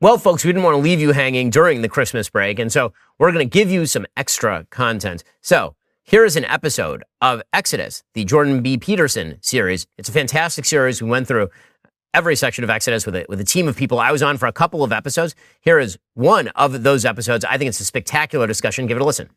Well, folks, we didn't want to leave you hanging during the Christmas break, and so we're going to give you some extra content. So here is an episode of Exodus, the Jordan B. Peterson series. It's a fantastic series. We went through every section of Exodus with a team of people. I was on for a couple of episodes. Here is one of those episodes. I think it's a spectacular discussion. Give it a listen.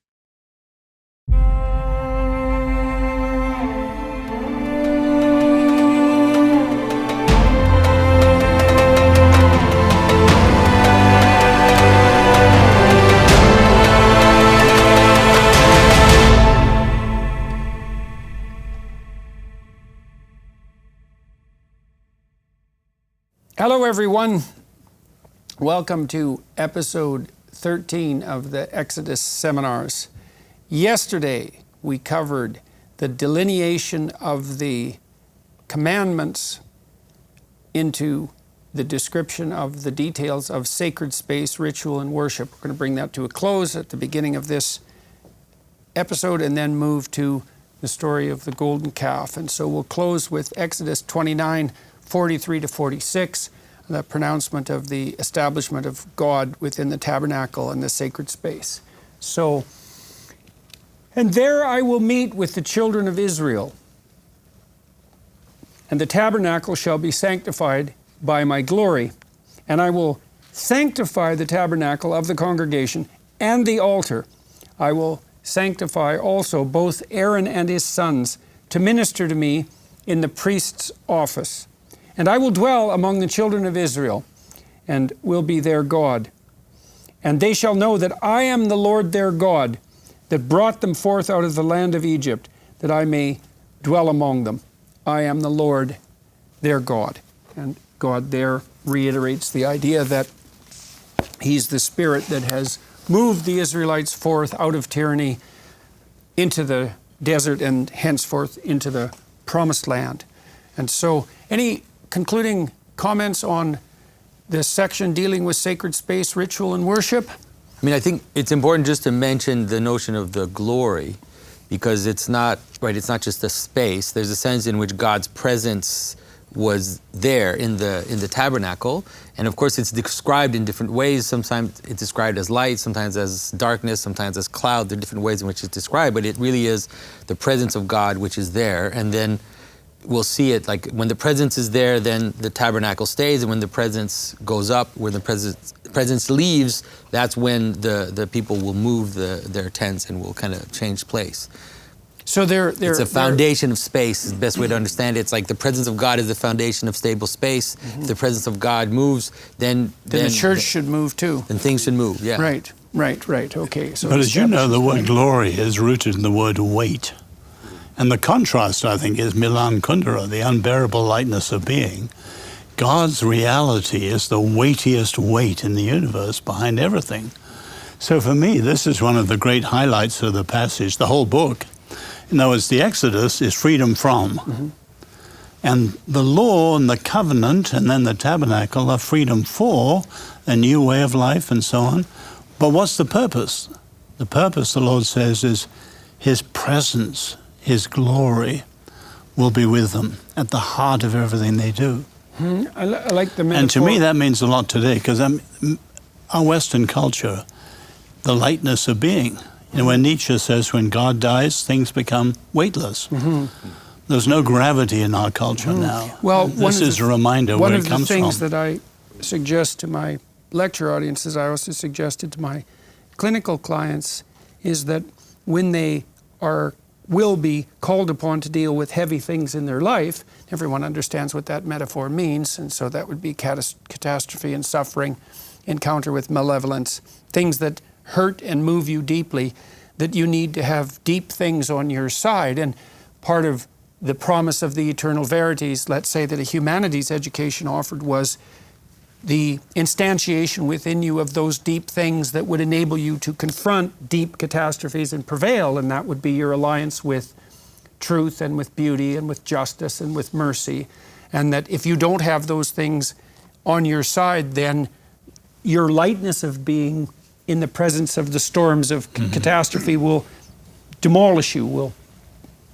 Hello, everyone. Welcome to episode 13 of the Exodus seminars. Yesterday, we covered the delineation of the commandments into the description of the details of sacred space, ritual, and worship. We're going to bring that to a close at the beginning of this episode and then move to the story of the golden calf. And so we'll close with Exodus 29, 43 to 46, the pronouncement of the establishment of God within the tabernacle and the sacred space. So, and there I will meet with the children of Israel, and the tabernacle shall be sanctified by my glory, and I will sanctify the tabernacle of the congregation and the altar. I will sanctify also both Aaron and his sons to minister to me in the priest's office. And I will dwell among the children of Israel, and will be their God. And they shall know that I am the Lord their God, that brought them forth out of the land of Egypt, that I may dwell among them. I am the Lord their God. And God there reiterates the idea that He's the Spirit that has moved the Israelites forth out of tyranny into the desert and henceforth into the promised land. And so, any concluding comments on this section dealing with sacred space, ritual, and worship? I mean, I think it's important just to mention the notion of the glory, because it's not just a space. There's a sense in which God's presence was there in the tabernacle, and of course it's described in different ways. Sometimes it's described as light, sometimes as darkness, sometimes as cloud. There are different ways in which it's described, but it really is the presence of God which is there. And then we'll see it like when the presence is there, then the tabernacle stays, and when the presence goes up, where the presence leaves, that's when the people will move their tents and will kind of change place. So it's a foundation of space is the best way to understand it. It's like the presence of God is the foundation of stable space. Mm-hmm. If the presence of God moves, then the church should move too. Then things should move, yeah. Right. Okay. So but as you know, the word glory is rooted in the word weight. And the contrast, I think, is Milan Kundera, the unbearable lightness of being. God's reality is the weightiest weight in the universe behind everything. So for me, this is one of the great highlights of the passage, the whole book. In other words, the Exodus is freedom from. Mm-hmm. And the law and the covenant and then the tabernacle are freedom for a new way of life and so on. But what's the purpose? The purpose, the Lord says, is His presence, His glory will be with them at the heart of everything they do. Mm-hmm. I like the metaphor. And to me, that means a lot today, because our Western culture, the lightness of being. You know, when Nietzsche says when God dies, things become weightless. Mm-hmm. There's no gravity in our culture now. Well, this is a reminder where it comes from. One of the things that I suggest to my lecture audiences, I also suggested to my clinical clients, is that when they will be called upon to deal with heavy things in their life, everyone understands what that metaphor means, and so that would be catastrophe and suffering, encounter with malevolence, things that hurt and move you deeply, that you need to have deep things on your side. And part of the promise of the eternal verities, let's say that a humanities education offered, was the instantiation within you of those deep things that would enable you to confront deep catastrophes and prevail, and that would be your alliance with truth and with beauty and with justice and with mercy. And that if you don't have those things on your side, then your lightness of being in the presence of the storms of catastrophe will demolish you, will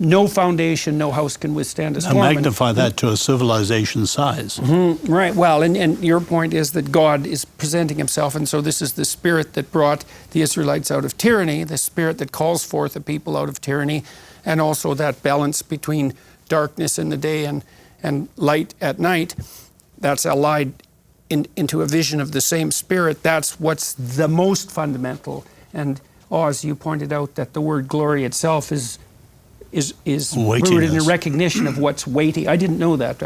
no foundation, no house can withstand a Now storm. magnify that to a civilization size. Right. Well, and your point is that God is presenting himself, and so this is the spirit that brought the Israelites out of tyranny, the spirit that calls forth the people out of tyranny, and also that balance between darkness in the day and light at night. That's allied into a vision of the same spirit. That's what's the most fundamental. And as you pointed out, that the word glory itself is rooted in a recognition of what's weighty. I didn't know that,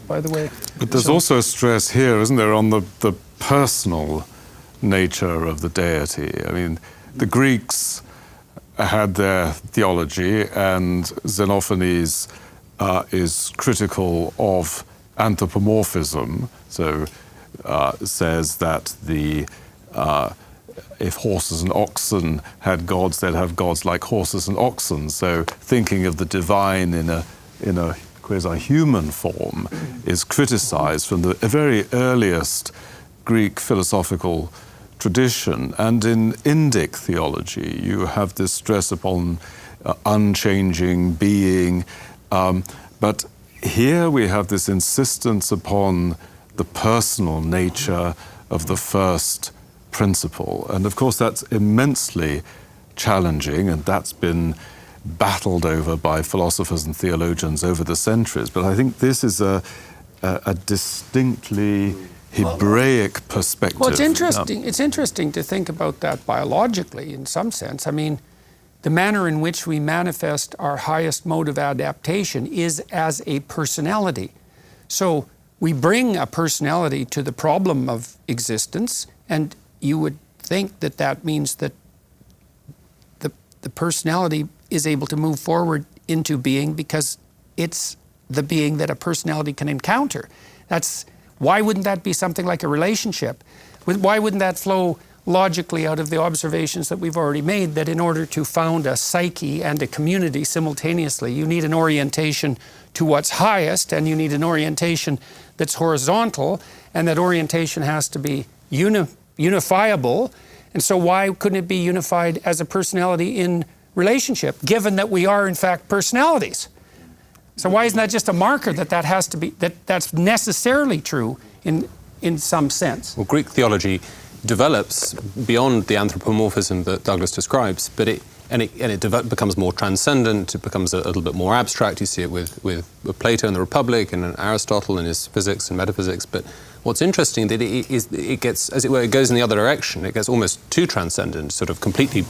by the way. But there's also a stress here, isn't there, on the personal nature of the deity. I mean, the Greeks had their theology, and Xenophanes is critical of anthropomorphism, so says that if horses and oxen had gods, they'd have gods like horses and oxen. So thinking of the divine in a quasi-human form is criticized from the very earliest Greek philosophical tradition. And in Indic theology, you have this stress upon unchanging being. But here we have this insistence upon the personal nature of the first principle. And of course, that's immensely challenging, and that's been battled over by philosophers and theologians over the centuries. But I think this is a distinctly Hebraic perspective. Well, it's interesting. It's interesting to think about that biologically, in some sense. I mean, the manner in which we manifest our highest mode of adaptation is as a personality. So we bring a personality to the problem of existence, and you would think that that means that the personality is able to move forward into being because it's the being that a personality can encounter. Why wouldn't that be something like a relationship? Why wouldn't that flow logically out of the observations that we've already made, that in order to found a psyche and a community simultaneously, you need an orientation to what's highest, and you need an orientation that's horizontal, and that orientation has to be unifiable. And so why couldn't it be unified as a personality in relationship, given that we are in fact personalities? So why isn't that just a marker that has to be, that's necessarily true in some sense? Well, Greek theology develops beyond the anthropomorphism that Douglas describes, but it becomes more transcendent. It becomes a little bit more abstract. You see it with Plato in the Republic, and Aristotle in his physics and metaphysics. But what's interesting that it gets, as it were, it goes in the other direction. It gets almost too transcendent, sort of completely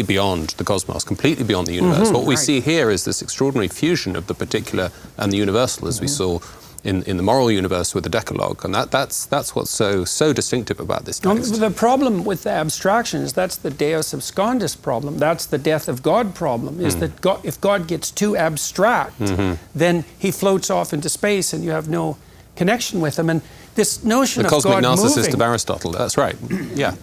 beyond the cosmos, completely beyond the universe. What we see here is this extraordinary fusion of the particular and the universal, as we saw in the moral universe with the Decalogue, and that's what's so distinctive about this text. The problem with the abstraction is that's the Deus abscondis problem. That's the death of God problem. Is that if God gets too abstract, then he floats off into space, and you have no connection with him. And this notion of God moving, the cosmic narcissist of Aristotle. That's right. Yeah.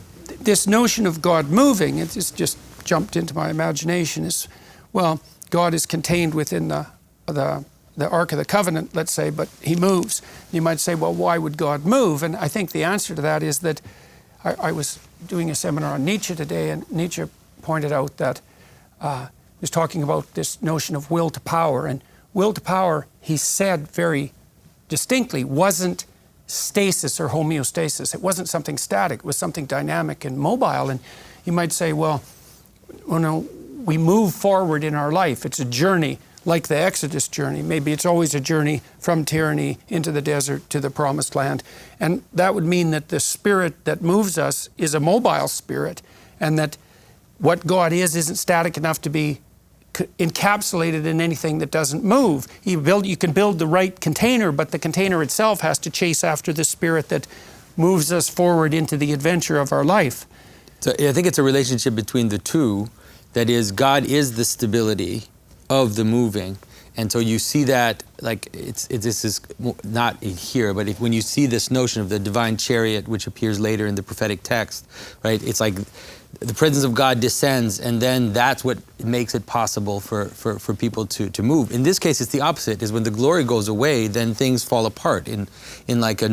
This notion of God moving, it just jumped into my imagination. Is God is contained within the Ark of the Covenant, let's say, but he moves. You might say, well, why would God move? And I think the answer to that is that I was doing a seminar on Nietzsche today, and Nietzsche pointed out that he was talking about this notion of will to power. And will to power, he said very distinctly, wasn't stasis or homeostasis. It wasn't something static. It was something dynamic and mobile. And you might say, well, we move forward in our life. It's a journey, like the Exodus journey. Maybe it's always a journey from tyranny into the desert to the promised land. And that would mean that the spirit that moves us is a mobile spirit, and that what God isn't static enough to be encapsulated in anything that doesn't move. You can build the right container, but the container itself has to chase after the spirit that moves us forward into the adventure of our life. So I think it's a relationship between the two. That is, God is the stability of the moving, and so you see that, like, this is not in here, but when you see this notion of the divine chariot, which appears later in the prophetic text, right? It's like the presence of God descends, and then that's what makes it possible for people to move. In this case, it's the opposite. Is when the glory goes away, then things fall apart in like in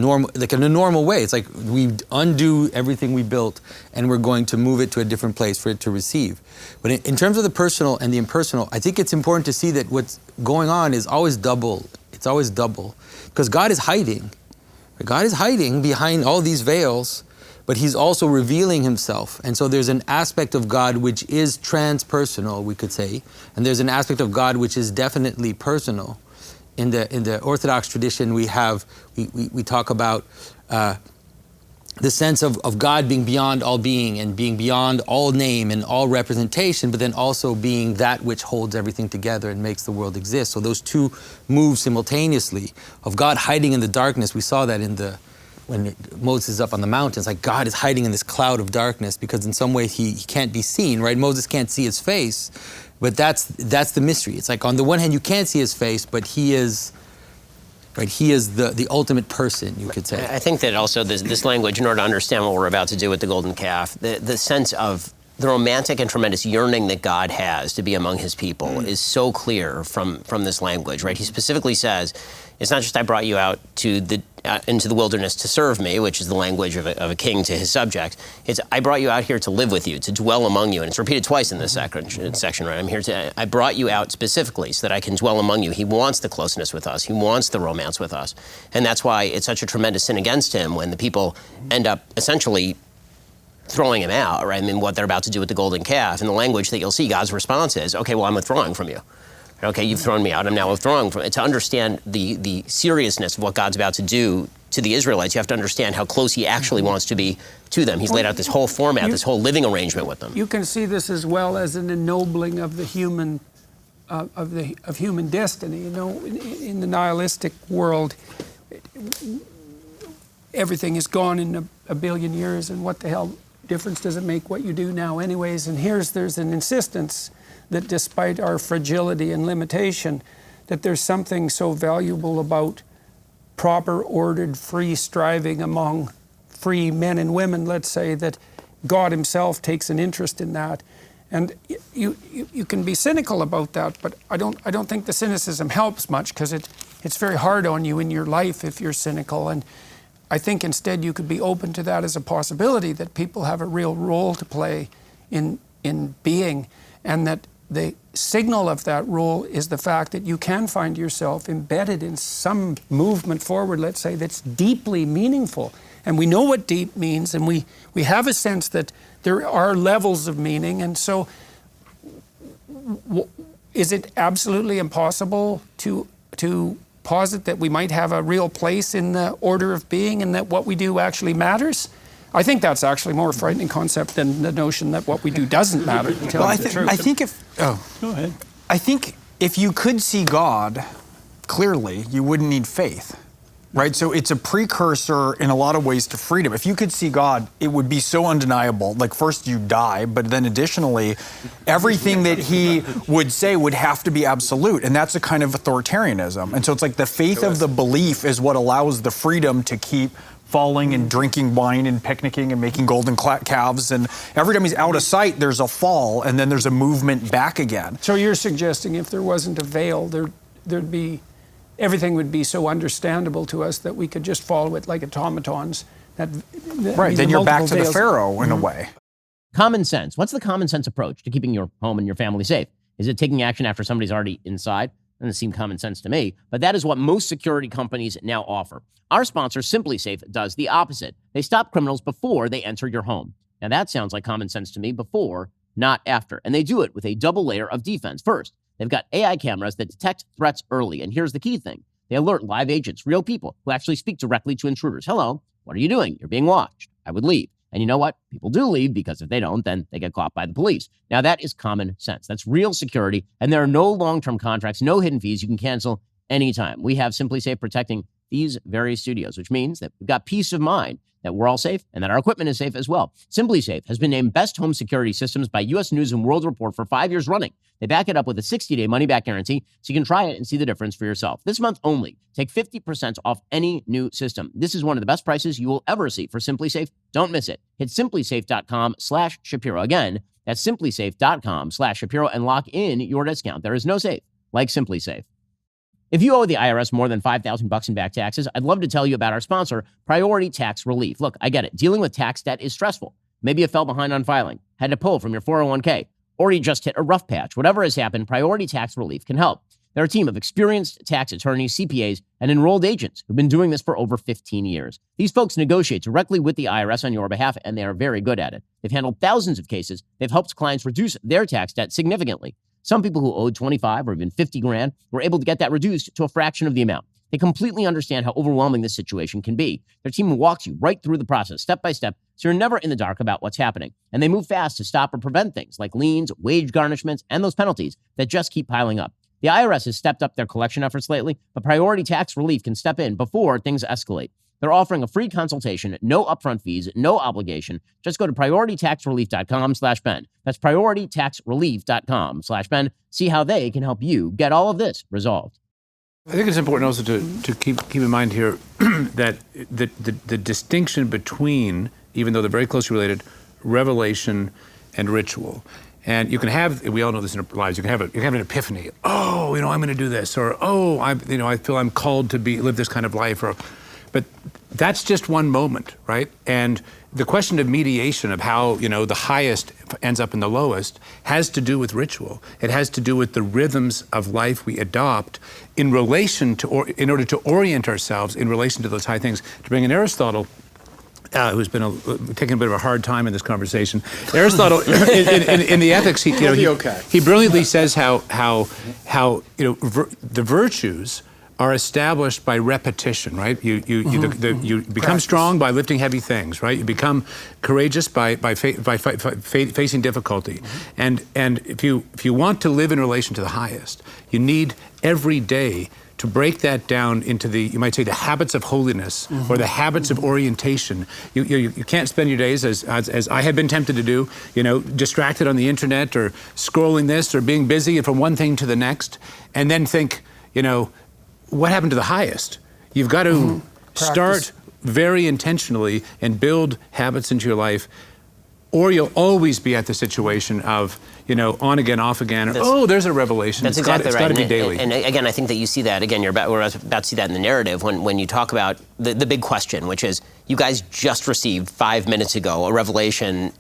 a normal way. It's like we undo everything we built, and we're going to move it to a different place for it to receive. But in terms of the personal and the impersonal, I think it's important to see that what's going on is always double. It's always double, because God is hiding. God is hiding behind all these veils, but he's also revealing himself. And so there's an aspect of God which is transpersonal, we could say, and there's an aspect of God which is definitely personal. In the Orthodox tradition, we talk about the sense of God being beyond all being and being beyond all name and all representation, but then also being that which holds everything together and makes the world exist. So those two move simultaneously. Of God hiding in the darkness, we saw that when Moses is up on the mountain. It's like God is hiding in this cloud of darkness because in some way he can't be seen, right? Moses can't see his face, but that's the mystery. It's like on the one hand you can't see his face, but he is... Right, he is the ultimate person, you could say. I think that also this language, in order to understand what we're about to do with the golden calf, the sense of the romantic and tremendous yearning that God has to be among his people is so clear from this language, right? He specifically says, it's not just I brought you out into the wilderness to serve me, which is the language of a king to his subjects. It's I brought you out here to live with you, to dwell among you. And it's repeated twice in this section, right? I brought you out specifically so that I can dwell among you. He wants the closeness with us. He wants the romance with us. And that's why it's such a tremendous sin against him when the people end up essentially throwing him out, right? I mean, what they're about to do with the golden calf. And the language that you'll see, God's response is, okay, well, I'm withdrawing from you. Okay, you've thrown me out, I'm now withdrawing from it. To understand the seriousness of what God's about to do to the Israelites, you have to understand how close he actually wants to be to them. He's laid out this whole format, this whole living arrangement with them. You can see this as well as an ennobling of the human, of human destiny. You know, in the nihilistic world, everything is gone in a billion years, and what the hell difference does it make what you do now anyways? And there's an insistence that despite our fragility and limitation, that there's something so valuable about proper, ordered, free striving among free men and women, let's say, that God himself takes an interest in that. And you can be cynical about that, but I don't think the cynicism helps much, because it's very hard on you in your life if you're cynical. And I think instead you could be open to that as a possibility, that people have a real role to play in being, and that the signal of that role is the fact that you can find yourself embedded in some movement forward, let's say, that's deeply meaningful. And we know what deep means, and we have a sense that there are levels of meaning. And so is it absolutely impossible to posit that we might have a real place in the order of being and that what we do actually matters? I think that's actually a more frightening concept than the notion that what we do doesn't matter. Well, I think Go ahead. I think if you could see God clearly, you wouldn't need faith, right? So it's a precursor in a lot of ways to freedom. If you could see God, it would be so undeniable. Like, first you die, but then additionally, everything that he would say would have to be absolute. And that's a kind of authoritarianism. And so it's like the faith of the belief is what allows the freedom to keep falling and drinking wine and picnicking and making golden calves. And every time he's out of sight, there's a fall, and then there's a movement back again. So you're suggesting if there wasn't a veil, there'd be, everything would be so understandable to us that we could just follow it like automatons. Right, then you're back to the Pharaoh in a way. Common sense. What's the common sense approach to keeping your home and your family safe? Is it taking action after somebody's already inside? Doesn't seem common sense to me, but that is what most security companies now offer. Our sponsor, Simply Safe, does the opposite. They stop criminals before they enter your home. Now that sounds like common sense to me, before, not after. And they do it with a double layer of defense. First, they've got AI cameras that detect threats early. And here's the key thing. They alert live agents, real people, who actually speak directly to intruders. Hello, what are you doing? You're being watched. I would leave. And you know what? People do leave, because if they don't, then they get caught by the police. Now, that is common sense. That's real security. And there are no long-term contracts, no hidden fees. You can cancel anytime. We have Simply Safe protecting these very studios, which means that we've got peace of mind that we're all safe and that our equipment is safe as well. Simply Safe has been named Best Home Security Systems by U.S. News & World Report for 5 years running. They back it up with a 60-day money-back guarantee, so you can try it and see the difference for yourself. This month only, take 50% off any new system. This is one of the best prices you will ever see for Simply Safe. Don't miss it. Hit simplysafe.com/Shapiro. Again, that's simplysafe.com/Shapiro and lock in your discount. There is no safe like Simply Safe. If you owe the IRS more than $5,000 in back taxes, I'd love to tell you about our sponsor, Priority Tax Relief. Look, I get it. Dealing with tax debt is stressful. Maybe you fell behind on filing, had to pull from your 401k, or you just hit a rough patch. Whatever has happened, Priority Tax Relief can help. They're a team of experienced tax attorneys, CPAs, and enrolled agents who've been doing this for over 15 years. These folks negotiate directly with the IRS on your behalf, and they are very good at it. They've handled thousands of cases. They've helped clients reduce their tax debt significantly. Some people who owed 25 or even 50 grand were able to get that reduced to a fraction of the amount. They completely understand how overwhelming this situation can be. Their team walks you right through the process, step by step, so you're never in the dark about what's happening. And they move fast to stop or prevent things like liens, wage garnishments, and those penalties that just keep piling up. The IRS has stepped up their collection efforts lately, but Priority Tax Relief can step in before things escalate. They're offering a free consultation, no upfront fees, no obligation. Just go to PriorityTaxRelief.com/Ben. That's PriorityTaxRelief.com/Ben. See how they can help you get all of this resolved. I think it's important also to keep in mind here that the distinction between, even though they're very closely related, revelation and ritual. And you can have, we all know this in our lives, you can have an epiphany. Oh, I'm going to do this, or I feel I'm called to live this kind of life, but that's just one moment, right? And the question of mediation, of how, the highest ends up in the lowest, has to do with ritual. It has to do with the rhythms of life we adopt in relation to, or in order to orient ourselves in relation to those high things. To bring in Aristotle, who's been taking a bit of a hard time in this conversation. Aristotle, in the Ethics, he brilliantly says how the virtues are established by repetition, right? You become strong by lifting heavy things, right? You become courageous by facing difficulty, and if you want to live in relation to the highest, you need every day to break that down into you might say, the habits of holiness, or the habits of orientation. You can't spend your days, as I had been tempted to do, distracted on the internet or scrolling this or being busy from one thing to the next, and then think, what happened to the highest? You've got to start very intentionally and build habits into your life, or you'll always be at the situation of, on again, off again. There's a revelation. That's exactly right. It's got to be daily. And again, I think that you see that, again, we're about to see that in the narrative when you talk about the big question, which is, you guys just received 5 minutes ago a revelation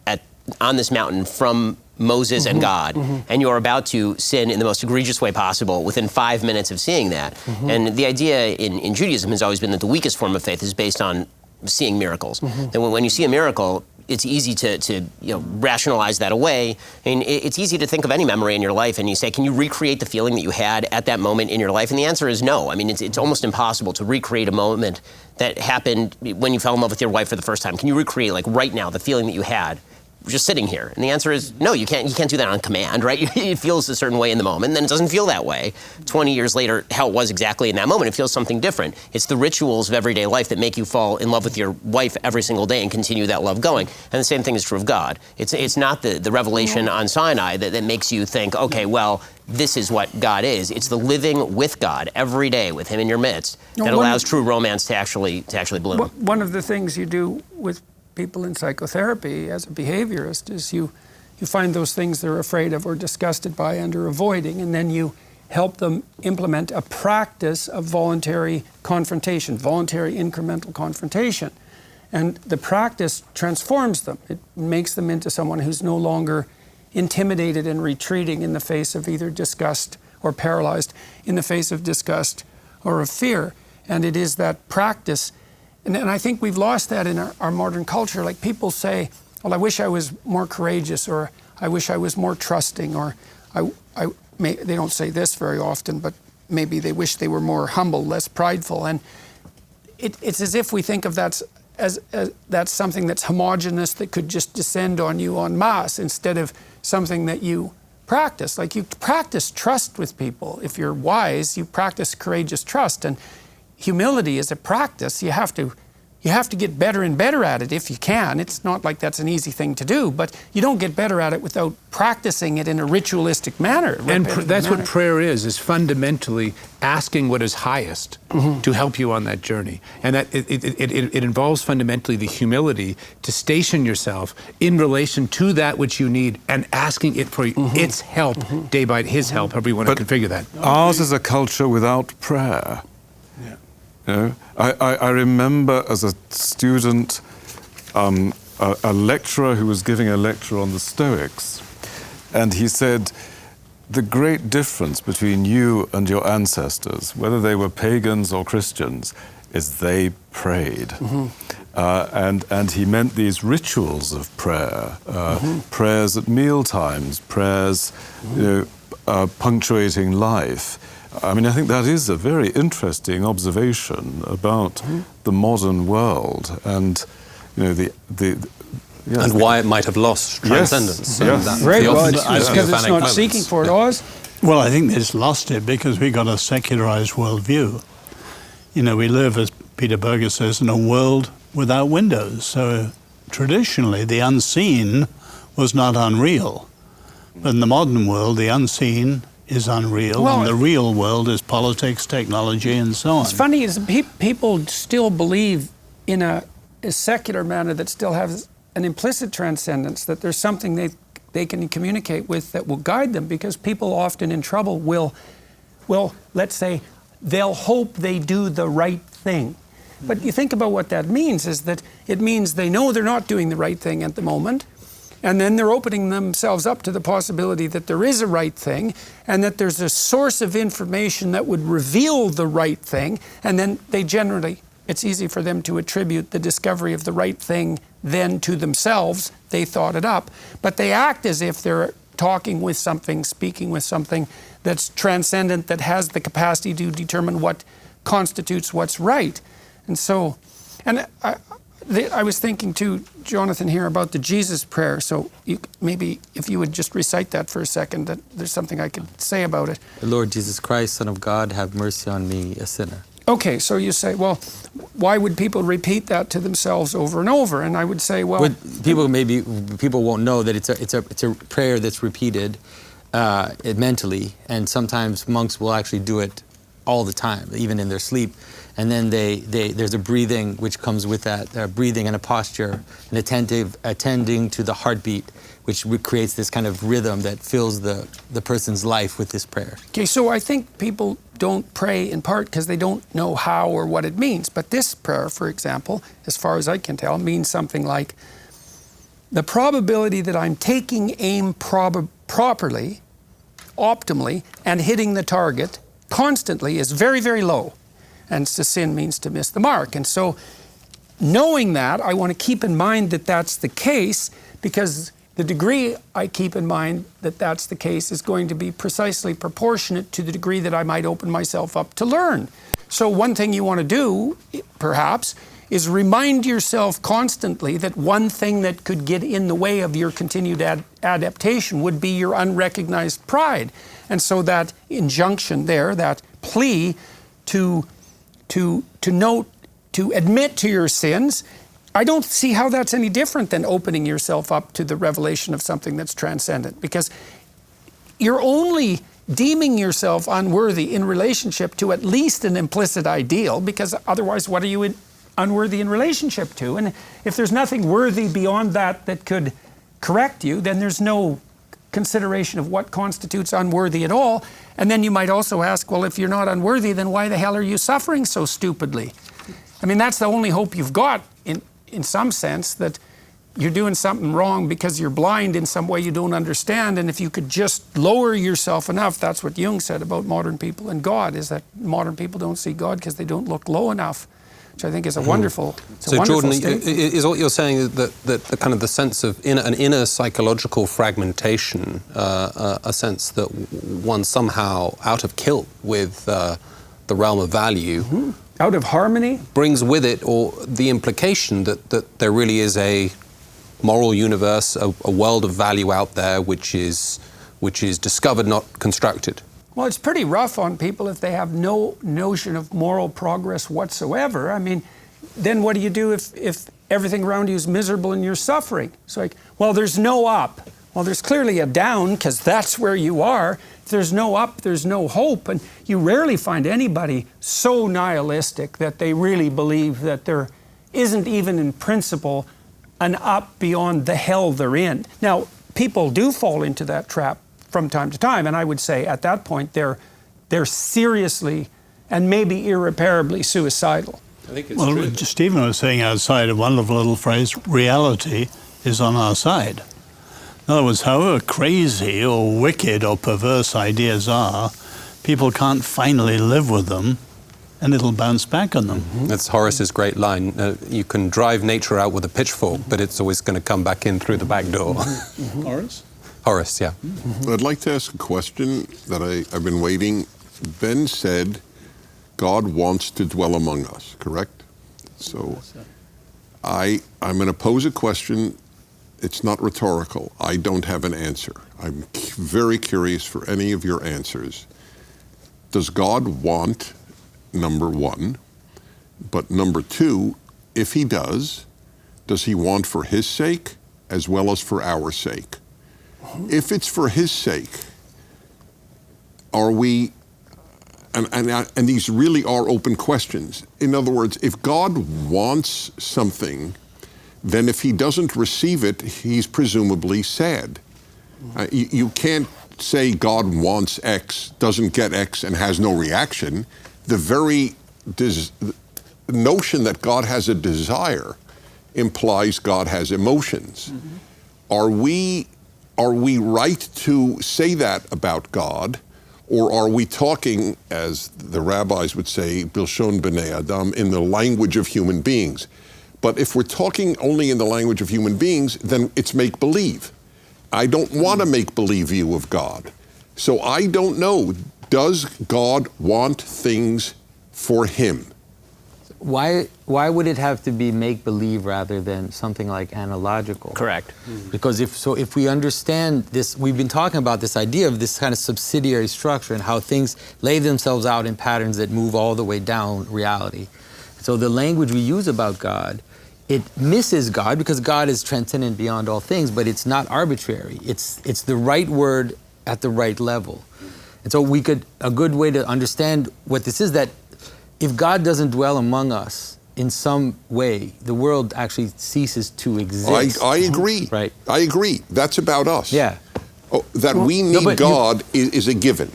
on this mountain from Moses and God, and you're about to sin in the most egregious way possible within 5 minutes of seeing that. And the idea in Judaism has always been that the weakest form of faith is based on seeing miracles. And when you see a miracle, it's easy to rationalize that away. I mean, it's easy to think of any memory in your life and you say, can you recreate the feeling that you had at that moment in your life? And the answer is no. I mean, it's almost impossible to recreate a moment that happened when you fell in love with your wife for the first time. Can you recreate, like right now, the feeling that you had just sitting here? And the answer is no, you can't do that on command, right? It feels a certain way in the moment, and then it doesn't feel that way 20 years later, how it was exactly in that moment. It feels something different. It's the rituals of everyday life that make you fall in love with your wife every single day and continue that love going. And the same thing is true of God. It's not the revelation on Sinai that makes you think, okay, well, this is what God is. It's the living with God every day with Him in your midst that allows true romance to actually bloom. One of the things you do with people in psychotherapy as a behaviorist is you find those things they're afraid of or disgusted by and are avoiding, and then you help them implement a practice of voluntary confrontation, voluntary incremental confrontation. And the practice transforms them. It makes them into someone who's no longer intimidated and retreating in the face of either disgust, or paralyzed in the face of disgust or of fear. And it is that practice. And I think we've lost that in our modern culture. Like, people say, well, I wish I was more courageous, or I wish I was more trusting, or they don't say this very often, but maybe they wish they were more humble, less prideful. And it's as if we think of that as that's something that's homogenous, that could just descend on you en masse, instead of something that you practice. Like, you practice trust with people. If you're wise, you practice courageous trust. And humility is a practice. You have to you have to get better and better at it if you can. It's not like that's an easy thing to do, but you don't get better at it without practicing it in a ritualistic manner. And that's what prayer is fundamentally asking what is highest to help you on that journey. And that it involves fundamentally the humility to station yourself in relation to that which you need and asking it for its help day by His help, however you want to configure that. Ours is a culture without prayer. You know, I remember as a student a lecturer who was giving a lecture on the Stoics, and he said, the great difference between you and your ancestors, whether they were pagans or Christians, is they prayed. And he meant these rituals of prayer, prayers at meal times, prayers punctuating life. I mean, I think that is a very interesting observation about the modern world, and and why it might have lost transcendence. Yes. Very well, because it's not seeking for it. Oz? Well, I think it's lost it because we got a secularized worldview. You know, we live, as Peter Berger says, in a world without windows. So traditionally, the unseen was not unreal. But in the modern world, the unseen is unreal, and the real world is politics, technology, and so on. It's funny is people still believe in a secular manner that still has an implicit transcendence, that there's something they can communicate with that will guide them, because people often in trouble will, let's say, they'll hope they do the right thing. But you think about what that means, is that it means they know they're not doing the right thing at the moment, and then they're opening themselves up to the possibility that there is a right thing, and that there's a source of information that would reveal the right thing, and then they generally, it's easy for them to attribute the discovery of the right thing then to themselves. They thought it up, but they act as if they're talking with something, speaking with something that's transcendent, that has the capacity to determine what constitutes what's right. And so, and I was thinking too, Jonathan, here about the Jesus prayer. So maybe if you would just recite that for a second, that there's something I could say about it. Lord Jesus Christ, Son of God, have mercy on me, a sinner. Okay, so you say, well, why would people repeat that to themselves over and over? And I would say, well, people won't know that it's a prayer that's repeated mentally, and sometimes monks will actually do it all the time, even in their sleep. And then there's a breathing which comes with that, breathing and a posture, and attending to the heartbeat, which creates this kind of rhythm that fills the person's life with this prayer. Okay, so I think people don't pray in part because they don't know how or what it means. But this prayer, for example, as far as I can tell, means something like, the probability that I'm taking aim properly, optimally, and hitting the target constantly is very, very low. And to sin means to miss the mark. And so knowing that, I want to keep in mind that that's the case, because the degree I keep in mind that that's the case is going to be precisely proportionate to the degree that I might open myself up to learn. So one thing you want to do, perhaps, is remind yourself constantly that one thing that could get in the way of your continued adaptation would be your unrecognized pride. And so that injunction there, that plea to admit to your sins, I don't see how that's any different than opening yourself up to the revelation of something that's transcendent, because you're only deeming yourself unworthy in relationship to at least an implicit ideal, because otherwise what are you unworthy in relationship to? And if there's nothing worthy beyond that could correct you, then there's no consideration of what constitutes unworthy at all. And then you might also ask, well, if you're not unworthy, then why the hell are you suffering so stupidly? I mean, that's the only hope you've got in some sense, that you're doing something wrong because you're blind in some way you don't understand. And if you could just lower yourself enough, that's what Jung said about modern people and God, is that modern people don't see God because they don't look low enough, which I think is a wonderful So Jordan, is what you're saying that the kind of the sense of an inner psychological fragmentation, a sense that one somehow out of kilt with the realm of value, out of harmony, brings with it, or the implication that there really is a moral universe, a world of value out there which is discovered, not constructed. Well, it's pretty rough on people if they have no notion of moral progress whatsoever. I mean, then what do you do if everything around you is miserable and you're suffering? It's like, well, there's no up. Well, there's clearly a down, because that's where you are. If there's no up, there's no hope. And you rarely find anybody so nihilistic that they really believe that there isn't even in principle an up beyond the hell they're in. Now, people do fall into that trap from time to time, and I would say at that point they're seriously and maybe irreparably suicidal. I think it's Well, true. Stephen was saying outside a wonderful little phrase, reality is on our side. In other words, however crazy or wicked or perverse ideas are, people can't finally live with them, and it'll bounce back on them. That's Horace's great line. You can drive nature out with a pitchfork, but it's always going to come back in through the back door. Horace? Horace, yeah. I'd like to ask a question that I've been waiting. Ben said God wants to dwell among us, correct? So I'm going to pose a question. It's not rhetorical. I don't have an answer. I'm very curious for any of your answers. Does God want, number one? But number two, if he does he want for his sake as well as for our sake? If it's for his sake, are we, and these really are open questions. In other words, if God wants something, then if he doesn't receive it, he's presumably sad. You can't say God wants X, doesn't get X, and has no reaction. The very notion that God has a desire implies God has emotions. Are we right to say that about God, or are we talking, as the rabbis would say, Bilshon B'nai Adam, in the language of human beings? But if we're talking only in the language of human beings, then it's make-believe. I don't want a make-believe view of God. So I don't know, does God want things for him? Why would it have to be make-believe rather than something like analogical? Correct. Because if we understand this, we've been talking about this idea of this kind of subsidiary structure and how things lay themselves out in patterns that move all the way down reality. So the language we use about God, it misses God because God is transcendent beyond all things, but it's not arbitrary. It's the right word at the right level. And so a good way to understand what this is, that if God doesn't dwell among us in some way, the world actually ceases to exist. I agree. Right. I agree. That's about us. Yeah. That we need God is a given.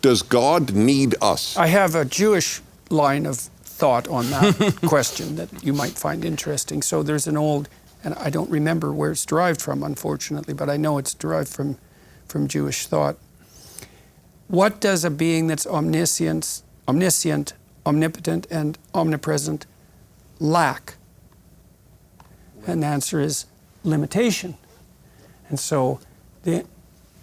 Does God need us? I have a Jewish line of thought on that question that you might find interesting. So there's an old, and I don't remember where it's derived from, unfortunately, but I know it's derived from Jewish thought. What does a being that's omniscient, omnipotent, and omnipresent lack? And the answer is limitation. And so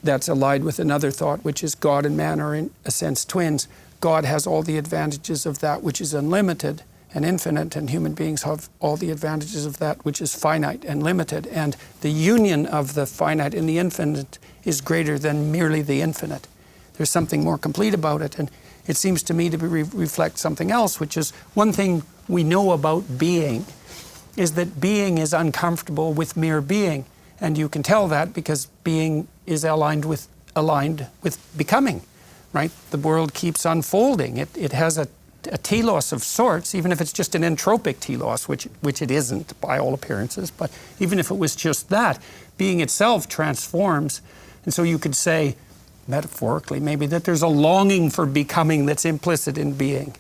that's allied with another thought, which is God and man are in a sense twins. God has all the advantages of that which is unlimited and infinite, and human beings have all the advantages of that which is finite and limited. And the union of the finite and the infinite is greater than merely the infinite. There's something more complete about it. And it seems to me to reflect something else, which is one thing we know about being is that being is uncomfortable with mere being. And you can tell that because being is aligned with becoming. Right? The world keeps unfolding. It has a telos of sorts, even if it's just an entropic telos, which it isn't by all appearances, but even if it was just that, being itself transforms. And so you could say, metaphorically maybe, that there's a longing for becoming that's implicit in being.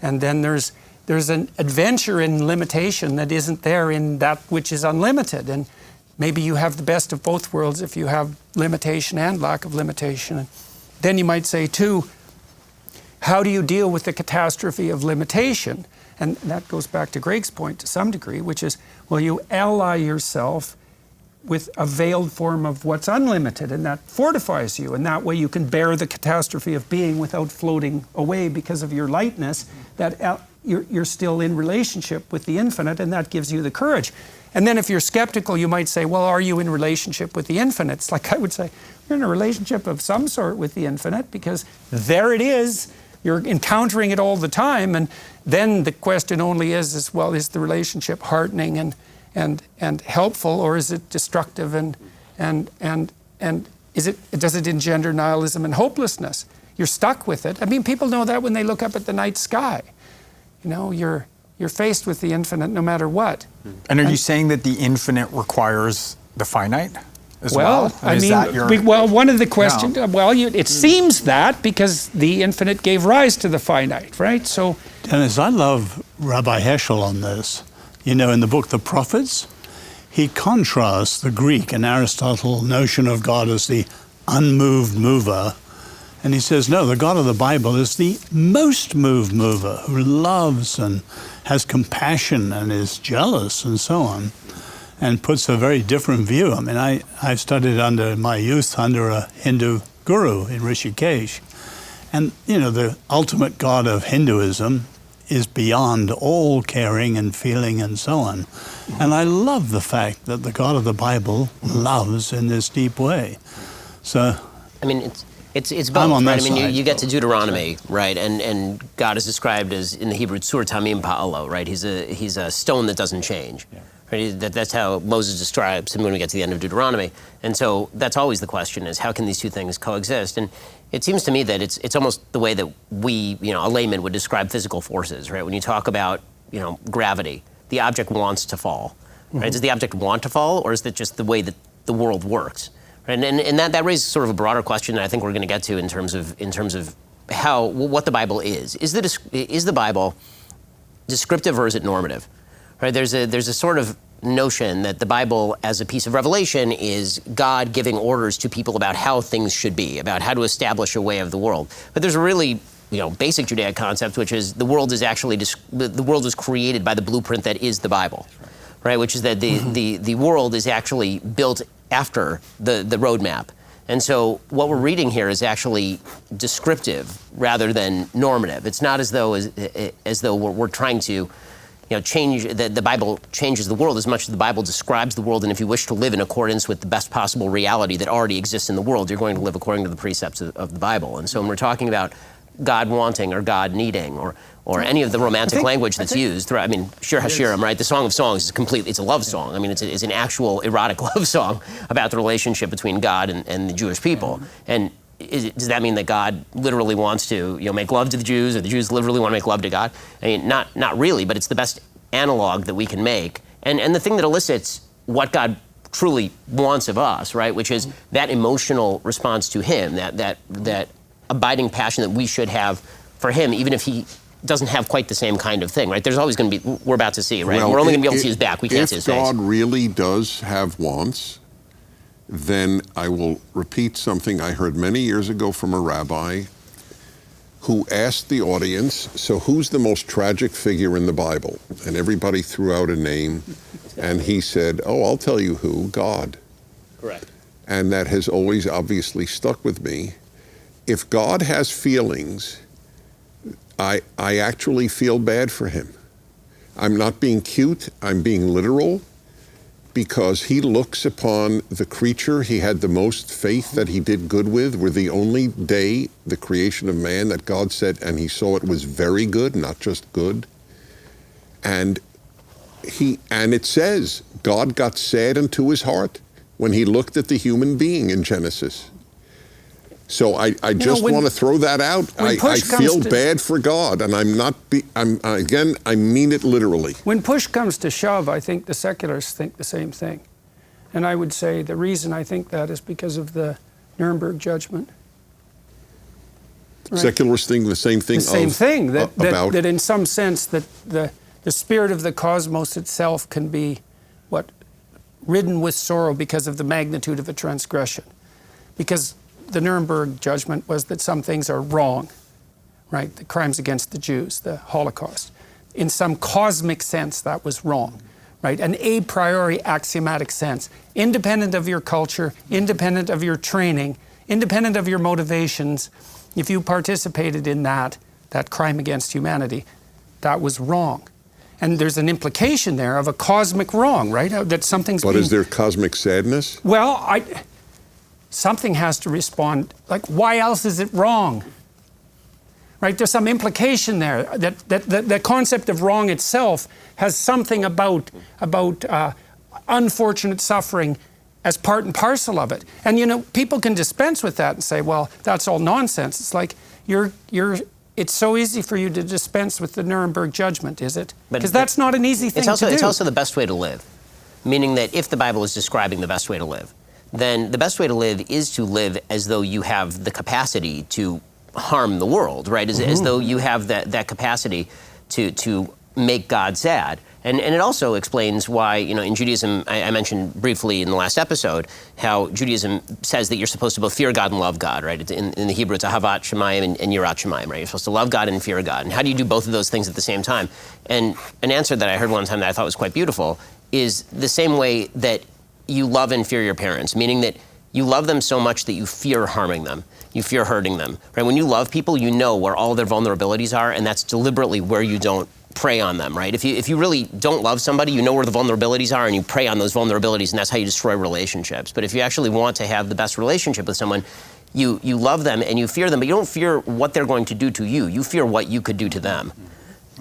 And then there's an adventure in limitation that isn't there in that which is unlimited. And maybe you have the best of both worlds if you have limitation and lack of limitation. And then you might say, too, how do you deal with the catastrophe of limitation? And that goes back to Greg's point to some degree, which is, well, you ally yourself with a veiled form of what's unlimited, and that fortifies you. And that way you can bear the catastrophe of being without floating away because of your lightness, that you're still in relationship with the infinite, and that gives you the courage. And then if you're skeptical, you might say, well, are you in relationship with the infinite? It's like I would say, you're in a relationship of some sort with the infinite, because there it is. you're encountering it all the time, and then the question only is well, is the relationship heartening and helpful, or is it destructive and does it engender nihilism and hopelessness? You're stuck with it. I mean, people know that when they look up at the night sky. You know, you're faced with the infinite no matter what. And are you saying that the infinite requires the finite as well? I mean, one of the questions, it seems that because the infinite gave rise to the finite, right? So, Dennis, I love Rabbi Heschel on this. You know, in the book The Prophets, he contrasts the Greek and Aristotle notion of God as the unmoved mover. And he says, no, the God of the Bible is the most moved mover, who loves and has compassion and is jealous and so on, and puts a very different view. I mean, I studied under my youth under a Hindu guru in Rishikesh. And, you know, the ultimate God of Hinduism is beyond all caring and feeling and so on. And I love the fact that the God of the Bible loves in this deep way. So, I mean, it's both, on right? that I mean, side. you get to Deuteronomy, right? And God is described as, in the Hebrew, Tzur Tamim Pa'alo, right? He's a stone that doesn't change. Yeah. Right? That's how Moses describes him when we get to the end of Deuteronomy. And so that's always the question, is how can these two things coexist? And it seems to me that it's almost the way that we, you know, a layman would describe physical forces, right? When you talk about, you know, gravity, the object wants to fall, right? Mm-hmm. Does the object want to fall, or is it just the way that the world works? Right? And that raises sort of a broader question that I think we're going to get to in terms of what the Bible is. Is the Bible descriptive or is it normative? Right? There's a sort of notion that the Bible as a piece of revelation is God giving orders to people about how things should be, about how to establish a way of the world. But there's a really, you know, basic Judaic concept, which is the world is actually the world was created by the blueprint that is the Bible, right? Which is that the world is actually built after the roadmap. And so what we're reading here is actually descriptive rather than normative. It's not as though we're trying to, you know, change, the Bible changes the world as much as the Bible describes the world, and if you wish to live in accordance with the best possible reality that already exists in the world, you're going to live according to the precepts of the Bible. And so when we're talking about God wanting or God needing or any of the romantic language that's used throughout, I mean, Shir Hashirim, right? The Song of Songs is it's a love song. I mean, it's an actual erotic love song about the relationship between God and the Jewish people. And does that mean that God literally wants to, you know, make love to the Jews, or the Jews literally want to make love to God? I mean, not really, but it's the best analog that we can make. And the thing that elicits what God truly wants of us, right? Which is that emotional response to Him, that abiding passion that we should have for Him, even if He doesn't have quite the same kind of thing, right? There's always going to be, we're about to see, right? Well, we're only going to be able to see His back. We can't see His face. If God really does have wants, then I will repeat something I heard many years ago from a rabbi who asked the audience, so who's the most tragic figure in the Bible? And everybody threw out a name, and he said, oh, I'll tell you who, God. Correct. And that has always obviously stuck with me. If God has feelings, I actually feel bad for Him. I'm not being cute, I'm being literal, because He looks upon the creature He had the most faith that He did good with. We're the only day, the creation of man, that God said, and He saw it was very good, not just good. And it says, God got sad into His heart when He looked at the human being in Genesis. So I just want to throw that out. I feel bad for God, and I mean it literally. When push comes to shove, I think the secularists think the same thing. And I would say the reason I think that is because of the Nuremberg judgment. Right? Secularists think the same thing. That in some sense that the spirit of the cosmos itself can be ridden with sorrow because of the magnitude of a transgression. Because the Nuremberg judgment was that some things are wrong, right? The crimes against the Jews, the Holocaust. In some cosmic sense, that was wrong, right? An a priori axiomatic sense, independent of your culture, independent of your training, independent of your motivations. If you participated in that crime against humanity, that was wrong. And there's an implication there of a cosmic wrong, right? That something's But is there cosmic sadness? Well, something has to respond, like, why else is it wrong? right? There's some implication there that the concept of wrong itself has something about unfortunate suffering as part and parcel of it. And you know, people can dispense with that and say, well, that's all nonsense. It's like it's so easy for you to dispense with the Nuremberg judgment, is it? Because that's not an easy thing to do. It's also the best way to live, meaning that if the Bible is describing the best way to live, then the best way to live is to live as though you have the capacity to harm the world, right? As though you have that capacity to make God sad. And it also explains why, you know, in Judaism, I mentioned briefly in the last episode, how Judaism says that you're supposed to both fear God and love God, right? In the Hebrew, it's ahavat shemayim and yirat shemayim, right? You're supposed to love God and fear God. And how do you do both of those things at the same time? And an answer that I heard one time that I thought was quite beautiful is the same way that you love and fear your parents, meaning that you love them so much that you fear harming them. You fear hurting them, right? When you love people, you know where all their vulnerabilities are, and that's deliberately where you don't prey on them, right? If you really don't love somebody, you know where the vulnerabilities are, and you prey on those vulnerabilities, and that's how you destroy relationships. But if you actually want to have the best relationship with someone, you love them and you fear them, but you don't fear what they're going to do to you. You fear what you could do to them.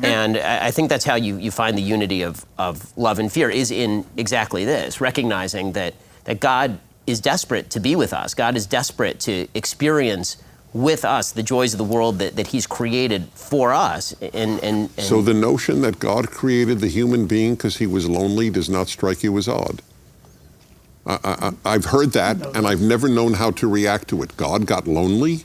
And I think that's how you find the unity of love and fear is in exactly this, recognizing that God is desperate to be with us. God is desperate to experience with us the joys of the world that he's created for us. And so the notion that God created the human being because he was lonely does not strike you as odd? I've heard that, and I've never known how to react to it. God got lonely?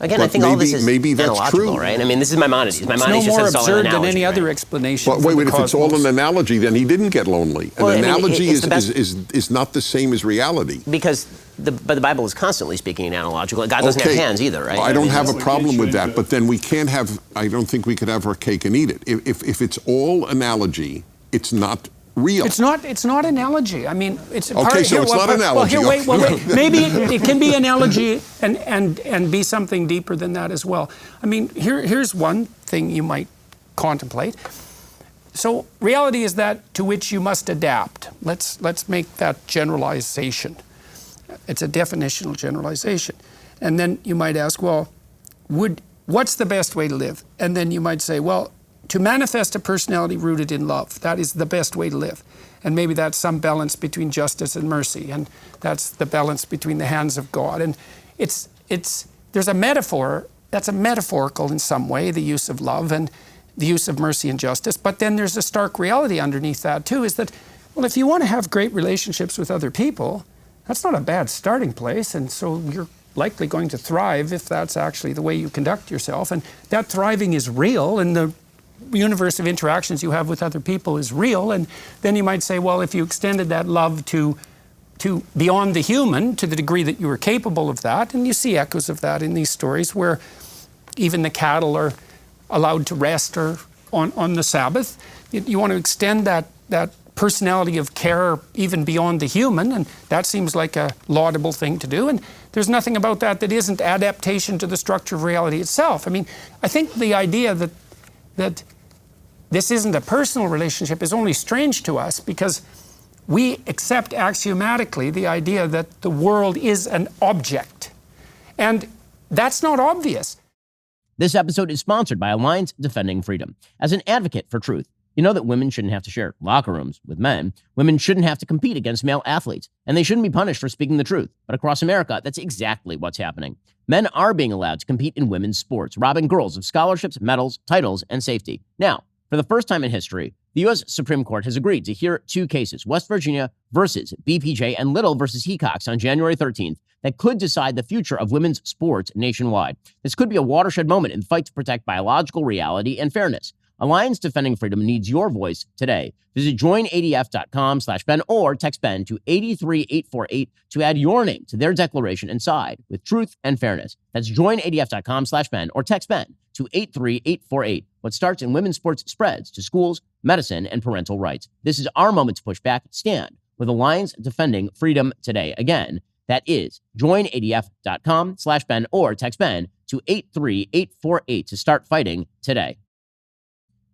Again, but I think all this is maybe that's analogical, true, right? I mean, this is Maimonides. Maimonides no more just says it's all an absurd analogy, than any right? other explanation. But for wait, the if it's all cosmos. an analogy, then he didn't get lonely. Well, An I mean, analogy it's the best- is not the same as reality. Because the Bible is constantly speaking in analogical. God doesn't have hands either, right? I don't have a problem with that, but then we can't have, I don't think we could have our cake and eat it. If it's all analogy, it's not real. It's not analogy. I mean, it's okay. So it's not analogy. Well, here, wait. Maybe it can be analogy and be something deeper than that as well. I mean, here's one thing you might contemplate. So reality is that to which you must adapt. Let's make that generalization. It's a definitional generalization, and then you might ask, well, what's the best way to live? And then you might say, well, to manifest a personality rooted in love, that is the best way to live. And maybe that's some balance between justice and mercy, and that's the balance between the hands of God. And there's a metaphor, that's a metaphorical in some way, the use of love and the use of mercy and justice. But then there's a stark reality underneath that too, is that, well, if you want to have great relationships with other people, that's not a bad starting place, and so you're likely going to thrive if that's actually the way you conduct yourself. And that thriving is real, and the universe of interactions you have with other people is real. And then you might say, well, if you extended that love to beyond the human, to the degree that you were capable of that, and you see echoes of that in these stories where even the cattle are allowed to rest or on the Sabbath, you want to extend that personality of care even beyond the human, and that seems like a laudable thing to do. And there's nothing about that isn't adaptation to the structure of reality itself. I mean, I think the idea that this isn't a personal relationship is only strange to us because we accept axiomatically the idea that the world is an object. And that's not obvious. This episode is sponsored by Alliance Defending Freedom. As an advocate for truth, you know that women shouldn't have to share locker rooms with men. Women shouldn't have to compete against male athletes, and they shouldn't be punished for speaking the truth. But across America, that's exactly what's happening. Men are being allowed to compete in women's sports, robbing girls of scholarships, medals, titles, and safety. Now, for the first time in history, the U.S. Supreme Court has agreed to hear two cases, West Virginia versus BPJ and Little versus Hecox on January 13th, that could decide the future of women's sports nationwide. This could be a watershed moment in the fight to protect biological reality and fairness. Alliance Defending Freedom needs your voice today. Visit joinadf.com/Ben or text Ben to 83848 to add your name to their declaration and side with truth and fairness. That's joinadf.com/Ben or text Ben to 83848. What starts in women's sports spreads to schools, medicine, and parental rights. This is our moment to push back. Stand with Alliance Defending Freedom today. Again, that is joinadf.com/Ben or text Ben to 83848 to start fighting today.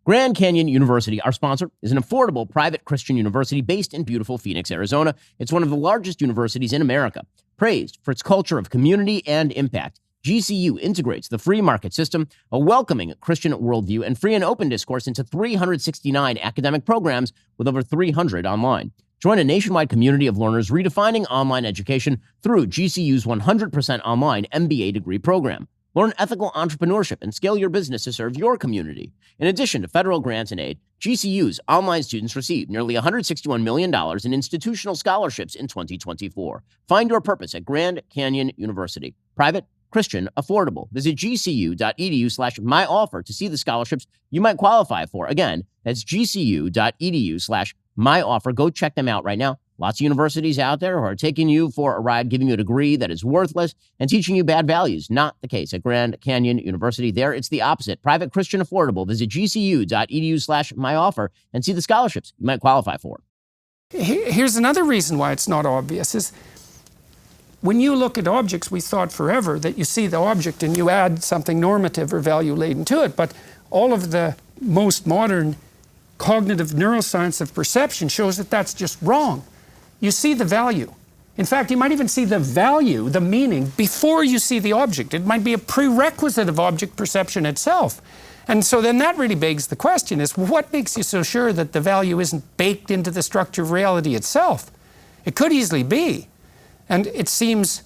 Grand Canyon University, our sponsor, is an affordable private Christian university based in beautiful Phoenix, Arizona. It's one of the largest universities in America, praised for its culture of community and impact. GCU integrates the free market system, a welcoming Christian worldview, and free and open discourse into 369 academic programs with over 300 online. Join a nationwide community of learners redefining online education through GCU's 100% online MBA degree program. Learn ethical entrepreneurship and scale your business to serve your community. In addition to federal grants and aid, GCU's online students received nearly $161 million in institutional scholarships in 2024. Find your purpose at Grand Canyon University. Private, Christian, affordable. Visit gcu.edu/myoffer to see the scholarships you might qualify for. Again, that's gcu.edu/myoffer. Go check them out right now. Lots of universities out there who are taking you for a ride, giving you a degree that is worthless and teaching you bad values. Not the case at Grand Canyon University. There, it's the opposite. Private, Christian, affordable. Visit gcu.edu/myoffer and see the scholarships you might qualify for. Here's another reason why it's not obvious is when you look at objects, we thought forever that you see the object and you add something normative or value-laden to it. But all of the most modern cognitive neuroscience of perception shows that that's just wrong. You see the value. In fact, you might even see the value, the meaning, before you see the object. It might be a prerequisite of object perception itself. And so then that really begs the question is, what makes you so sure that the value isn't baked into the structure of reality itself? It could easily be. And it seems,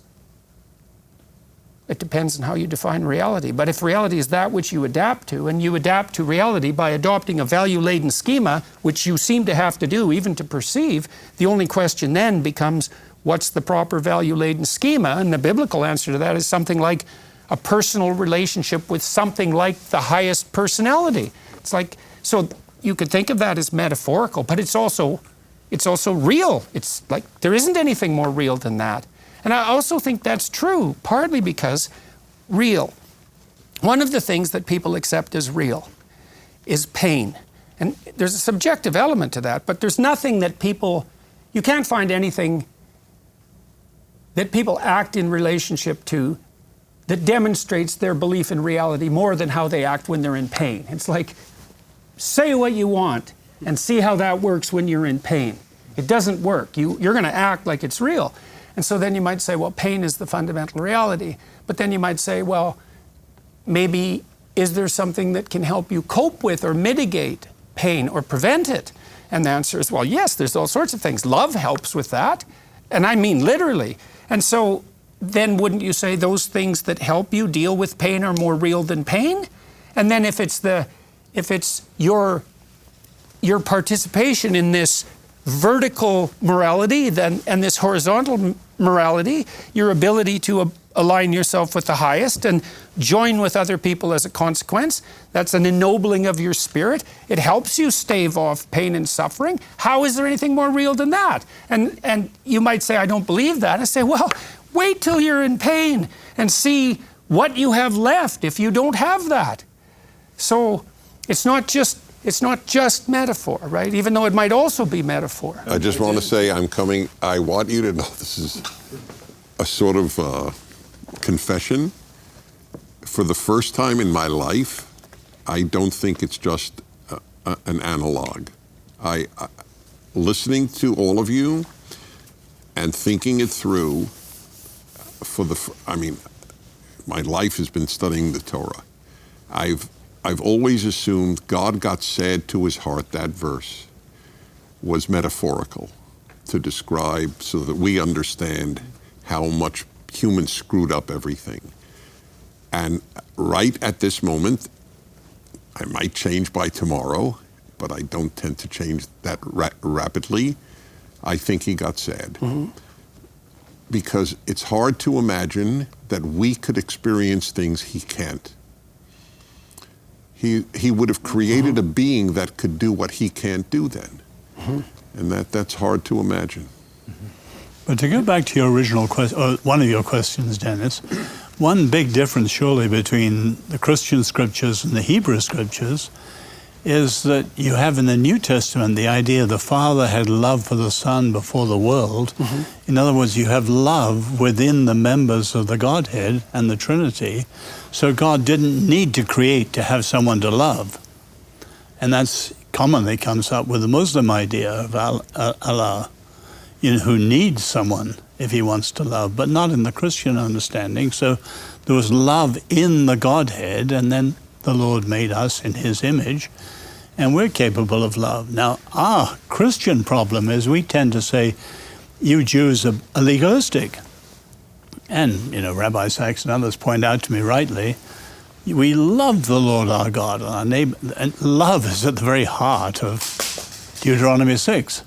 it depends on how you define reality. But if reality is that which you adapt to, and you adapt to reality by adopting a value-laden schema, which you seem to have to do even to perceive, the only question then becomes, what's the proper value-laden schema? And the biblical answer to that is something like a personal relationship with something like the highest personality. It's like, so you could think of that as metaphorical, but it's also real. It's like, there isn't anything more real than that. And I also think that's true, partly because real. One of the things that people accept as real is pain. And there's a subjective element to that, but there's nothing that you can't find anything that people act in relationship to that demonstrates their belief in reality more than how they act when they're in pain. It's like, say what you want and see how that works when you're in pain. It doesn't work. You're going to act like it's real. And so then you might say, well, pain is the fundamental reality. But then you might say, well, maybe is there something that can help you cope with or mitigate pain or prevent it? And the answer is, well, yes, there's all sorts of things. Love helps with that. And I mean literally. And so then wouldn't you say those things that help you deal with pain are more real than pain? And then if it's your participation in this vertical morality and this horizontal morality, your ability to align yourself with the highest and join with other people as a consequence, that's an ennobling of your spirit. It helps you stave off pain and suffering. How is there anything more real than that? And you might say, I don't believe that. I say, well, wait till you're in pain and see what you have left if you don't have that. So it's not just metaphor, right? Even though it might also be metaphor. I just want to say I want you to know this is a sort of confession. For the first time in my life, I don't think it's just an analog. Listening to all of you and thinking it through my life has been studying the Torah. I've always assumed God got sad to his heart. That verse was metaphorical to describe so that we understand how much humans screwed up everything. And right at this moment, I might change by tomorrow, but I don't tend to change that rapidly. I think he got sad. Mm-hmm. Because it's hard to imagine that we could experience things he can't. He would have created a being that could do what he can't do then. Mm-hmm. And that's hard to imagine. Mm-hmm. But to go back to your original question, or one of your questions, Dennis, one big difference surely between the Christian scriptures and the Hebrew scriptures is that you have in the New Testament the idea the Father had love for the Son before the world. Mm-hmm. In other words, you have love within the members of the Godhead and the Trinity. So God didn't need to create to have someone to love. And that's commonly comes up with the Muslim idea of Allah, who needs someone if he wants to love, but not in the Christian understanding. So there was love in the Godhead, and then the Lord made us in his image, and we're capable of love. Now, our Christian problem is we tend to say, you Jews are legalistic. And, Rabbi Sachs and others point out to me rightly, we love the Lord our God and our neighbor, and love is at the very heart of Deuteronomy 6.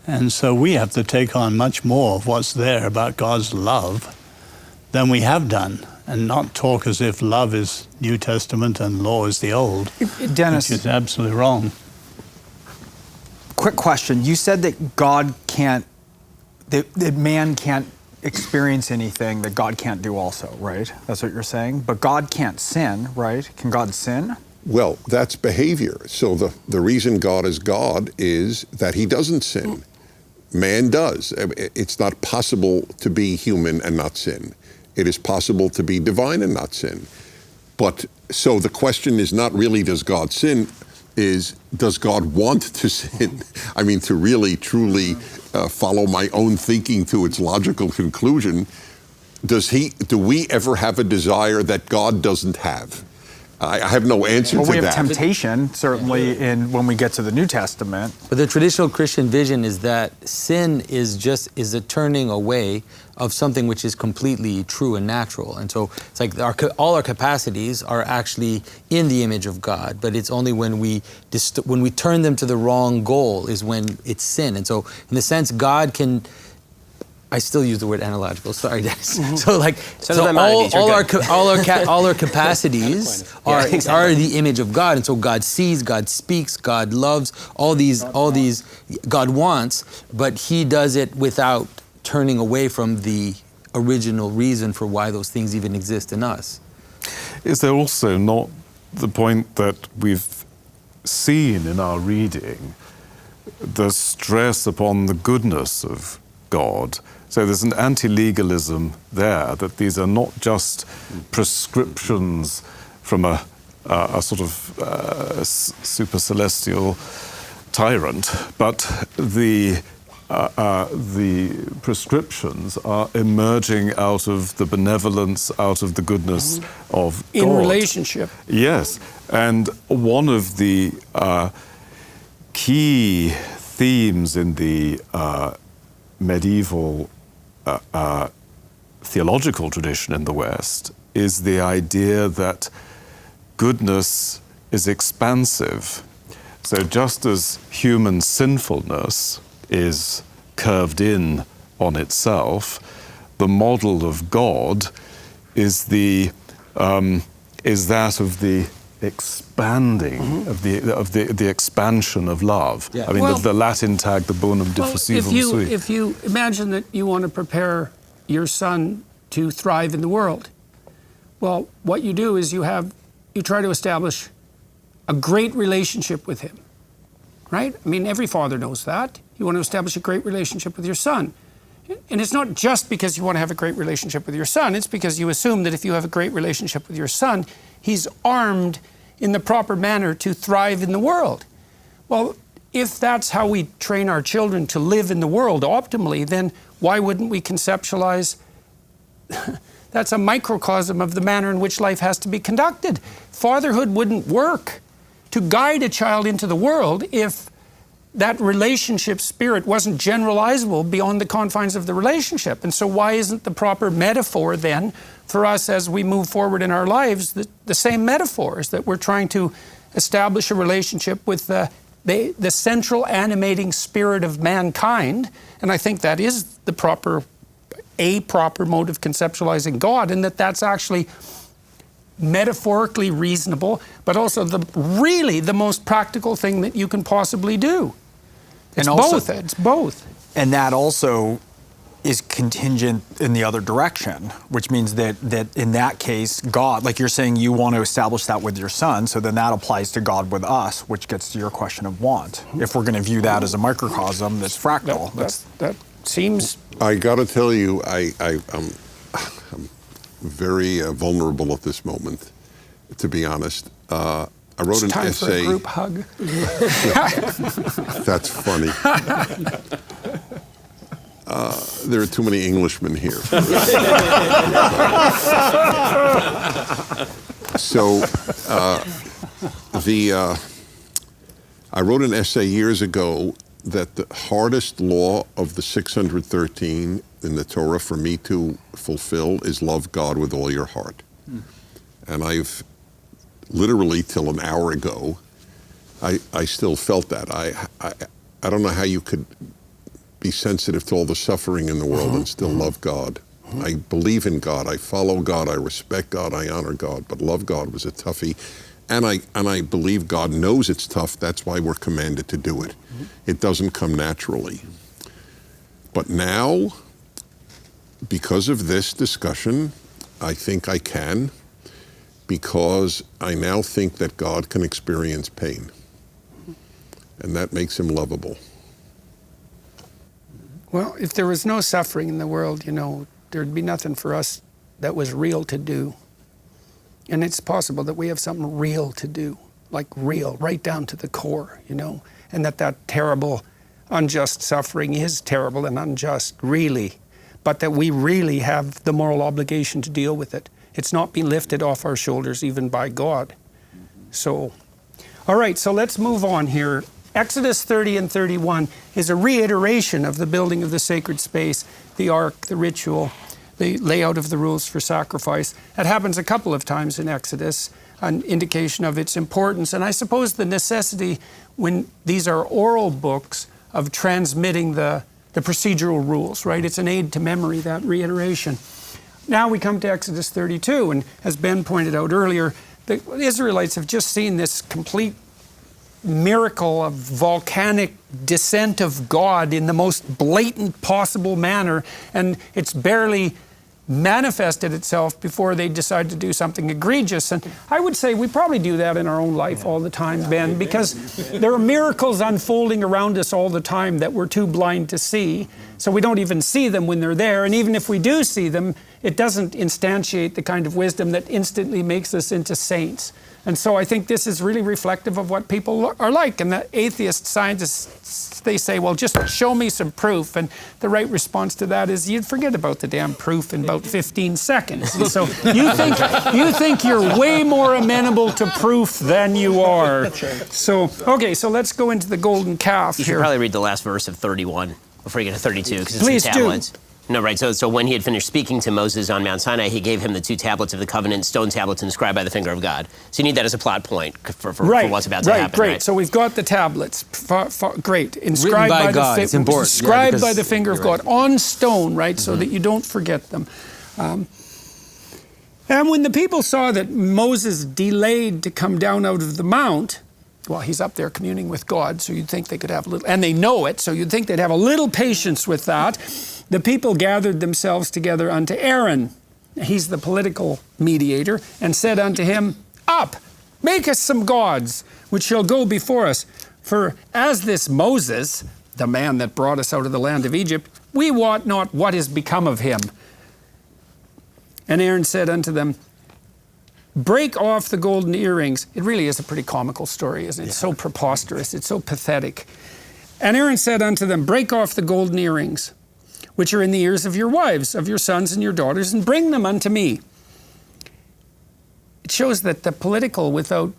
And so we have to take on much more of what's there about God's love than we have done, and not talk as if love is New Testament and law is the Old, Dennis, which is absolutely wrong. quick question. You said that God can't, that man can't experience anything that God can't do also, right? That's what you're saying? But God can't sin, right? Can God sin? Well, that's behavior. So the reason God is God is that he doesn't sin. Man does. It's not possible to be human and not sin. It is possible to be divine and not sin. But so the question is not really does God sin, is does God want to sin? I mean, to really, truly follow my own thinking to its logical conclusion, do we ever have a desire that God doesn't have? I have no answer to that. Well, we have temptation, certainly, when we get to the New Testament. But the traditional Christian vision is that sin is a turning away of something which is completely true and natural. And so it's like all our capacities are actually in the image of God, but it's only when we turn them to the wrong goal is when it's sin. And so in the sense, God can... I still use the word analogical. Sorry, Dennis. So all our capacities are the image of God, and so God sees, God speaks, God loves, all these God wants, but He does it without turning away from the original reason for why those things even exist in us. Is there also not the point that we've seen in our reading, the stress upon the goodness of God? So there's an anti-legalism there, that these are not just prescriptions from a sort of super celestial tyrant, but the prescriptions are emerging out of the benevolence, out of the goodness of God. In relationship. Yes, and one of the key themes in the medieval theological tradition in the West is the idea that goodness is expansive. So just as human sinfulness is curved in on itself, the model of God is that of the expanding, of the expansion of love. Yeah. I mean, the Latin tag, the bonum diffusivum sui. If you imagine that you want to prepare your son to thrive in the world, well, what you do is you try to establish a great relationship with him, right? I mean, every father knows that. You want to establish a great relationship with your son. And it's not just because you want to have a great relationship with your son, it's because you assume that if you have a great relationship with your son, he's armed in the proper manner to thrive in the world. Well, if that's how we train our children to live in the world optimally, then why wouldn't we conceptualize that's a microcosm of the manner in which life has to be conducted? Fatherhood wouldn't work to guide a child into the world if that relationship spirit wasn't generalizable beyond the confines of the relationship. And so why isn't the proper metaphor then for us as we move forward in our lives the same metaphors, that we're trying to establish a relationship with the central animating spirit of mankind? And I think that is a proper mode of conceptualizing God, and that's actually metaphorically reasonable, but also really the most practical thing that you can possibly do. It's both. And that also is contingent in the other direction, which means that in that case, God, like you're saying, you want to establish that with your son, so then that applies to God with us, which gets to your question of want. If we're going to view that as a microcosm that's fractal. That seems... I got to tell you, I'm very vulnerable at this moment, to be honest. I wrote an essay. For a group hug. That's funny. There are too many Englishmen here. So, I wrote an essay years ago that the hardest law of the 613 in the Torah for me to fulfill is love God with all your heart. And I've literally, till an hour ago, I still felt that. I don't know how you could be sensitive to all the suffering in the world and still love God. I believe in God, I follow God, I respect God, I honor God, but love God was a toughie. And I believe God knows it's tough, that's why we're commanded to do it. It doesn't come naturally. But now, because of this discussion, I think I can, because I now think that God can experience pain. And that makes him lovable. Well, if there was no suffering in the world, there'd be nothing for us that was real to do. And it's possible that we have something real to do, like real, right down to the core, and that terrible, unjust suffering is terrible and unjust, really, but that we really have the moral obligation to deal with it. It's not been lifted off our shoulders even by God. So, all right, so let's move on here. Exodus 30 and 31 is a reiteration of the building of the sacred space, the ark, the ritual, the layout of the rules for sacrifice. It happens a couple of times in Exodus, an indication of its importance. And I suppose the necessity, when these are oral books, of transmitting the procedural rules, right? It's an aid to memory, that reiteration. Now we come to Exodus 32, and as Ben pointed out earlier, the Israelites have just seen this complete miracle of volcanic descent of God in the most blatant possible manner, and it's barely manifested itself before they decide to do something egregious. And I would say we probably do that in our own life all the time, Ben, because there are miracles unfolding around us all the time that we're too blind to see, so we don't even see them when they're there. And even if we do see them, it doesn't instantiate the kind of wisdom that instantly makes us into saints. And so I think this is really reflective of what people are like. And the atheist scientists, they say, well, just show me some proof. And the right response to that is, you'd forget about the damn proof in about 15 seconds. And so you think you're way more amenable to proof than you are. So, okay, so let's go into the golden calf here. You should probably read the last verse of 31 before you get to 32, because it's Please the tablets. No, right. So when he had finished speaking to Moses on Mount Sinai, he gave him the 2 tablets of the covenant, stone tablets inscribed by the finger of God. So you need that as a plot point for what's about to happen. Right. So we've got the tablets. Great. Inscribed by God. It's important. Inscribed by the finger of God on stone, right? So that you don't forget them. And when the people saw that Moses delayed to come down out of the mount, well, he's up there communing with God, so you'd think they could have a little, and they know it, so you'd think they'd have a little patience with that. The people gathered themselves together unto Aaron, he's the political mediator, and said unto him, Up, make us some gods, which shall go before us. For as this Moses, the man that brought us out of the land of Egypt, we wot not what is become of him. And Aaron said unto them, Break off the golden earrings. It really is a pretty comical story, isn't it? It's so preposterous. It's so pathetic. And Aaron said unto them, Break off the golden earrings, which are in the ears of your wives, of your sons and your daughters, and bring them unto me. It shows that the political without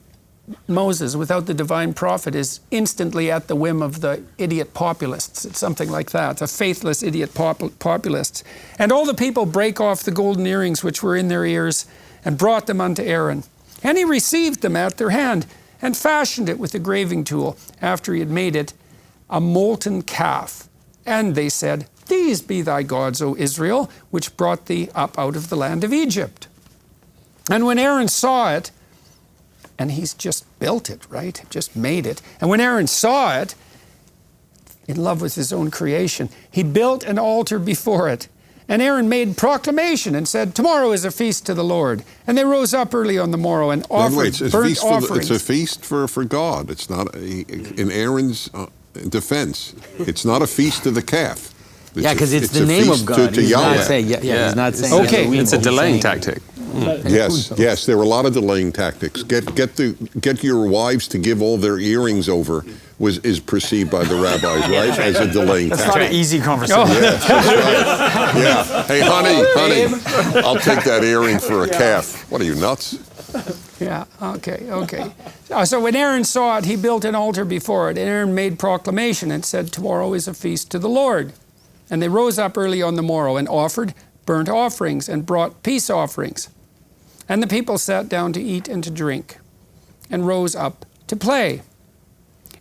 Moses, without the divine prophet, is instantly at the whim of the idiot populists. It's something like that, the faithless idiot populists. And all the people break off the golden earrings which were in their ears, and brought them unto Aaron. And he received them at their hand, and fashioned it with a graving tool, after he had made it a molten calf. And they said, These be thy gods, O Israel, which brought thee up out of the land of Egypt. And when Aaron saw it, and he's just built it, right? Just made it. And when Aaron saw it, in love with his own creation, he built an altar before it. And Aaron made proclamation and said, Tomorrow is a feast to the Lord. And they rose up early on the morrow and offered burnt offerings. It's a feast for God. It's not, in Aaron's defense, it's not a feast to the calf. Because it's the name of God. To Yahweh. He's not saying okay. It's a delaying tactic. Yes, there were a lot of delaying tactics. Get your wives to give all their earrings over is perceived by the rabbis, right, as a delaying That's factor. not an easy conversation. That's right. Yeah. Hey, honey, I'll take that earring for a calf. What are you, nuts? Yeah, okay. So when Aaron saw it, he built an altar before it. And Aaron made proclamation and said, tomorrow is a feast to the Lord. And they rose up early on the morrow and offered burnt offerings and brought peace offerings. And the people sat down to eat and to drink and rose up to play.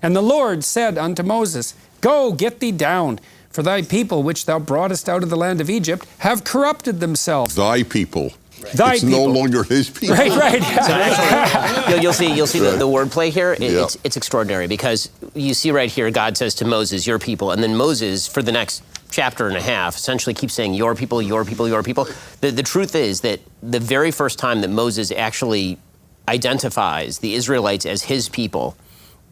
And the Lord said unto Moses, Go, get thee down, for thy people which thou broughtest out of the land of Egypt have corrupted themselves. Thy people. Thy it's people. no longer his people. Right. So actually, you'll see the wordplay here. Yeah. It's extraordinary because you see right here, God says to Moses, your people, and then Moses, for the next chapter and a half, essentially keeps saying, your people, your people, your people. The truth is that the very first time that Moses actually identifies the Israelites as his people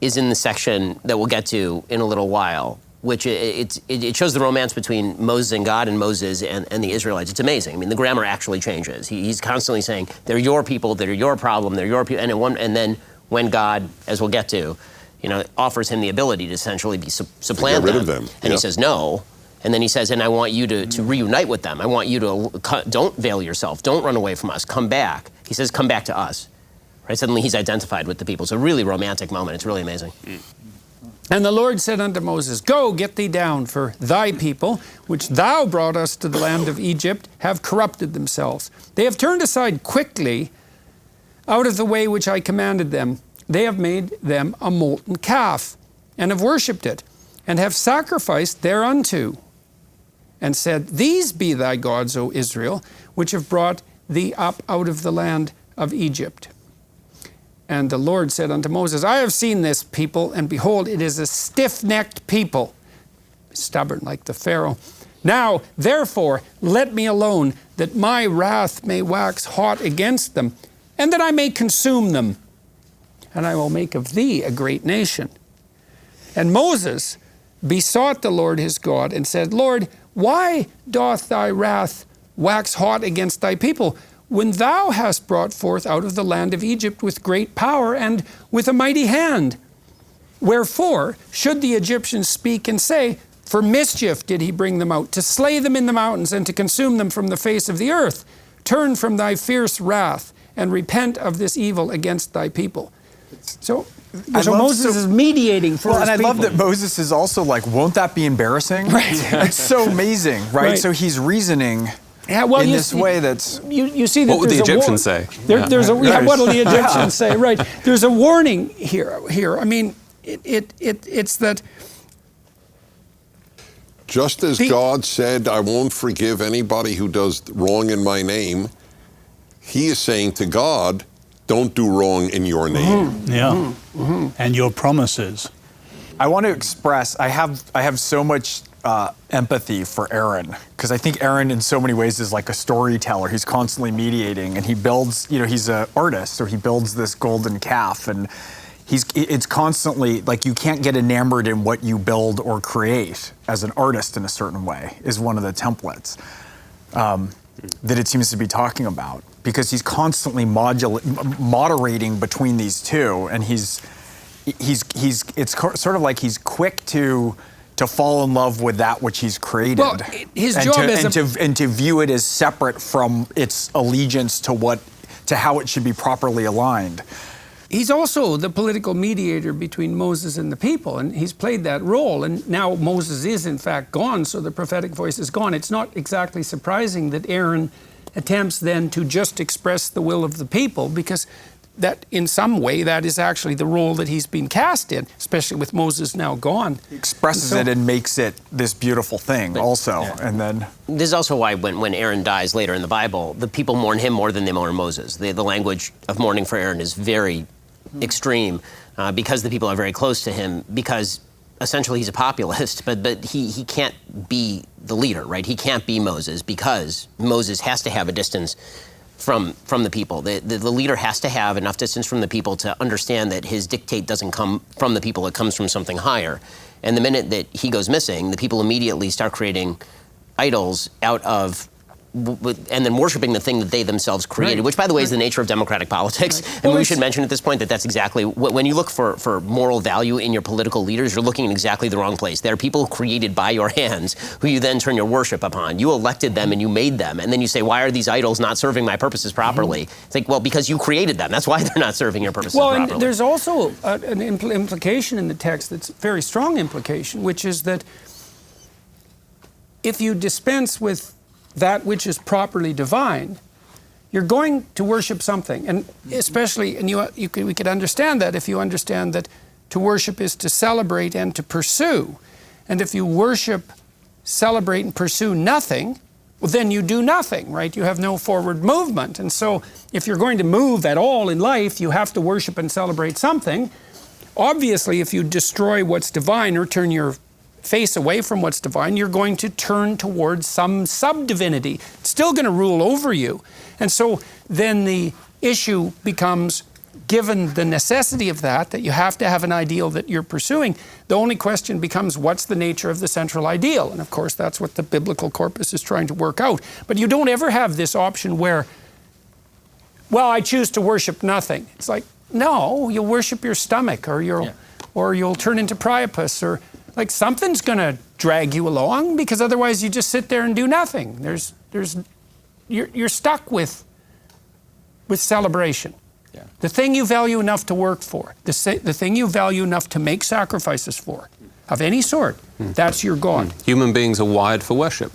is in the section that we'll get to in a little while, which it shows the romance between Moses and God and Moses and the Israelites. It's amazing. I mean, the grammar actually changes. He's constantly saying, they're your people, they're your problem, they're your people. And then when God, as we'll get to, offers him the ability to essentially be supplant Get rid of them. and he says, no. And then he says, and I want you to reunite with them. I want you to, don't veil yourself. Don't run away from us. Come back. He says, come back to us. Right? Suddenly he's identified with the people. It's a really romantic moment. It's really amazing. And the Lord said unto Moses, Go, get thee down, for thy people, which thou broughtest to the land of Egypt, have corrupted themselves. They have turned aside quickly out of the way which I commanded them. They have made them a molten calf, and have worshipped it, and have sacrificed thereunto, and said, These be thy gods, O Israel, which have brought thee up out of the land of Egypt. And the Lord said unto Moses, I have seen this people, and behold, it is a stiff-necked people, stubborn like the Pharaoh. Now, therefore, let me alone, that my wrath may wax hot against them, and that I may consume them. And I will make of thee a great nation. And Moses besought the Lord his God, and said, Lord, why doth thy wrath wax hot against thy people, when thou hast brought forth out of the land of Egypt with great power and with a mighty hand? Wherefore should the Egyptians speak and say, For mischief did he bring them out, to slay them in the mountains and to consume them from the face of the earth? Turn from thy fierce wrath and repent of this evil against thy people. So Moses is mediating for his and I people. love that Moses is also like, won't that be embarrassing? Right. It's so amazing, right? So he's reasoning in this way that's... You see that what would the Egyptians say? What will the Egyptians say? Right. There's a warning here. I mean, it's that... Just as God said, I won't forgive anybody who does wrong in my name, he is saying to God, don't do wrong in your name. Yeah. And your promises. I want to express, I have so much empathy for Aaron, because I think Aaron in so many ways is like a storyteller. He's constantly mediating, and he builds, he's an artist, so he builds this golden calf, and it's constantly, like, you can't get enamored in what you build or create as an artist in a certain way, is one of the templates that it seems to be talking about, because he's constantly moderating between these two, and it's sort of like he's quick to fall in love with that which he's created. Well, his job and to view it as separate from its allegiance to how it should be properly aligned. He's also the political mediator between Moses and the people, and he's played that role. And now Moses is, in fact, gone, so the prophetic voice is gone. It's not exactly surprising that Aaron attempts then to just express the will of the people, because that, in some way, that is actually the role that he's been cast in, especially with Moses now gone. He expresses it and makes it this beautiful thing also. Yeah. And then... This is also why when Aaron dies later in the Bible, the people mourn him more than they mourn Moses. The language of mourning for Aaron is very extreme because the people are very close to him, because essentially he's a populist, but he can't be the leader, right? He can't be Moses, because Moses has to have a distance from the people. The leader has to have enough distance from the people to understand that his dictate doesn't come from the people, it comes from something higher. And the minute that he goes missing, the people immediately start creating idols out of and then worshiping the thing that they themselves created, which, by the way, is the nature of democratic politics. Right. And we should mention at this point that that's exactly, when you look for moral value in your political leaders, you're looking in exactly the wrong place. They're people created by your hands who you then turn your worship upon. You elected them and you made them. And then you say, why are these idols not serving my purposes properly? It's like, well, because you created them. That's why they're not serving your purposes properly. And there's also an implication in the text that's a very strong implication, which is that if you dispense with that which is properly divine, you're going to worship something. And especially, and we could understand that if you understand that to worship is to celebrate and to pursue. And if you worship, celebrate, and pursue nothing, well, then you do nothing, right? You have no forward movement. And so if you're going to move at all in life, you have to worship and celebrate something. Obviously, if you destroy what's divine or turn your face away from what's divine, you're going to turn towards some sub-divinity. It's still going to rule over you. And so then the issue becomes, given the necessity of that you have to have an ideal that you're pursuing, the only question becomes, what's the nature of the central ideal? And of course, that's what the biblical corpus is trying to work out. But you don't ever have this option where, well, I choose to worship nothing. It's like, no, you'll worship your stomach, or you'll turn into Priapus, or like something's going to drag you along, because otherwise you just sit there and do nothing. You're stuck with celebration. Yeah. The thing you value enough to work for, the thing you value enough to make sacrifices for, of any sort, that's your God. Human beings are wired for worship,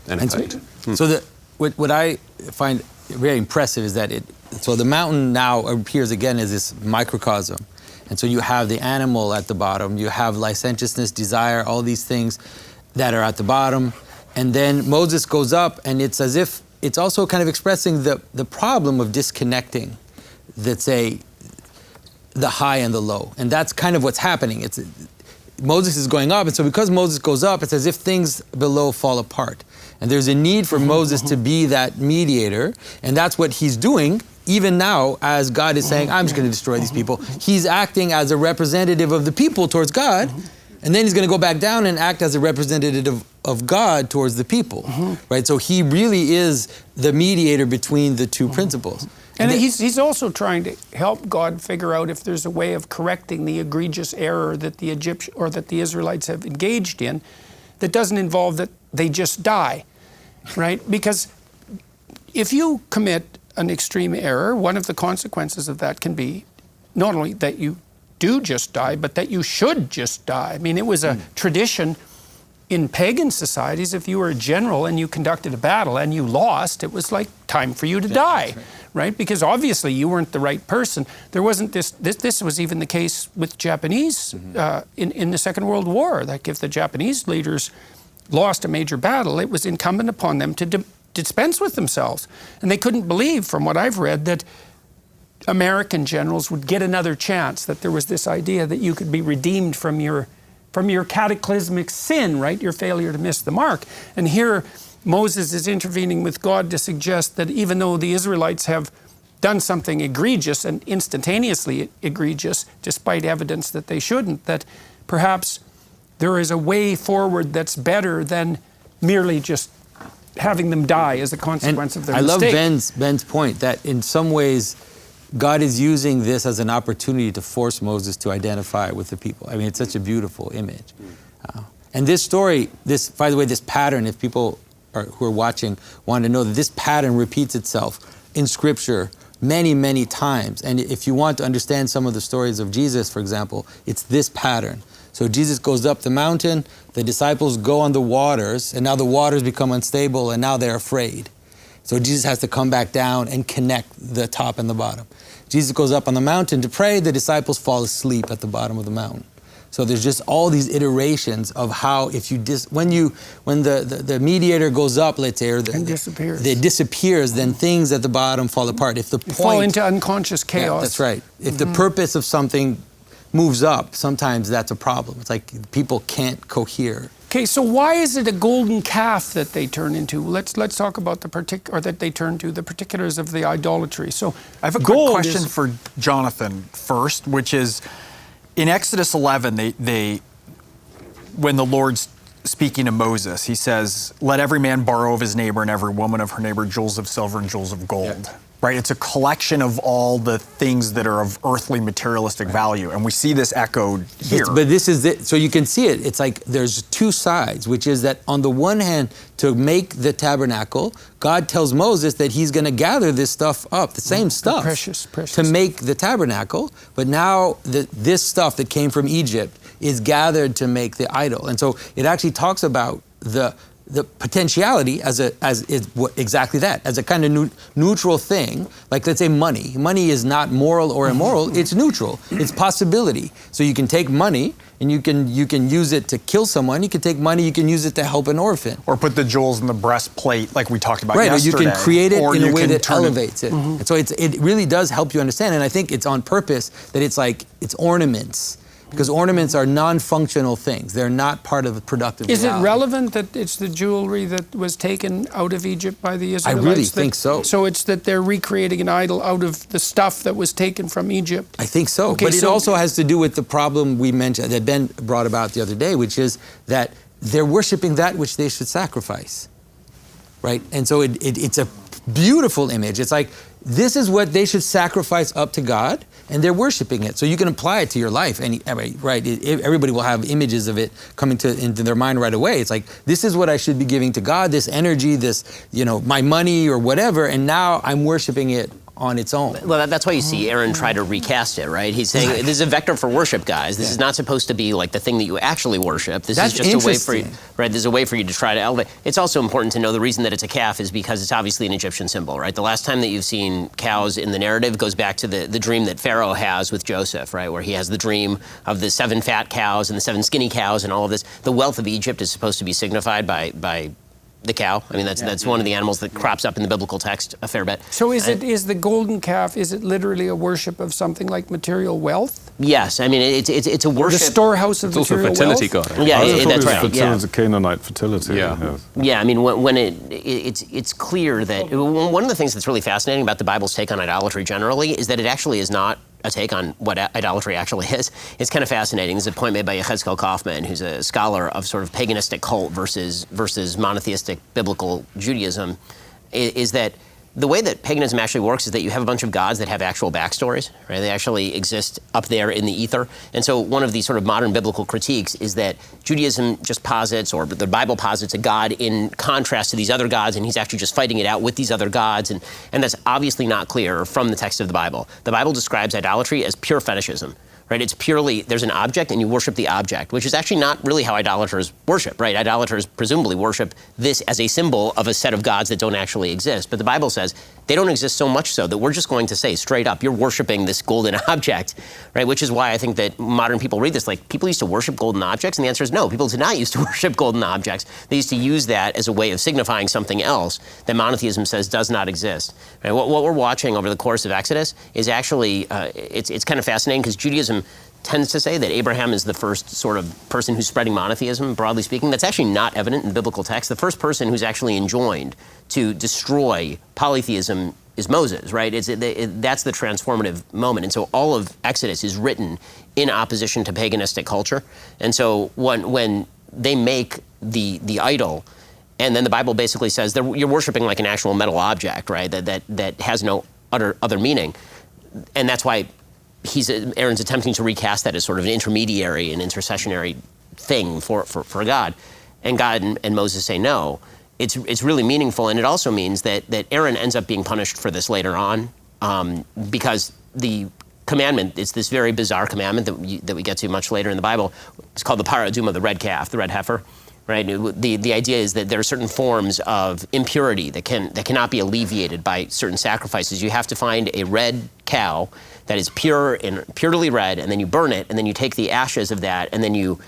in effect. So what I find very impressive is that so the mountain now appears again as this microcosm. And so you have the animal at the bottom, you have licentiousness, desire, all these things that are at the bottom. And then Moses goes up, and it's as if it's also kind of expressing the problem of disconnecting, let's say, the high and the low. And that's kind of what's happening. Moses is going up, and so because Moses goes up, it's as if things below fall apart. And there's a need for Moses to be that mediator, and that's what he's doing. Even now, as God is saying, I'm just going to destroy these people, he's acting as a representative of the people towards God, and then he's going to go back down and act as a representative of God towards the people, right? So he really is the mediator between the two principles. And he's also trying to help God figure out if there's a way of correcting the egregious error that the Israelites have engaged in that doesn't involve that they just die, right? Because if you commit an extreme error, one of the consequences of that can be not only that you do just die, but that you should just die. I mean, it was a tradition in pagan societies. If you were a general and you conducted a battle and you lost, it was like time for you to die, right? Because obviously you weren't the right person. There wasn't this was even the case with Japanese in the Second World War. Like if the Japanese leaders lost a major battle, it was incumbent upon them to dispense with themselves. And they couldn't believe, from what I've read, that American generals would get another chance, that there was this idea that you could be redeemed from your cataclysmic sin, right? Your failure to miss the mark. And here Moses is intervening with God to suggest that even though the Israelites have done something egregious and instantaneously egregious, despite evidence that they shouldn't, that perhaps there is a way forward that's better than merely just having them die as a consequence of their mistake. I love Ben's point that in some ways God is using this as an opportunity to force Moses to identify with the people. I mean, it's such a beautiful image. And this story, by the way, this pattern, if people who are watching want to know that this pattern repeats itself in Scripture many, many times. And if you want to understand some of the stories of Jesus, for example, it's this pattern. So Jesus goes up the mountain, the disciples go on the waters, and now the waters become unstable, and now they're afraid. So Jesus has to come back down and connect the top and the bottom. Jesus goes up on the mountain to pray, the disciples fall asleep at the bottom of the mountain. So there's just all these iterations of how if you when the mediator goes up, let's say, or it disappears, then things at the bottom fall apart. If the point fall into unconscious chaos. Yeah, that's right. If the purpose of something moves up, sometimes that's a problem. It's like people can't cohere. Okay, so why is it a golden calf that they turn into? Let's talk about that they turn to the particulars of the idolatry. So I have a quick question for Jonathan first, which is in Exodus 11, when the Lord speaking to Moses. He says, "Let every man borrow of his neighbor and every woman of her neighbor jewels of silver and jewels of gold." Right? It's a collection of all the things that are of earthly materialistic value. And we see this echoed here. But this is it. So you can see it. It's like there's two sides, which is that on the one hand, to make the tabernacle, God tells Moses that he's going to gather this stuff up, the same stuff, precious to make the tabernacle. But now this stuff that came from Egypt is gathered to make the idol. And so it actually talks about the potentiality exactly that, as a kind of neutral thing. Like, let's say money. Money is not moral or immoral, it's neutral, it's possibility. So you can take money and you can use it to kill someone, you can take money, you can use it to help an orphan. Or put the jewels in the breastplate like we talked about yesterday. Or you can create it in a way that elevates it. And so it really does help you understand, and I think it's on purpose that it's ornaments. Because ornaments are non-functional things. They're not part of the productive reality. Is it relevant that it's the jewelry that was taken out of Egypt by the Israelites? I really think so. So it's that they're recreating an idol out of the stuff that was taken from Egypt? I think so. Okay, but it also has to do with the problem we mentioned, that Ben brought about the other day, which is that they're worshiping that which they should sacrifice, right? And so it's a beautiful image. It's like, this is what they should sacrifice up to God, and they're worshiping it. So you can apply it to your life, right? Everybody will have images of it coming into their mind right away. It's like, this is what I should be giving to God, this energy, this, my money or whatever, and now I'm worshiping it on its own. Well, that's why you see Aaron try to recast it, right? He's saying, this is a vector for worship, guys. This is not supposed to be like the thing that you actually worship. This is just a way for you, right? This is a way for you to try to elevate. It's also important to know the reason that it's a calf is because it's obviously an Egyptian symbol, right? The last time that you've seen cows in the narrative goes back to the dream that Pharaoh has with Joseph, right? Where he has the dream of the 7 fat cows and the 7 skinny cows and all of this. The wealth of Egypt is supposed to be signified by the cow. I mean, that's one of the animals that crops up in the biblical text a fair bit. So is the golden calf, is it literally a worship of something like material wealth? Yes, I mean, it's a worship. The storehouse of it's material also fertility wealth? god. Yeah, that's right. Fertility, Canaanite fertility. Yeah, I mean, when it's clear that one of the things that's really fascinating about the Bible's take on idolatry generally is that it actually is not a take on what idolatry actually is. It's kind of fascinating. There's a point made by Yechezkel Kaufman, who's a scholar of sort of paganistic cult versus monotheistic biblical Judaism, is that the way that paganism actually works is that you have a bunch of gods that have actual backstories, right? They actually exist up there in the ether. And so one of these sort of modern biblical critiques is that Judaism just posits, or the Bible posits, a God in contrast to these other gods, and he's actually just fighting it out with these other gods. And that's obviously not clear from the text of the Bible. The Bible describes idolatry as pure fetishism. Right? It's purely, there's an object and you worship the object, which is actually not really how idolaters worship, right? Idolaters presumably worship this as a symbol of a set of gods that don't actually exist. But the Bible says they don't exist so much so that we're just going to say straight up, you're worshiping this golden object, right? Which is why I think that modern people read this like, people used to worship golden objects? And the answer is no, people did not used to worship golden objects. They used to use that as a way of signifying something else that monotheism says does not exist. Right? What we're watching over the course of Exodus is actually, it's kind of fascinating because Judaism tends to say that Abraham is the first sort of person who's spreading monotheism, broadly speaking. That's actually not evident in biblical text. The first person who's actually enjoined to destroy polytheism is Moses, right? That's the transformative moment. And so all of Exodus is written in opposition to paganistic culture. And so when they make the idol, and then the Bible basically says you're worshiping like an actual metal object, right? That has no other meaning. And that's why Aaron's attempting to recast that as sort of an intermediary and intercessionary thing for God. And God and Moses say no. It's really meaningful, and it also means that Aaron ends up being punished for this later on because the commandment, it's this very bizarre commandment that we get to much later in the Bible. It's called the paraduma, the red calf, the red heifer. Right? The idea is that there are certain forms of impurity that cannot be alleviated by certain sacrifices. You have to find a red cow that is pure and purely red, and then you burn it, and then you take the ashes of that, and then you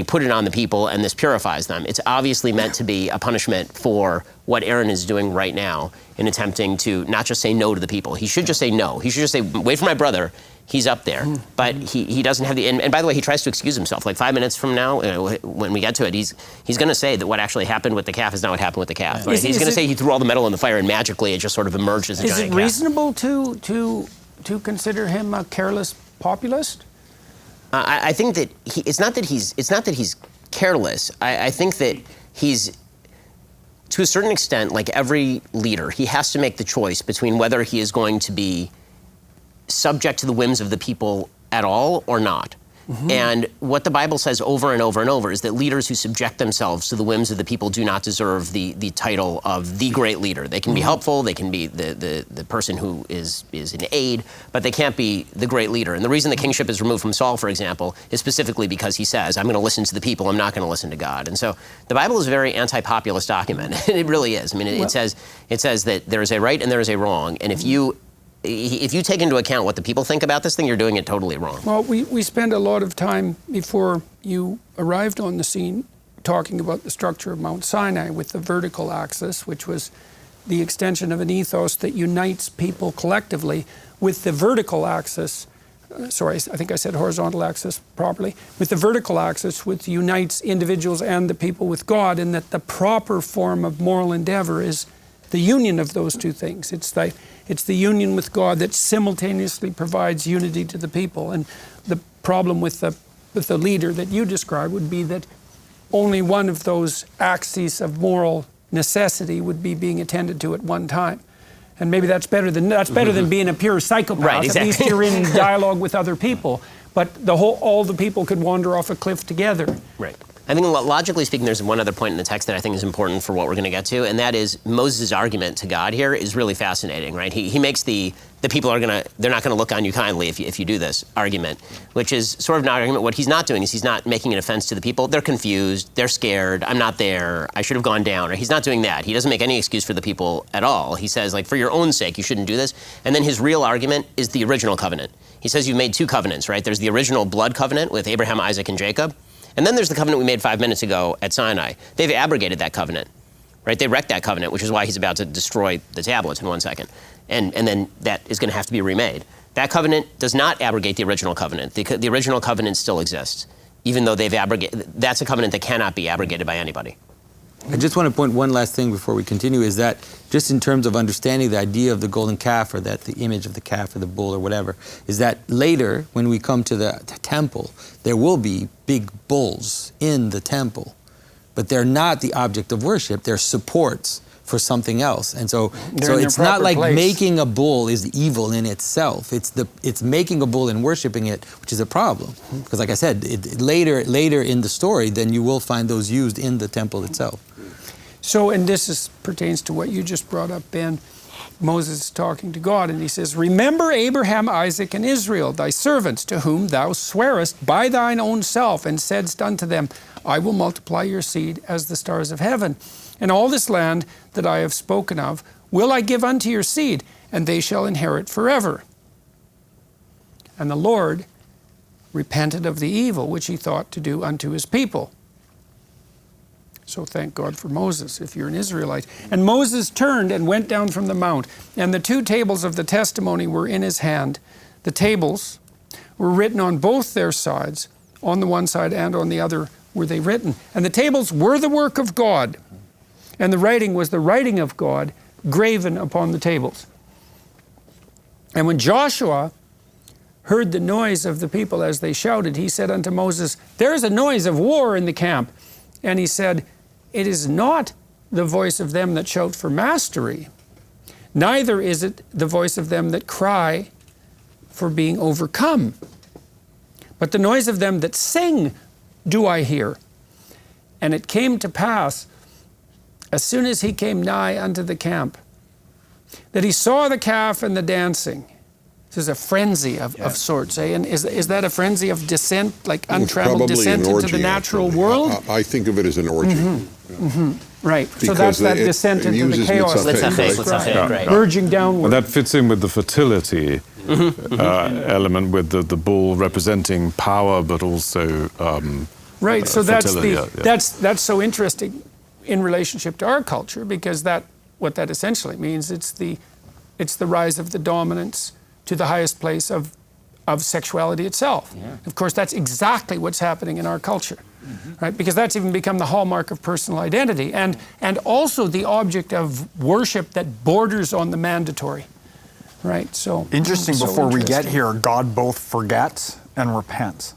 put it on the people, and this purifies them. It's obviously meant to be a punishment for what Aaron is doing right now in attempting to not just say no to the people. He should just say no. He should just say, wait for my brother. He's up there. But he doesn't have the, and by the way, he tries to excuse himself. Like 5 minutes from now, when we get to it, he's going to say that what actually happened with the calf is not what happened with the calf. Right? He's going to say he threw all the metal in the fire and magically it just sort of emerged as a giant calf. Is it reasonable to consider him a careless populist? I think that it's not that he's careless. I think that he's, to a certain extent, like every leader, he has to make the choice between whether he is going to be subject to the whims of the people at all or not. And what the Bible says over and over and over is that leaders who subject themselves to the whims of the people do not deserve the title of the great leader. They can be helpful, they can be the person who is an aid, but they can't be the great leader. And the reason the kingship is removed from Saul, for example, is specifically because he says, I'm going to listen to the people, I'm not going to listen to God. And so the Bible is a very anti-populist document. It really is. I mean, it says that there is a right and there is a wrong. And if you take into account what the people think about this thing, you're doing it totally wrong. Well, we spent a lot of time before you arrived on the scene talking about the structure of Mount Sinai with the vertical axis, which was the extension of an ethos that unites people collectively, with the vertical axis, sorry, I think I said horizontal axis properly, with the vertical axis, which unites individuals and the people with God, and that the proper form of moral endeavor is the union of those two things. It's the union with God that simultaneously provides unity to the people. And the problem with the leader that you described would be that only one of those axes of moral necessity would be being attended to at one time. And maybe that's better than being a pure psychopath. Right, exactly. At least you're in dialogue with other people. But all the people could wander off a cliff together. Right. I think logically speaking, there's one other point in the text that I think is important for what we're going to get to, and that is Moses' argument to God here is really fascinating, right? He makes the people they're not going to look on you kindly if you do this argument, which is sort of an argument. What he's not doing is he's not making an offense to the people. They're confused, they're scared, I'm not there, I should have gone down. Or he's not doing that. He doesn't make any excuse for the people at all. He says, like, for your own sake, you shouldn't do this. And then his real argument is the original covenant. He says you've made two covenants, right? There's the original blood covenant with Abraham, Isaac, and Jacob. And then there's the covenant we made 5 minutes ago at Sinai. They've abrogated that covenant, right? They wrecked that covenant, which is why he's about to destroy the tablets in 1 second. And then that is going to have to be remade. That covenant does not abrogate the original covenant. The original covenant still exists, even though they've abrogated. That's a covenant that cannot be abrogated by anybody. I just want to point one last thing before we continue, is that just in terms of understanding the idea of the golden calf, or that the image of the calf or the bull or whatever, is that later when we come to the temple, there will be big bulls in the temple, but they're not the object of worship, they're supports for something else. And so it's not like making a bull is evil in itself. It's making a bull and worshiping it, which is a problem. Because like I said, later in the story, then you will find those used in the temple itself. So, and this pertains to what you just brought up, Ben. Moses is talking to God, and he says, remember Abraham, Isaac, and Israel, thy servants, to whom thou swearest by thine own self, and saidst unto them, I will multiply your seed as the stars of heaven. And all this land that I have spoken of will I give unto your seed, and they shall inherit forever. And the Lord repented of the evil which he thought to do unto his people. So thank God for Moses, if you're an Israelite. And Moses turned and went down from the mount, and the two tables of the testimony were in his hand. The tables were written on both their sides, on the one side and on the other were they written. And the tables were the work of God, and the writing was the writing of God graven upon the tables. And when Joshua heard the noise of the people as they shouted, he said unto Moses, there is a noise of war in the camp. And he said, it is not the voice of them that shout for mastery, neither is it the voice of them that cry for being overcome. But the noise of them that sing do I hear. And it came to pass, as soon as he came nigh unto the camp, that he saw the calf and the dancing. This is a frenzy of sorts, eh? And is that a frenzy of descent, like untrammeled descent into the natural world? I think of it as an orgy. Right. So that's that descent into the chaos. Let's have faith. Right. Merging downward. Well, that fits in with the fertility element, with the bull representing power, but also right. So fertility, that's so interesting in relationship to our culture, because what that essentially means, it's the rise of the dominance to the highest place of sexuality itself. Yeah. Of course, that's exactly what's happening in our culture, right? Because that's even become the hallmark of personal identity, and also the object of worship that borders on the mandatory, right? So interesting. Before we get here, God both forgets and repents.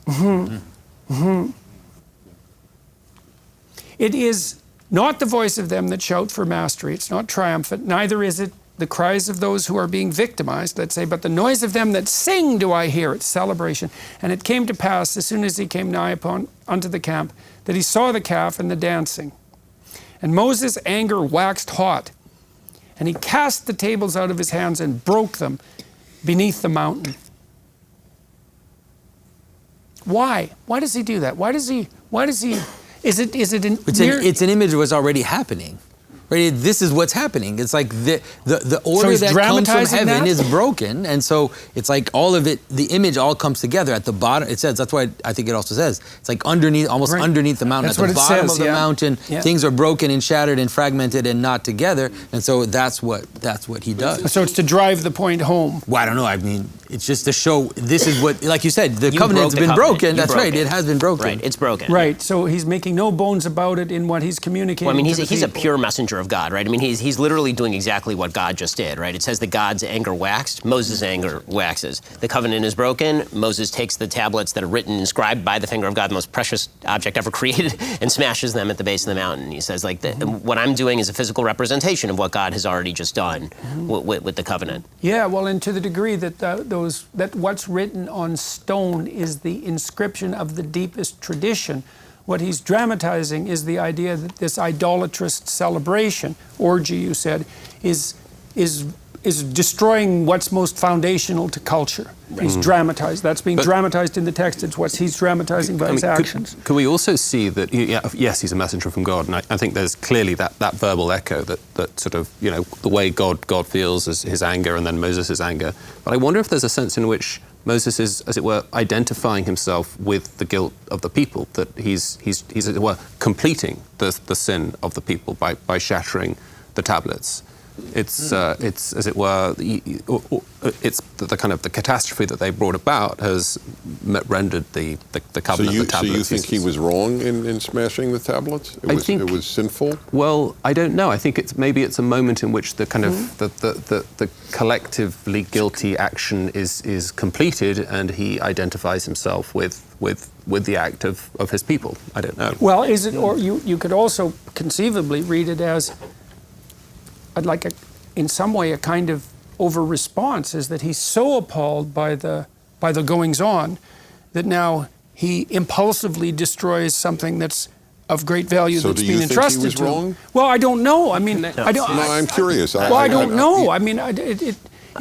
It is not the voice of them that shout for mastery. It's not triumphant. Neither is it the cries of those who are being victimized, let's say, but the noise of them that sing do I hear. It's celebration. And it came to pass, as soon as he came nigh unto the camp, that he saw the calf and the dancing. And Moses' anger waxed hot, and he cast the tables out of his hands and broke them beneath the mountain. Why? Why does he do that? Why does he, is it It's an image of what's already happening. Right? This is what's happening. It's like the order So that comes from heaven that? is broken, and so it's like all of it, the image all comes together at the bottom. It says, that's why I think it also says, it's like underneath, almost Right. underneath the mountain. That's at what the it bottom says, of the yeah. mountain, Yeah. things are broken and shattered and fragmented and not together, and so that's what he does. So it's to drive the point home. Well, I don't know. I mean, it's just to show this is what, like you said, the You covenant's broke the been covenant. broken. You That's broke right. it. It has been broken. Right, it's broken. Right, so he's making no bones about it in what he's communicating. Well, I mean, to the he's a people. pure messenger of God, right? I mean, he's literally doing exactly what God just did, right? It says that God's anger waxed, Moses' anger waxes. The covenant is broken. Moses takes the tablets that are written, inscribed by the finger of God, the most precious object ever created, and smashes them at the base of the mountain. He says, like, what I'm doing is a physical representation of what God has already just done with the covenant. Yeah, well, and to the degree that that what's written on stone is the inscription of the deepest tradition, what he's dramatizing is the idea that this idolatrous celebration, orgy, you said, is destroying what's most foundational to culture. He's dramatized. That's being dramatized in the text. It's what he's dramatizing by his actions. Could we also see that, yes, he's a messenger from God, and I think there's clearly that verbal echo that sort of, the way God feels is his anger and then Moses' anger. But I wonder if there's a sense in which Moses is, as it were, identifying himself with the guilt of the people, that he's as it were, completing the sin of the people by shattering the tablets. It's as it were, it's the kind of the catastrophe that they brought about has rendered the covenant, the tablets. So you think he was wrong in smashing the tablets? It was sinful? Well, I don't know. I think maybe it's a moment in which the kind of the collectively guilty action is completed, and he identifies himself with the act of his people. I don't know. Well, is it, or you could also conceivably read it as in some way a kind of over-response, is that he's so appalled by the goings-on that now he impulsively destroys something that's of great value that's been entrusted to him. So do you think he was wrong? Well, I don't know. I mean, I don't. No, I'm curious. I don't know. I mean,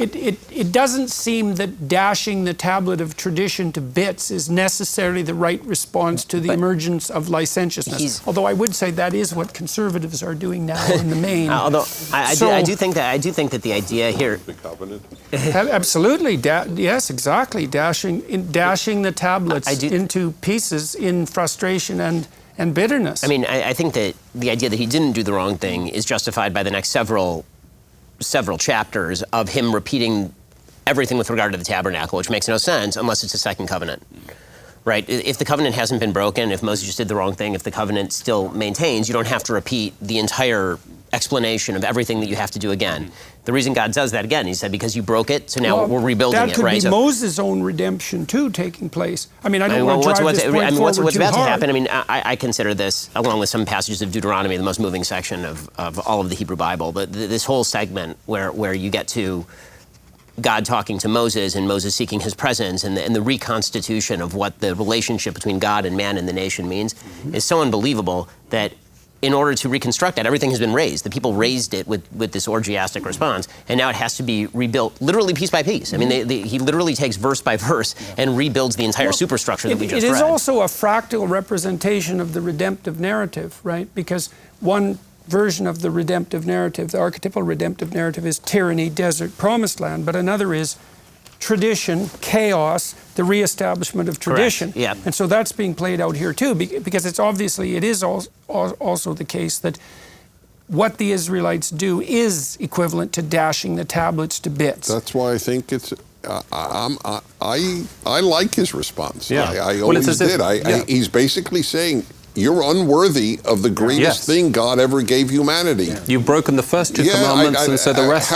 it doesn't seem that dashing the tablet of tradition to bits is necessarily the right response to the emergence of licentiousness. Although I would say that is what conservatives are doing now in the main. Although I do think that the idea here. The covenant. Absolutely, yes, exactly. Dashing the tablets into pieces in frustration and bitterness. I mean, I think that the idea that he didn't do the wrong thing is justified by the next several chapters of him repeating everything with regard to the tabernacle, which makes no sense unless it's a second covenant, right? If the covenant hasn't been broken, if Moses just did the wrong thing, if the covenant still maintains, you don't have to repeat the entire explanation of everything that you have to do again. The reason God does that again, he said, because you broke it, so now we're rebuilding it, right? That could be Moses' own redemption too taking place. I mean, I don't want to drive this point what's forward too about hard. to happen? I mean, I consider this, along with some passages of Deuteronomy, the most moving section of all of the Hebrew Bible. But this whole segment where you get to God talking to Moses and Moses seeking his presence and the reconstitution of what the relationship between God and man and the nation means is so unbelievable that in order to reconstruct that, everything has been raised. The people raised it with this orgiastic response, and now it has to be rebuilt literally piece by piece. I mean, he literally takes verse by verse and rebuilds the entire superstructure that we just read. It is also a fractal representation of the redemptive narrative, right? Because one version of the redemptive narrative, the archetypal redemptive narrative, is tyranny, desert, promised land, but another is tradition, chaos, the reestablishment of tradition. Correct. Yeah. And so that's being played out here too, because it is also the case that what the Israelites do is equivalent to dashing the tablets to bits. That's why I think it's. I like his response. Yeah. I always did. He's basically saying, you're unworthy of the greatest thing God ever gave humanity. Yeah. You've broken the first two commandments, and so the rest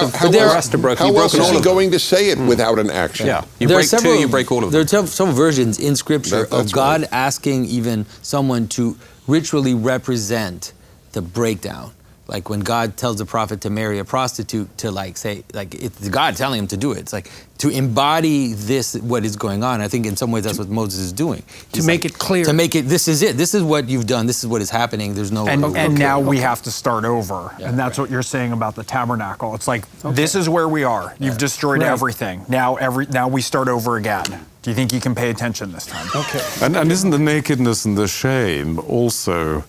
are broken. How else is he going to say it without an action? Yeah, you break two, you break all of them. There are several versions in Scripture of God asking even someone to ritually represent the breakdown. Like when God tells the prophet to marry a prostitute, to it's God telling him to do it. It's like to embody this, what is going on. I think in some ways that's what Moses is doing. To make it clear. To make it, this is it. This is what you've done. This is what is happening. There's no... And now we have to start over. Yeah, and that's what you're saying about the tabernacle. It's like, this is where we are. You've destroyed everything. Now we start over again. Do you think you can pay attention this time? Okay. And isn't the nakedness and the shame also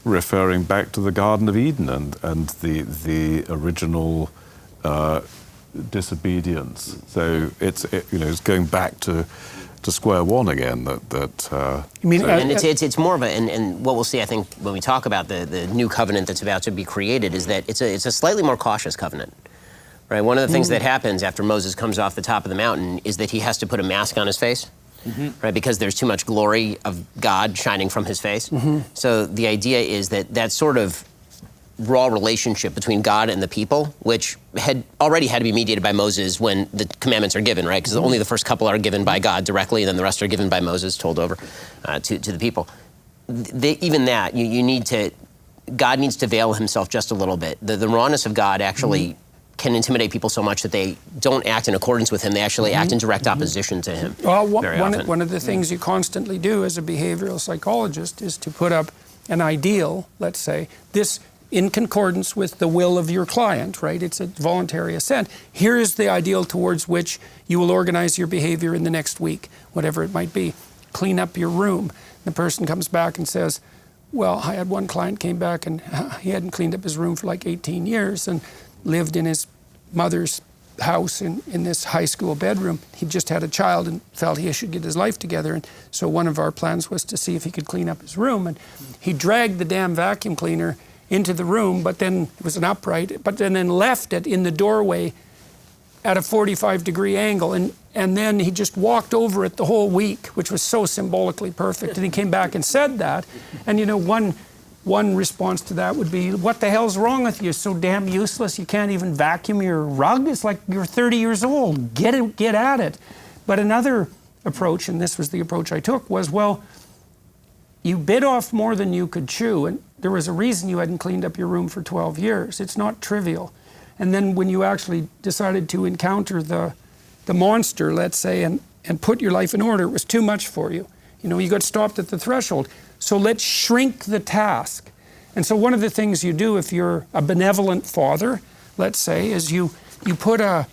referring back to the Garden of Eden and the original disobedience? So it's going back to square one again. It's more of a, and what we'll see, I think, when we talk about the new covenant that's about to be created, is that it's a slightly more cautious covenant. Right? One of the things that happens after Moses comes off the top of the mountain is that he has to put a mask on his face. Right, because there's too much glory of God shining from his face. So the idea is that sort of raw relationship between God and the people, which had already had to be mediated by Moses when the commandments are given, right? Because only the first couple are given by God directly, and then the rest are given by Moses, told over to the people. Even that, God needs to veil himself just a little bit. The rawness of God actually can intimidate people so much that they don't act in accordance with him. They actually act in direct opposition to him. Well, one of the things you constantly do as a behavioral psychologist is to put up an ideal, let's say, this in concordance with the will of your client, right? It's a voluntary assent. Here is the ideal towards which you will organize your behavior in the next week, whatever it might be. Clean up your room. The person comes back and says, well, I had one client came back and he hadn't cleaned up his room for like 18 years and lived in his mother's house in this high school bedroom. He just had a child and felt he should get his life together. And so one of our plans was to see if he could clean up his room. And he dragged the damn vacuum cleaner into the room, but then it was an upright, but then left it in the doorway at a 45-degree angle. And then he just walked over it the whole week, which was so symbolically perfect. And he came back and said that. And one response to that would be, what the hell's wrong with you? You're so damn useless, you can't even vacuum your rug? It's like you're 30 years old. Get at it. But another approach, and this was the approach I took, was, well, you bit off more than you could chew, and there was a reason you hadn't cleaned up your room for 12 years. It's not trivial. And then when you actually decided to encounter the monster, let's say, and put your life in order, it was too much for you. You got stopped at the threshold. So let's shrink the task. And so one of the things you do if you're a benevolent father, let's say, is you put a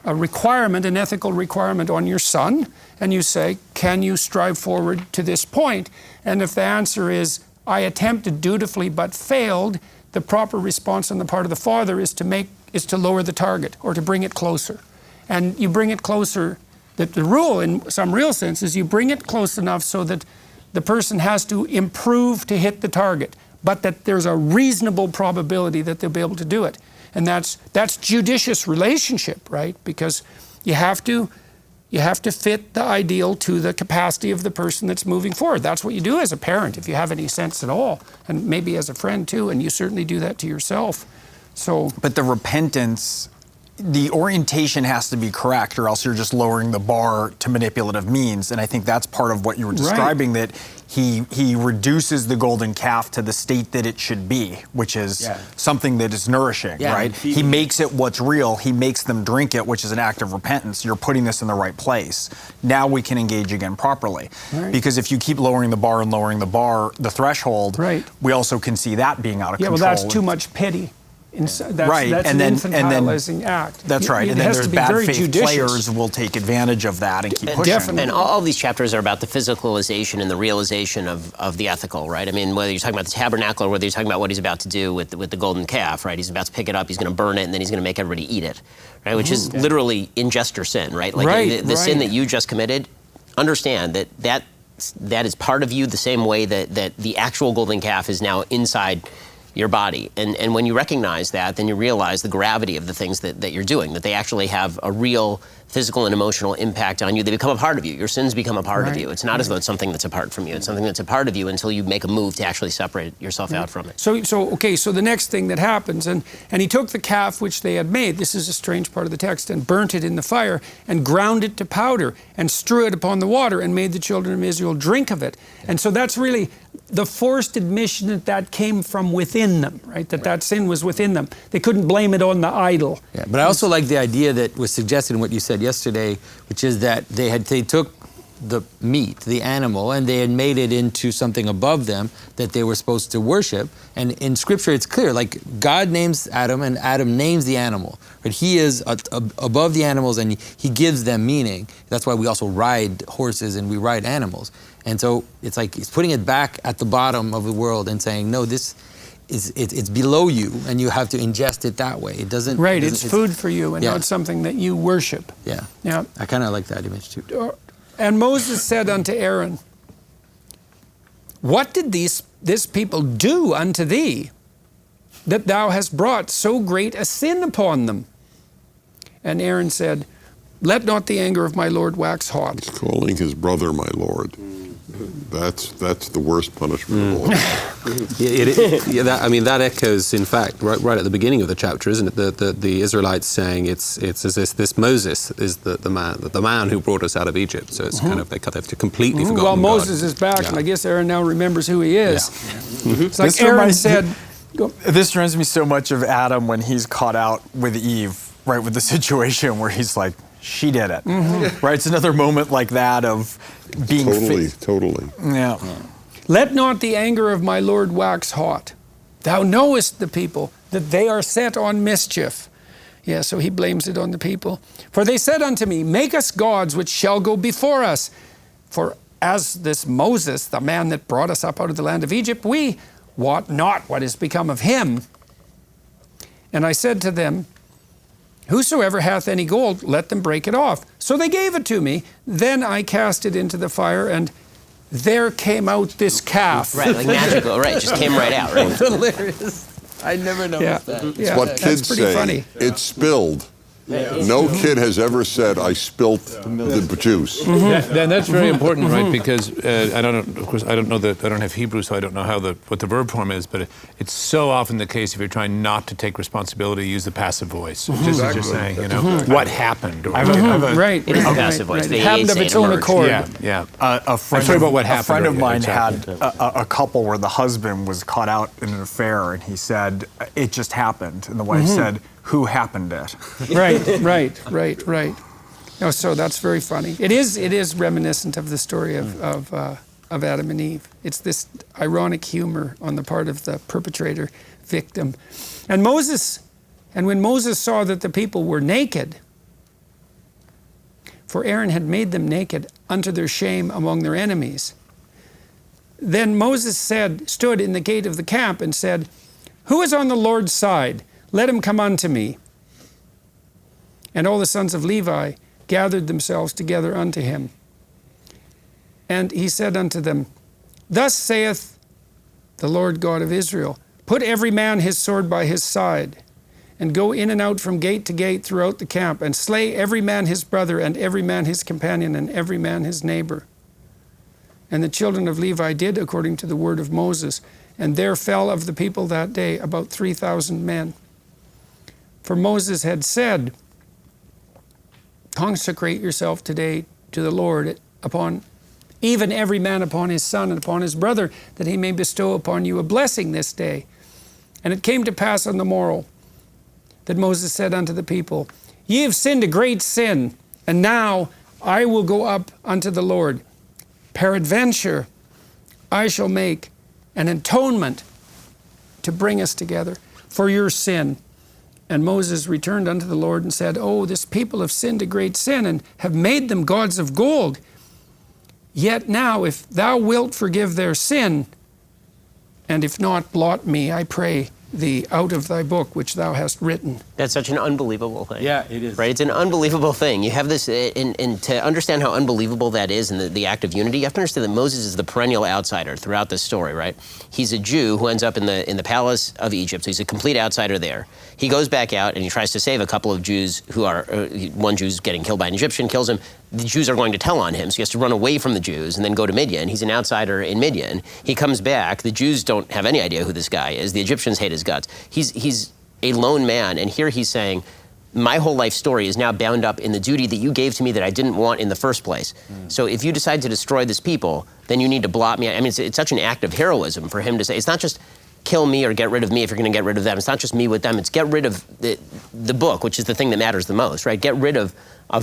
requirement, an ethical requirement on your son, and you say, can you strive forward to this point? And if the answer is, I attempted dutifully but failed, the proper response on the part of the father is to lower the target or to bring it closer. And you bring it closer. The rule, in some real sense, is you bring it close enough so that the person has to improve to hit the target, but that there's a reasonable probability that they'll be able to do it. And that's judicious relationship, right? Because you have to fit the ideal to the capacity of the person that's moving forward. That's what you do as a parent, if you have any sense at all, and maybe as a friend too, and you certainly do that to yourself. But the repentance, the orientation has to be correct, or else you're just lowering the bar to manipulative means. And I think that's part of what you were describing, that he reduces the golden calf to the state that it should be, which is something that is nourishing, right? He makes it what's real. He makes them drink it, which is an act of repentance. You're putting this in the right place. Now we can engage again properly. Right. Because if you keep lowering the bar and lowering the bar, the threshold, we also can see that being out of control. Yeah, well, that's too much pity. That's and an infantilizing act. That's right. And then there's bad faith players will take advantage of that and keep pushing. Definitely. And all these chapters are about the physicalization and the realization of the ethical, right? I mean, whether you're talking about the tabernacle or whether you're talking about what he's about to do with the golden calf, right? He's about to pick it up, he's going to burn it, and then he's going to make everybody eat it, right? Which is literally ingest or sin, right? Like the sin that you just committed, understand that is part of you the same way that the actual golden calf is now inside your body. And when you recognize that, then you realize the gravity of the things that you're doing, that they actually have a real physical and emotional impact on you. They become a part of you. Your sins become a part of Right. you. It's not as though it's something that's apart from you. It's something that's a part of you until you make a move to actually separate yourself out from it. So the next thing that happens, and he took the calf which they had made, this is a strange part of the text, and burnt it in the fire, and ground it to powder, and strew it upon the water, and made the children of Israel drink of it. And so that's really the forced admission that came from within them, right? That sin was within them. They couldn't blame it on the idol. Yeah, but I also like the idea that was suggested in what you said yesterday, which is that they took the meat, the animal, and they had made it into something above them that they were supposed to worship. And in Scripture, it's clear, like God names Adam, and Adam names the animal. Right? He is above the animals, and he gives them meaning. That's why we also ride horses and we ride animals. And so it's like he's putting it back at the bottom of the world and saying, no, this it's below you, and you have to ingest it that way. It doesn't. Right, it's food for you, and Yeah. not something that you worship. Yeah. Yeah. I kind of like that image too. And Moses said unto Aaron, what did this people do unto thee, that thou hast brought so great a sin upon them? And Aaron said, let not the anger of my Lord wax hot. He's calling his brother my Lord. That's the worst punishment of all. That echoes, in fact, right at the beginning of the chapter, isn't it? The Israelites saying it's as if this Moses is the man who brought us out of Egypt. So it's kind of they've completely forgotten Well, God. Moses is back, Yeah. and I guess Aaron now remembers who he is. Yeah. It's like This Aaron reminds- said, This reminds me so much of Adam when he's caught out with Eve, right, with the situation where he's like, she did it. Right? It's another moment like that of being Totally. Yeah. let not the anger of my Lord wax hot. Thou knowest the people, that they are set on mischief. Yeah, so he blames it on the people. For they said unto me, make us gods which shall go before us. For as this Moses, the man that brought us up out of the land of Egypt, we wot not what is become of him. And I said to them, whosoever hath any gold, let them break it off. So they gave it to me. Then I cast it into the fire, and there came out this calf. Right, like magical, right, just came right out, right? Hilarious. I never noticed Yeah, that. yeah, What that's kids pretty say, funny. it spilled. No kid has ever said, I spilt the juice. And that's very important, right? Because I don't have Hebrew, so I don't know what the verb form is. But it's so often the case if you're trying not to take responsibility, use the passive voice, just saying, what happened. Or, Right. It is a passive voice. It The happened of AA its own emerged. accord. yeah. A friend, I'm sorry about what happened a friend of earlier, mine exactly. had a couple where the husband was caught out in an affair, and he said, it just happened. And the wife said, who happened it? Right. No, so that's very funny. It is reminiscent of the story of Adam and Eve. It's this ironic humor on the part of the perpetrator victim. And when Moses saw that the people were naked, for Aaron had made them naked unto their shame among their enemies, then Moses stood in the gate of the camp and said, who is on the Lord's side? Let him come unto me. And all the sons of Levi gathered themselves together unto him. And he said unto them, thus saith the Lord God of Israel, put every man his sword by his side, and go in and out from gate to gate throughout the camp, and slay every man his brother, and every man his companion, and every man his neighbor. And the children of Levi did according to the word of Moses, and there fell of the people that day about 3,000 men. For Moses had said, consecrate yourself today to the Lord, upon even every man upon his son and upon his brother, that he may bestow upon you a blessing this day. And it came to pass on the morrow that Moses said unto the people, ye have sinned a great sin, and now I will go up unto the Lord. Peradventure I shall make an atonement to bring us together for your sin. And Moses returned unto the Lord and said, oh, this people have sinned a great sin, and have made them gods of gold. Yet now, if thou wilt forgive their sin, and if not, blot me, I pray, out of thy book which thou hast written. That's such an unbelievable thing. Yeah, it is. Right? It's an unbelievable thing. You have this, and to understand how unbelievable that is and the act of unity, you have to understand that Moses is the perennial outsider throughout this story, right? He's a Jew who ends up in the palace of Egypt, so he's a complete outsider there. He goes back out and he tries to save a couple of Jews who are, one Jew's getting killed by an Egyptian, kills him. The Jews are going to tell on him, so he has to run away from the Jews and then go to Midian. He's an outsider in Midian. He comes back. The Jews don't have any idea who this guy is. The Egyptians hate his guts. He's a lone man, and here he's saying, my whole life story is now bound up in the duty that you gave to me that I didn't want in the first place. So if you decide to destroy this people, then you need to blot me. I mean, it's such an act of heroism for him to say, it's not just kill me or get rid of me if you're going to get rid of them. It's not just me with them. It's get rid of the book, which is the thing that matters the most, right? Get rid of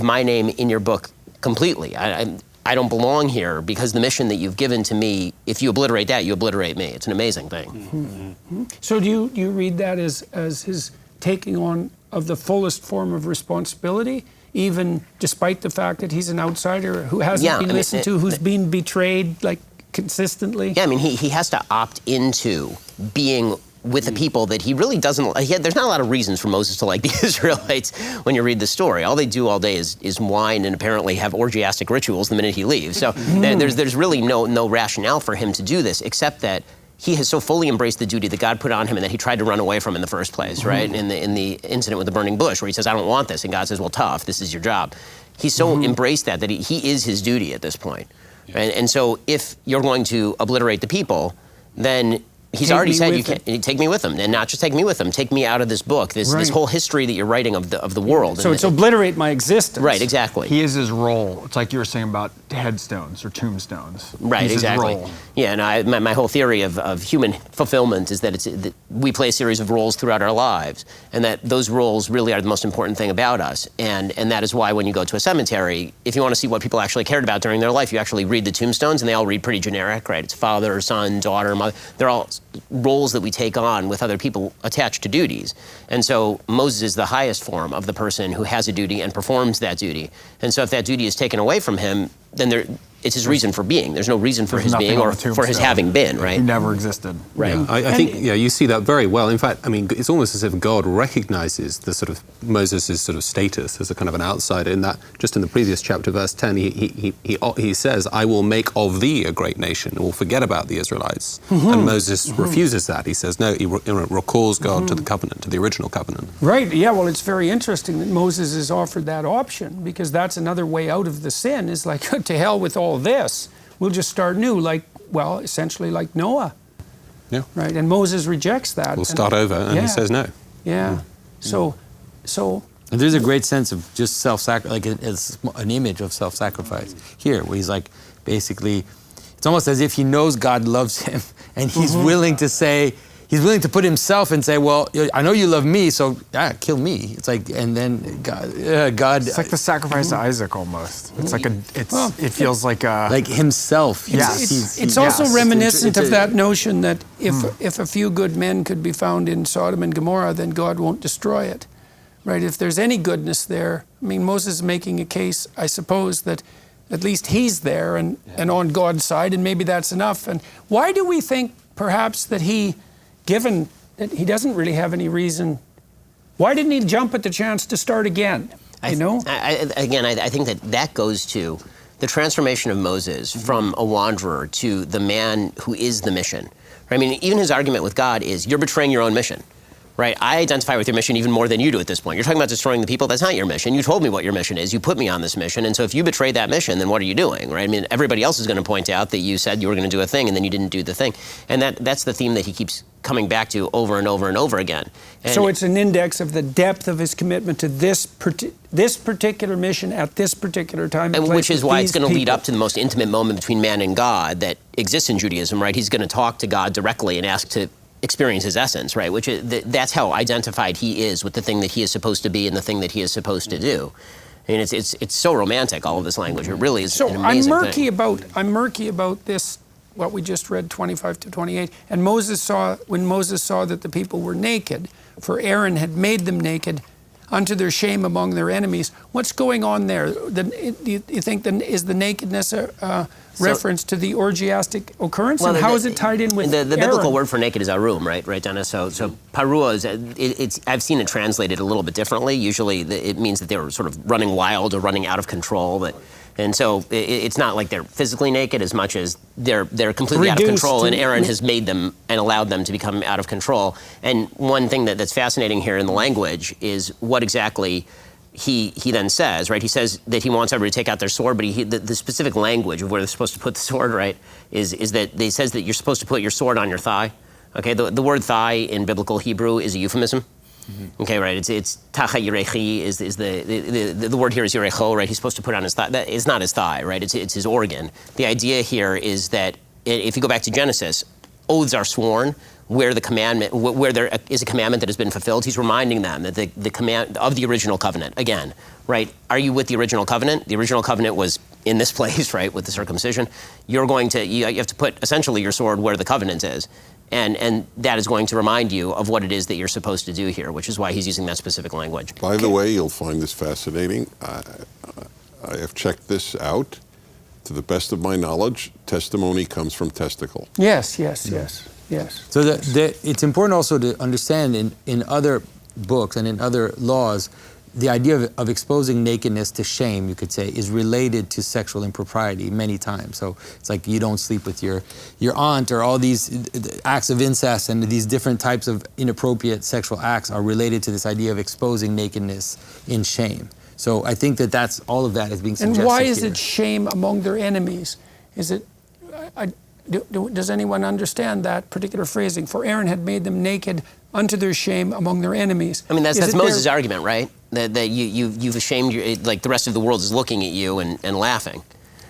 my name in your book completely. I don't belong here because the mission that you've given to me, if you obliterate that, you obliterate me. It's an amazing thing. Mm-hmm. So do you read that as his taking on of the fullest form of responsibility, even despite the fact that he's an outsider who hasn't been listened to, who's been betrayed like consistently? Yeah, I mean, he has to opt into being with the people that he really doesn't. There's not a lot of reasons for Moses to like the Israelites when you read the story. All they do all day is whine and apparently have orgiastic rituals the minute he leaves. So there's really no rationale for him to do this, except that he has so fully embraced the duty that God put on him and that he tried to run away from in the first place, right? In the incident with the burning bush, where he says, I don't want this, and God says, well, tough, this is your job. He's so embraced that he is his duty at this point. Yeah. And so if you're going to obliterate the people, then he's already said you can take me with him, and not just take me with him. Take me out of this book, this whole history that you're writing of the world. So it's obliterate my existence. Right, exactly. He is his role. It's like you were saying about headstones or tombstones. Right, He's exactly. His role. Yeah, and my whole theory of human fulfillment is that we play a series of roles throughout our lives, and that those roles really are the most important thing about us. And that is why when you go to a cemetery, if you want to see what people actually cared about during their life, you actually read the tombstones, and they all read pretty generic, right? It's father, son, daughter, mother. They're all roles that we take on with other people attached to duties. And so Moses is the highest form of the person who has a duty and performs that duty. And so if that duty is taken away from him, then it's his reason for being. There's no reason for his being or for his having been, right? He never existed. Right. Yeah, I think you see that very well. In fact, I mean, it's almost as if God recognizes the sort of Moses' sort of status as a kind of an outsider. In that, just in the previous chapter, verse 10, he says, "I will make of thee a great nation, and will forget about the Israelites." And Moses refuses that. He says, no. He recalls God to the covenant, to the original covenant. Right. Yeah. Well, it's very interesting that Moses is offered that option, because that's another way out of the sin. Is like, to hell with all this. We'll just start new, essentially like Noah. Yeah. Right. And Moses rejects that. We'll start over, and he says no. Yeah. So. And there's a great sense of just self-sacrifice, like it's an image of self-sacrifice here, where he's like, basically, it's almost as if he knows God loves him, and he's willing to say, he's willing to put himself and say, well, I know you love me, so kill me. It's like, and then God. It's like the sacrifice to Isaac almost. It's like it feels like himself. It's also reminiscent of that notion that if a few good men could be found in Sodom and Gomorrah, then God won't destroy it. Right? If there's any goodness there, I mean, Moses is making a case, I suppose, that at least he's there and on God's side, and maybe that's enough. And why do we think perhaps that given that he doesn't really have any reason, why didn't he jump at the chance to start again? I think that goes to the transformation of Moses from a wanderer to the man who is the mission. I mean, even his argument with God is, you're betraying your own mission. Right, I identify with your mission even more than you do at this point. You're talking about destroying the people. That's not your mission. You told me what your mission is. You put me on this mission. And so if you betray that mission, then what are you doing, right? I mean, everybody else is going to point out that you said you were going to do a thing and then you didn't do the thing. And that's the theme that he keeps coming back to over and over and over again. And so it's an index of the depth of his commitment to this particular mission at this particular time and place, which is why it's going to lead up to the most intimate moment between man and God that exists in Judaism, right? He's going to talk to God directly and ask to experience his essence, right? Which is, that's how identified he is with the thing that he is supposed to be and the thing that he is supposed to do. I mean, it's so romantic, all of this language. It really is an amazing thing. I'm murky about this, what we just read, 25 to 28. And when Moses saw that the people were naked, for Aaron had made them naked, unto their shame among their enemies. What's going on there? Do you think is the nakedness a reference to the orgiastic occurrence? Well, and how is it tied in with the biblical Aaron? word for naked is arum, right, Dennis? So parua is I've seen it translated a little bit differently. Usually it means that they were sort of running wild or running out of control, and so it's not like they're physically naked as much as they're completely out of control, and Aaron has made them and allowed them to become out of control. And one thing that's fascinating here in the language is what exactly he then says, right? He says that he wants everybody to take out their sword, but the specific language of where they're supposed to put the sword, right, is that he says that you're supposed to put your sword on your thigh. Okay, the word thigh in biblical Hebrew is a euphemism. Mm-hmm. Okay, right. It's tacha yirechi is the word here is yirecho, right? He's supposed to put it on his thigh. That is not his thigh, right? It's his organ. The idea here is that if you go back to Genesis, oaths are sworn where there is a commandment that has been fulfilled. He's reminding them that the command of the original covenant again, right? Are you with the original covenant? The original covenant was in this place, right, with the circumcision. You have to put essentially your sword where the covenant is. And that is going to remind you of what it is that you're supposed to do here, which is why he's using that specific language. By the way, you'll find this fascinating. I have checked this out. To the best of my knowledge, testimony comes from testicle. Yes. So it's important also to understand in other books and in other laws, the idea of exposing nakedness to shame, you could say, is related to sexual impropriety many times. So it's like you don't sleep with your aunt, or all these acts of incest and these different types of inappropriate sexual acts are related to this idea of exposing nakedness in shame. So I think that's all of that is being suggested. And why is here. it shame among their enemies? Is it? Does anyone understand that particular phrasing? For Aaron had made them naked unto their shame among their enemies. I mean, that's Moses' argument, right? That you've ashamed like the rest of the world is looking at you and laughing.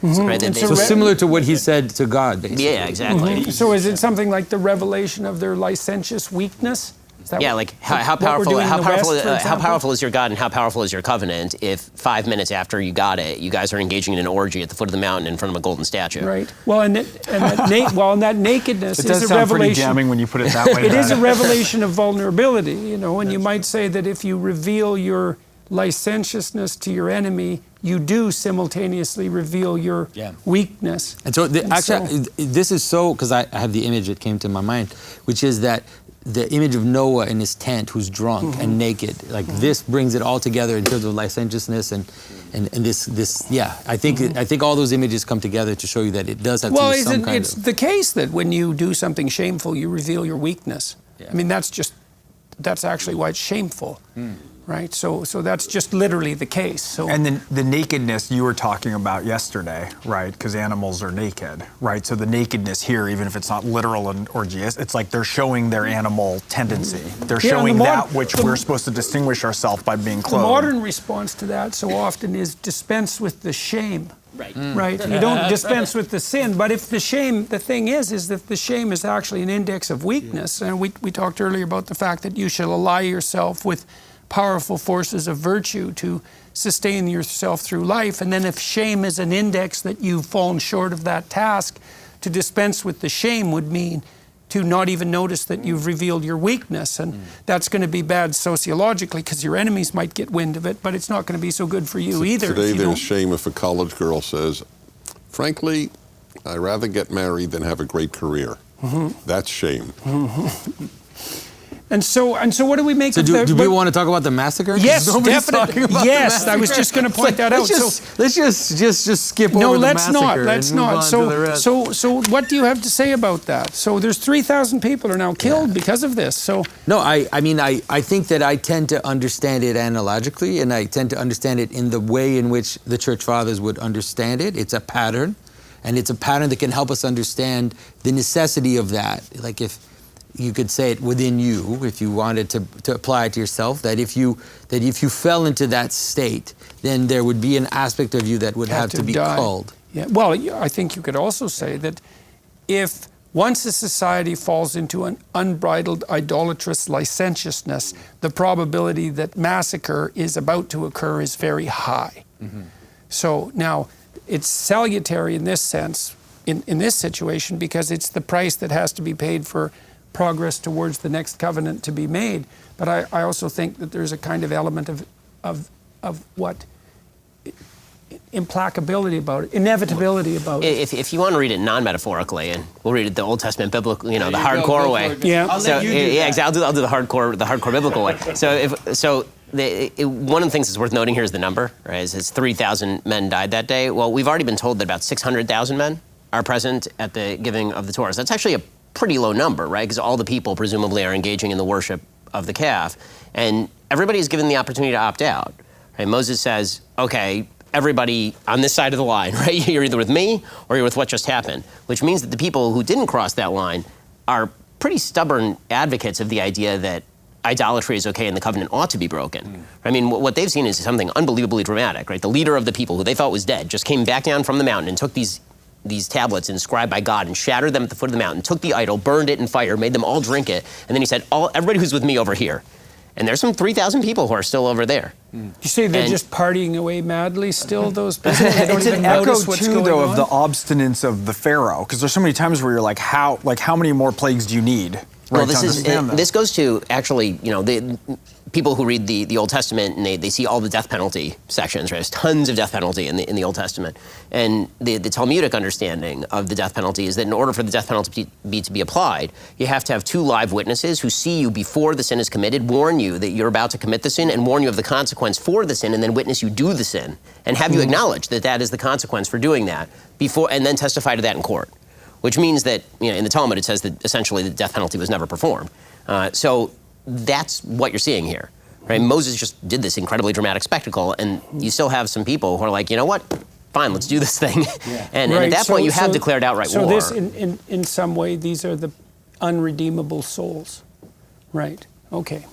Mm-hmm. Right? So similar to what he said to God, basically. Yeah, exactly. Mm-hmm. So is it something like the revelation of their licentious weakness? Yeah, like how powerful is your God and how powerful is your covenant if 5 minutes after you got it, you guys are engaging in an orgy at the foot of the mountain in front of a golden statue? Right. Well, and that nakedness it is does a sound revelation. pretty damning when you put it that way. It is a revelation of vulnerability, and you might say that if you reveal your licentiousness to your enemy, you do simultaneously reveal your weakness. And so this is so, because I have the image that came to my mind, which is that the image of Noah in his tent who's drunk and naked, like this brings it all together in terms of licentiousness and this I think all those images come together to show you that it does have to be some kind of... It's the case that when you do something shameful, you reveal your weakness. Yeah. I mean, that's actually why it's shameful. Right, so that's just literally the case. So, and then the nakedness you were talking about yesterday, right? Because animals are naked, right? So the nakedness here, even if it's not literal and orgious, it's like they're showing their animal tendency. They're showing that which we're supposed to distinguish ourselves by being clothed. The modern response to that so often is dispense with the shame. Right. You don't dispense with the sin, but if the thing is that the shame is actually an index of weakness. And we talked earlier about the fact that you shall ally yourself with powerful forces of virtue to sustain yourself through life. And then if shame is an index that you've fallen short of that task, to dispense with the shame would mean to not even notice that you've revealed your weakness. And that's going to be bad sociologically because your enemies might get wind of it, but it's not going to be so good for you either. Today there's shame if a college girl says, frankly, I'd rather get married than have a great career. That's shame. And so what do we make of that? Do we want to talk about the massacre? Yes, definitely. Yes, I was just going to point that out. Let's just skip over the massacre. No, let's not. So what do you have to say about that? So there's 3,000 people are now killed because of this. So no, I mean I think that I tend to understand it analogically, and I tend to understand it in the way in which the Church Fathers would understand it. It's a pattern, and it's a pattern that can help us understand the necessity of that. Like if you could say it within you, if you wanted to apply it to yourself, that if you fell into that state, then there would be an aspect of you that would have to be culled. Yeah. Well, I think you could also say that if once a society falls into an unbridled idolatrous licentiousness, the probability that massacre is about to occur is very high. So now it's salutary in this sense, in this situation, because it's the price that has to be paid for progress towards the next covenant to be made. But I also think that there's a kind of element of what implacability about it, inevitability about it. If you want to read it non-metaphorically, and we'll read it the Old Testament biblical, the hardcore way. Yeah, Exactly. I'll do the hardcore biblical way. One of the things that's worth noting here is the number, right? It's 3,000 men died that day. Well, we've already been told that about 600,000 men are present at the giving of the Torah. So that's actually a pretty low number, right? Because all the people presumably are engaging in the worship of the calf, and everybody is given the opportunity to opt out. Right? Moses says, okay, everybody on this side of the line, right? You're either with me or you're with what just happened, which means that the people who didn't cross that line are pretty stubborn advocates of the idea that idolatry is okay and the covenant ought to be broken. I mean, what they've seen is something unbelievably dramatic, right? The leader of the people who they thought was dead just came back down from the mountain and took these tablets inscribed by God and shattered them at the foot of the mountain, took the idol, burned it in fire, made them all drink it, and then he said, everybody who's with me over here. And there's some 3,000 people who are still over there. You say they're just partying away madly still, those people? They don't It's even an echo notice what's too, going though, on? of the obstinance of the Pharaoh, because there's so many times where you're like, how many more plagues do you need? Well, Right, to understand that? this goes to actually, the people who read the Old Testament and they see all the death penalty sections, right? There's tons of death penalty in the Old Testament. And the Talmudic understanding of the death penalty is that in order for the death penalty to be applied, you have to have two live witnesses who see you before the sin is committed, warn you that you're about to commit the sin, and warn you of the consequence for the sin, and then witness you do the sin, and have you acknowledge that that is the consequence for doing that, and then testify to that in court. Which means that, in the Talmud it says that essentially the death penalty was never performed. So that's what you're seeing here, right? Moses just did this incredibly dramatic spectacle, and you still have some people who are like, you know what? Fine, let's do this thing. And at that point, you have declared outright war. So this, in some way, these are the unredeemable souls, right? Okay.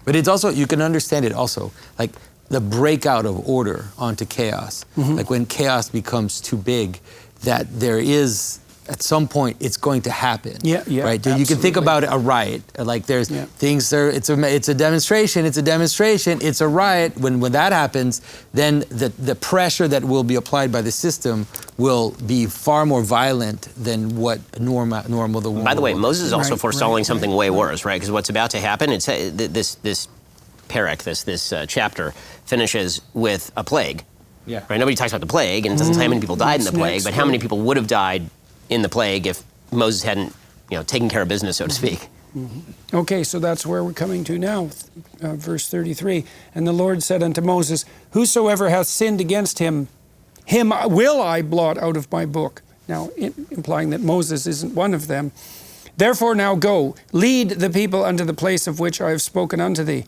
But it's also, you can understand it also, like the breakout of order onto chaos. Like when chaos becomes too big, that there is, at some point, it's going to happen. Yeah, right? absolutely. You can think about a riot. Like there's things, it's a demonstration, it's a riot. When that happens, then the pressure that will be applied by the system will be far more violent than what normal the world. By the way, Moses is also forestalling right. something way worse, right? Because what's about to happen, it's this parak, this chapter, finishes with a plague. Yeah. Right? Nobody talks about the plague, and it doesn't say how many people died in the plague, but how many people would have died in the plague if Moses hadn't, taken care of business, so to speak. Okay, so that's where we're coming to now, verse 33. And the Lord said unto Moses, whosoever hath sinned against him will I blot out of my book. Now, implying that Moses isn't one of them. Therefore now go, lead the people unto the place of which I have spoken unto thee.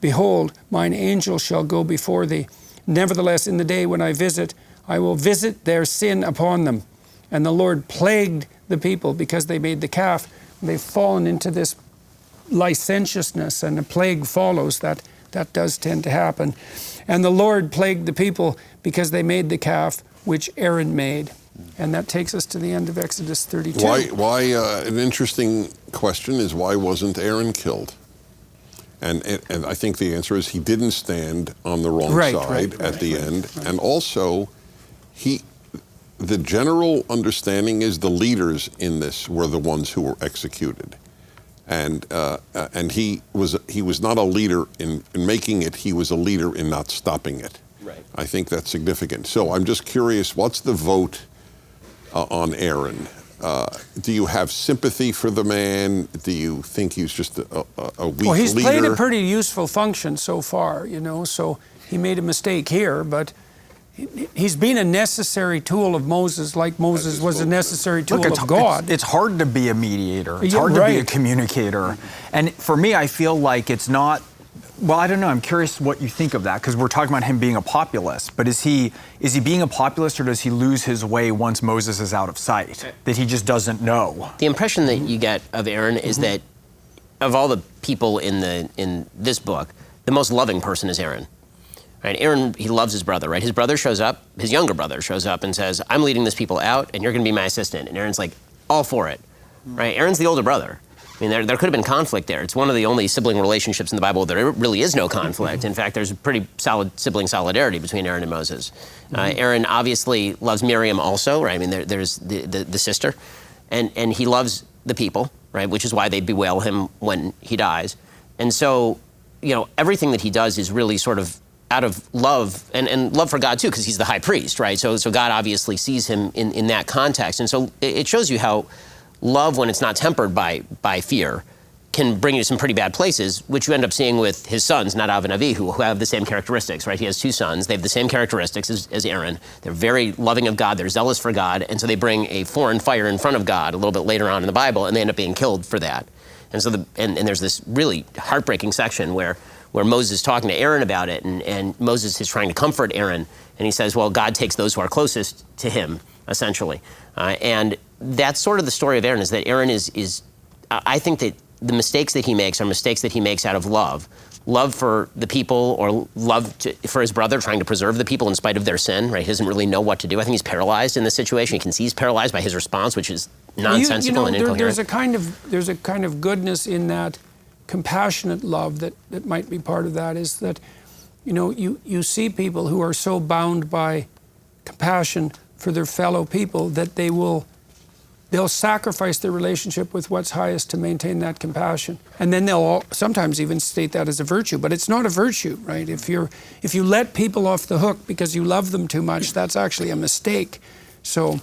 Behold, mine angel shall go before thee. Nevertheless, in the day when I visit, I will visit their sin upon them. And the Lord plagued the people because they made the calf. They've fallen into this licentiousness, and a plague follows. That does tend to happen. And the Lord plagued the people because they made the calf which Aaron made. And that takes us to the end of Exodus 32. Why an interesting question is, why wasn't Aaron killed? And I think the answer is he didn't stand on the wrong side at the end. Right. And also, the general understanding is the leaders in this were the ones who were executed. And he was not a leader in making it, he was a leader in not stopping it. Right. I think that's significant. So I'm just curious, what's the vote on Aaron? Do you have sympathy for the man? Do you think he's just a weak leader? Well, he's played a pretty useful function so far, so he made a mistake here, but he's been a necessary tool of Moses, like Moses was a necessary tool of God. It's hard to be a mediator. It's hard to be a communicator. And for me, I feel like it's not, well, I don't know. I'm curious what you think of that, because we're talking about him being a populist. But is he being a populist, or does he lose his way once Moses is out of sight? That he just doesn't know? The impression that you get of Aaron is that of all the people in this book, the most loving person is Aaron. Right? Aaron, he loves his brother, right? His brother shows up, his younger brother shows up and says, I'm leading this people out, and you're going to be my assistant. And Aaron's like, all for it, right? Aaron's the older brother. I mean, there could have been conflict there. It's one of the only sibling relationships in the Bible where there really is no conflict. In fact, there's a pretty solid sibling solidarity between Aaron and Moses. Aaron obviously loves Miriam also, right? I mean, there's the sister. And he loves the people, right? Which is why they bewail him when he dies. And so, everything that he does is really sort of out of love, and love for God too, because he's the high priest, right? So God obviously sees him in that context. And so it shows you how love, when it's not tempered by fear, can bring you to some pretty bad places, which you end up seeing with his sons, Nadav and Avihu, who have the same characteristics, right? He has 2 sons. They have the same characteristics as Aaron. They're very loving of God. They're zealous for God. And so they bring a foreign fire in front of God a little bit later on in the Bible, and they end up being killed for that. And so and there's this really heartbreaking section where Moses is talking to Aaron about it, and Moses is trying to comfort Aaron, and he says, well, God takes those who are closest to him, essentially. And that's sort of the story of Aaron, is that Aaron is I think that the mistakes that he makes are mistakes that he makes out of love for the people, or for his brother, trying to preserve the people in spite of their sin, right? He doesn't really know what to do. I think he's paralyzed in this situation. You can see he's paralyzed by his response, which is nonsensical and incoherent. There's a kind of goodness in that compassionate love that might be part of that, is that, you see people who are so bound by compassion for their fellow people that they'll sacrifice their relationship with what's highest to maintain that compassion. And then they'll sometimes even state that as a virtue, but it's not a virtue, right? If you let people off the hook because you love them too much, that's actually a mistake. So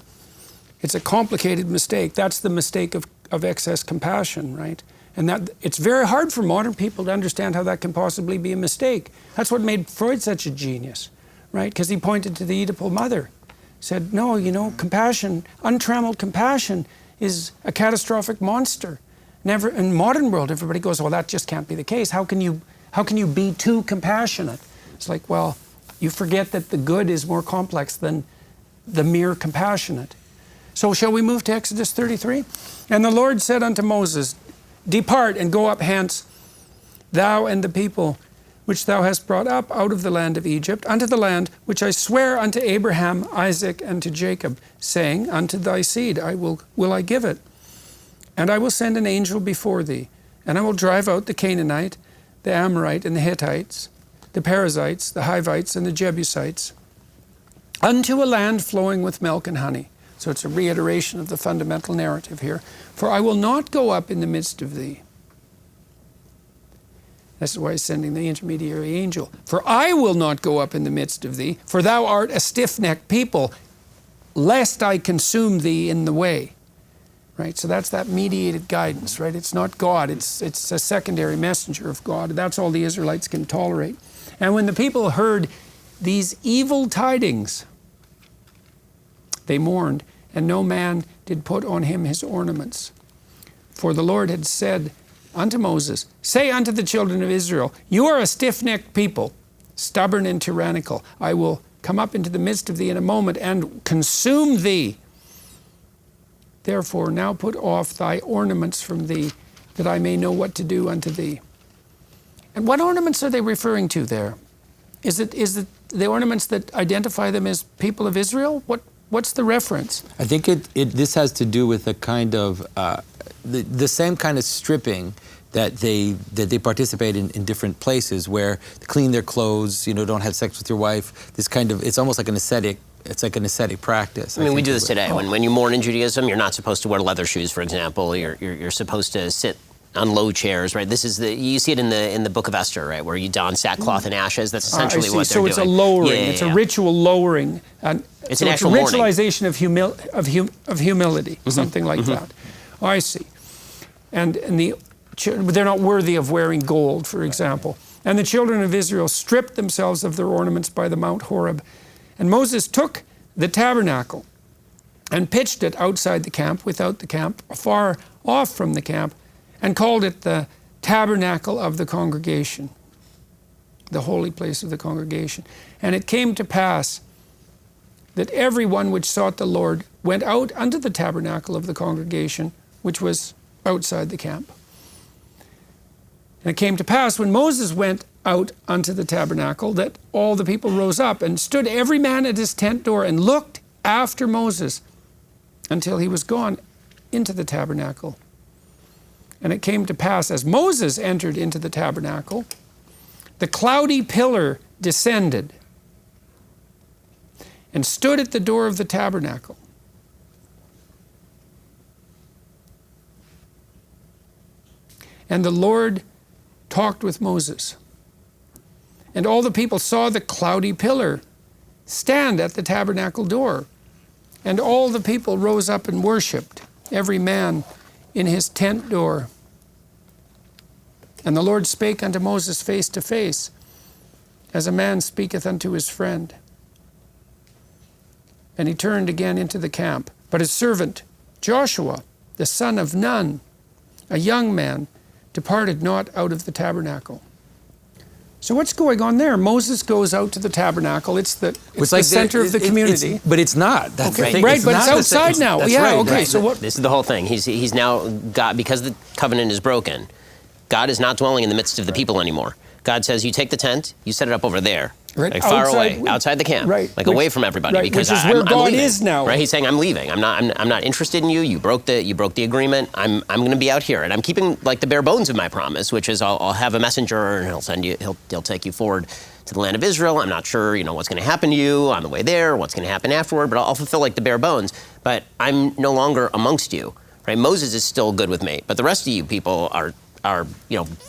it's a complicated mistake. That's the mistake of excess compassion, right? And that it's very hard for modern people to understand how that can possibly be a mistake. That's what made Freud such a genius, right? Because he pointed to the Oedipal mother. Said, no, compassion, untrammeled compassion is a catastrophic monster. Never in modern world, everybody goes, well, that just can't be the case. How can you be too compassionate? It's like, well, you forget that the good is more complex than the mere compassionate. So shall we move to Exodus 33? And the Lord said unto Moses, depart and go up hence, thou and the people which thou hast brought up out of the land of Egypt, unto the land which I swear unto Abraham, Isaac, and to Jacob, saying, unto thy seed will I give it. And I will send an angel before thee, and I will drive out the Canaanite, the Amorite, and the Hittites, the Perizzites, the Hivites, and the Jebusites, unto a land flowing with milk and honey. So it's a reiteration of the fundamental narrative here. For I will not go up in the midst of thee. This is why he's sending the intermediary angel. For I will not go up in the midst of thee, for thou art a stiff-necked people, lest I consume thee in the way. Right? So that's that mediated guidance, right? It's not God, it's a secondary messenger of God. That's all the Israelites can tolerate. And when the people heard these evil tidings, they mourned, and no man did put on him his ornaments. For the Lord had said unto Moses, say unto the children of Israel, you are a stiff-necked people, stubborn and tyrannical. I will come up into the midst of thee in a moment and consume thee. Therefore now put off thy ornaments from thee, that I may know what to do unto thee. And what ornaments are they referring to there? Is it the ornaments that identify them as people of Israel? What's the reference? I think this has to do with a kind of the same kind of stripping that they participate in different places, where they clean their clothes, don't have sex with your wife. This kind of, it's almost like an ascetic. It's like an ascetic practice. I mean, we do this today. When you mourn in Judaism, you're not supposed to wear leather shoes, for example. You're supposed to sit on low chairs, right? This is you see it in the Book of Esther, right, where you don sackcloth and ashes. That's essentially what they're doing. So it's a lowering. It's a ritual lowering. It's an actual mourning. Ritualization of humility, something like that. Oh, I see. And they're not worthy of wearing gold, for example. And the children of Israel stripped themselves of their ornaments by the Mount Horeb. And Moses took the tabernacle and pitched it outside the camp, without the camp, far off from the camp, and called it the tabernacle of the congregation, the holy place of the congregation. And it came to pass that everyone which sought the Lord went out unto the tabernacle of the congregation, which was outside the camp. And it came to pass, when Moses went out unto the tabernacle, that all the people rose up and stood every man at his tent door and looked after Moses until he was gone into the tabernacle. And it came to pass, as Moses entered into the tabernacle, the cloudy pillar descended and stood at the door of the tabernacle. And the Lord talked with Moses. And all the people saw the cloudy pillar stand at the tabernacle door. And all the people rose up and worshipped, every man in his tent door. And the Lord spake unto Moses face to face, as a man speaketh unto his friend. And he turned again into the camp. But his servant Joshua, the son of Nun, a young man, departed not out of the tabernacle. So what's going on there? Moses goes out to the tabernacle. It's the center of the community. But it's not. That's Okay, the thing. right, but it's outside now. That's Yeah, right. okay, so what? This is the whole thing. He's now God, because the covenant is broken, God is not dwelling in the midst of the people anymore. God says, you take the tent, you set it up over there. Right, like far outside- away, outside the camp, right, like which- away from everybody, right, because which is where I'm God leaving, is now. Right? He's saying, I'm leaving. I'm not interested in you. You broke the agreement. I'm going to be out here, and I'm keeping like the bare bones of my promise, which is I'll have a messenger, and he'll send you. He'll take you forward to the land of Israel. I'm not sure, what's going to happen to you on the way there, what's going to happen afterward, but I'll fulfill like the bare bones. But I'm no longer amongst you. Right? Moses is still good with me, but the rest of you people are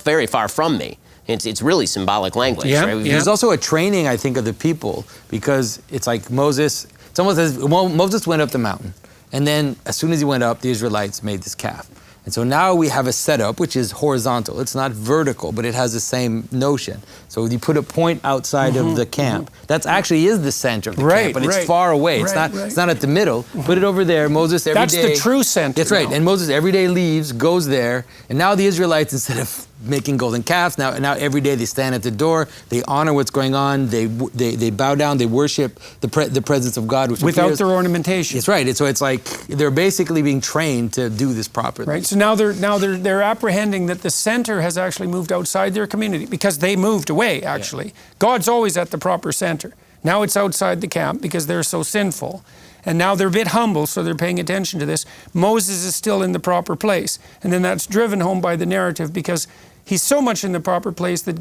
very far from me. It's really symbolic language. Yeah, right? There's also a training, I think, of the people, because it's like Moses, it's almost as Moses went up the mountain, and then as soon as he went up, the Israelites made this calf. And so now we have a setup which is horizontal. It's not vertical, but it has the same notion. So you put a point outside of the camp. That actually is the center of the camp, but it's far away. It's not at the middle. Put it over there. Moses every day. That's the true center. That's right. now. And Moses every day leaves, goes there, and now the Israelites, instead of making golden calves, now every day they stand at the door, they honor what's going on, they bow down, they worship the presence of God, which Without appears. their ornamentation. That's right. So it's like they're basically being trained to do this properly. Right. So now they're apprehending that the center has actually moved outside their community because they moved away, actually. Yeah. God's always at the proper center. Now it's outside the camp because they're so sinful. And now they're a bit humble, so they're paying attention to this. Moses is still in the proper place. And then that's driven home by the narrative because he's so much in the proper place that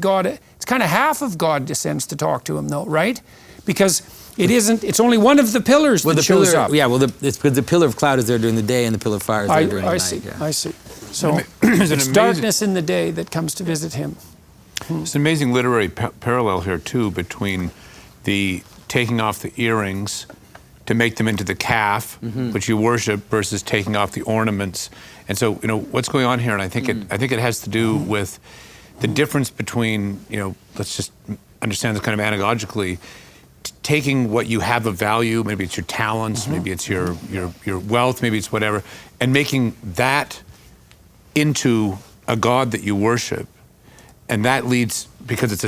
it's kind of half of God descends to talk to him though, right? Because it's only one of the pillars that shows up. Yeah, it's because the pillar of cloud is there during the day and the pillar of fire is there during the night. I see. So it's darkness in the day that comes to visit him. It's an amazing literary parallel here too between the taking off the earrings to make them into the calf, which you worship, versus taking off the ornaments. And so, what's going on here, and I think it has to do with the difference between, let's just understand this kind of anagogically, taking what you have of value, maybe it's your talents, maybe it's your wealth, maybe it's whatever, and making that into a God that you worship. And that leads, because it's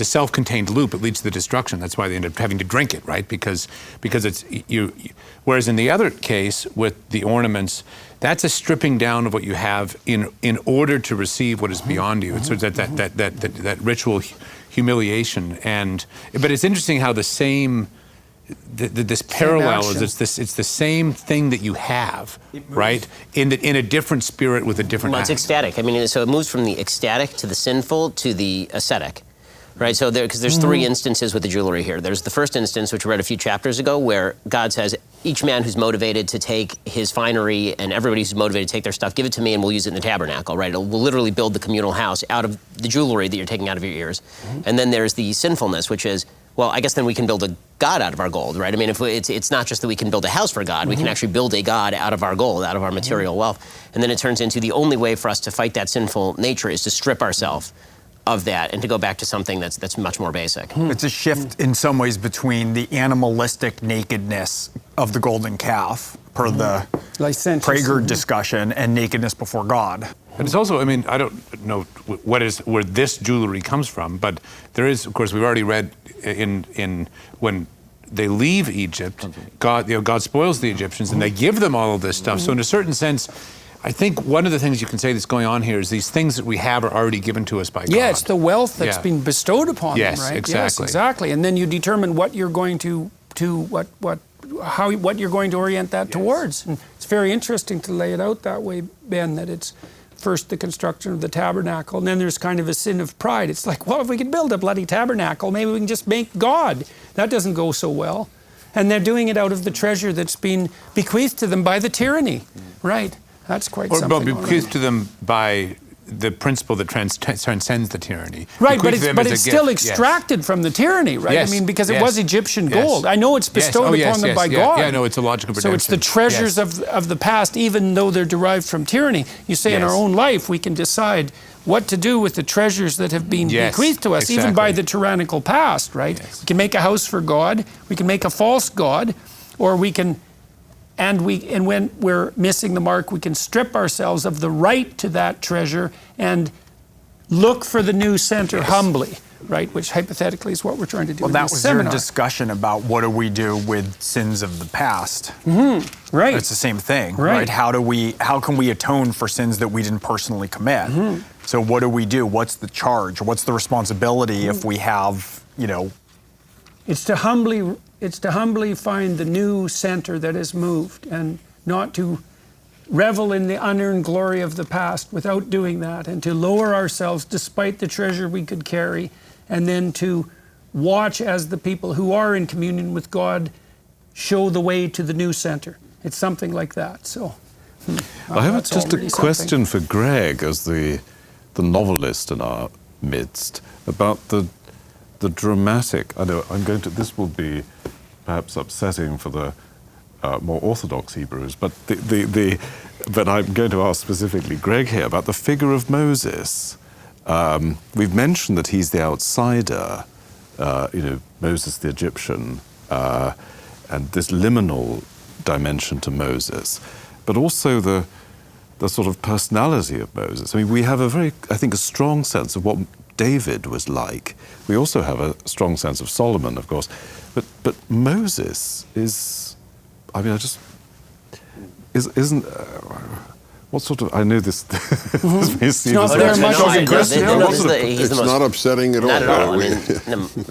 a self-contained loop, it leads to the destruction. That's why they end up having to drink it, right? Because it's you. Whereas in the other case with the ornaments, that's a stripping down of what you have in order to receive what is beyond you. It's that ritual humiliation. But it's interesting how the same. This parallel is it's the same thing that you have, right? In a different spirit with a different. Well, it's ecstatic. I mean, so it moves from the ecstatic to the sinful to the ascetic, right? So because there's three instances with the jewelry here. There's the first instance, which we read a few chapters ago, where God says, each man who's motivated to take his finery and everybody who's motivated to take their stuff, give it to me and we'll use it in the tabernacle, right? We'll literally build the communal house out of the jewelry that you're taking out of your ears. And then there's the sinfulness, which is, well, I guess then we can build a God out of our gold, right? I mean, if it's not just that we can build a house for God, we can actually build a God out of our gold, out of our material wealth. And then it turns into the only way for us to fight that sinful nature is to strip ourselves of that and to go back to something that's much more basic. It's a shift in some ways between the animalistic nakedness of the golden calf, per the Prager discussion, and nakedness before God. And it's also, I mean, I don't know where this jewelry comes from, but there is, of course, we've already read in when they leave Egypt, God spoils the Egyptians and they give them all of this stuff. So in a certain sense, I think one of the things you can say that's going on here is these things that we have are already given to us by God. Yeah, it's the wealth that's been bestowed upon them, right? Exactly. Yes, exactly. And then you determine what you're going to what you're going to orient that towards. And it's very interesting to lay it out that way, Ben, that it's first the construction of the tabernacle, and then there's kind of a sin of pride. It's like, well, if we could build a bloody tabernacle, maybe we can just make God. That doesn't go so well. And they're doing it out of the treasure that's been bequeathed to them by the tyranny. Right. That's quite something. Or bequeathed to them by the principle that transcends the tyranny. Right, but Bequeathed them it's as a still gift. Yes. extracted from the tyranny, right? Yes, I mean, because it yes, was Egyptian yes. gold. I know it's bestowed upon them by God. Yeah, no, it's a logical redemption. So it's the treasures of the past, even though they're derived from tyranny. You say in our own life, we can decide what to do with the treasures that have been bequeathed to us, even by the tyrannical past, right? We can make a house for God, we can make a false God, or we can, and when we're missing the mark, we can strip ourselves of the right to that treasure and look for the new center humbly, right? Which hypothetically is what we're trying to do. Well, in that this was seminar. your discussion about what do we do with sins of the past. Right. It's the same thing, Right. right? How can we atone for sins that we didn't personally commit? So what do we do? What's the charge? What's the responsibility if we have, It's to humbly find the new center that is moved, and not to revel in the unearned glory of the past without doing that, and to lower ourselves despite the treasure we could carry, and then to watch as the people who are in communion with God show the way to the new center. It's something like that. So I have that's just a already question for Greg, as the novelist in our midst, about the dramatic. I know this will be perhaps upsetting for the more orthodox Hebrews, but but I'm going to ask specifically Greg here about the figure of Moses. We've mentioned that he's the outsider, Moses the Egyptian, and this liminal dimension to Moses, but also the sort of personality of Moses. I mean, we have a strong sense of what David was like. We also have a strong sense of Solomon, of course, but Moses is, isn't. What sort of? I knew this. This may not very much of a question. It's not upsetting at all. Not at all.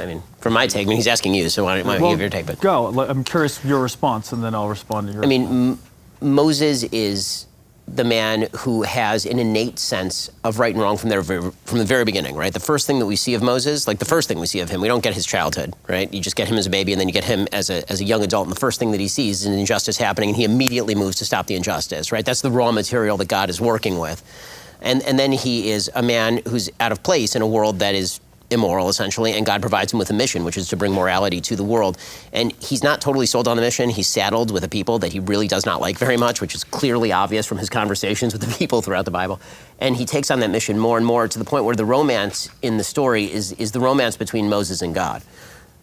I mean, from my take, he's asking you, so why don't you give your take? But go. I'm curious your response, and then I'll respond to your response. Moses is the man who has an innate sense of right and wrong from the very beginning, right? The first thing that we see of Moses, like the first thing we see of him, we don't get his childhood, right? You just get him as a baby, and then you get him as a young adult, and the first thing that he sees is an injustice happening, and he immediately moves to stop the injustice, right? That's the raw material that God is working with. And then he is a man who's out of place in a world that is immoral, essentially, and God provides him with a mission, which is to bring morality to the world. And he's not totally sold on the mission. He's saddled with a people that he really does not like very much, which is clearly obvious from his conversations with the people throughout the Bible. And he takes on that mission more and more, to the point where the romance in the story is the romance between Moses and God.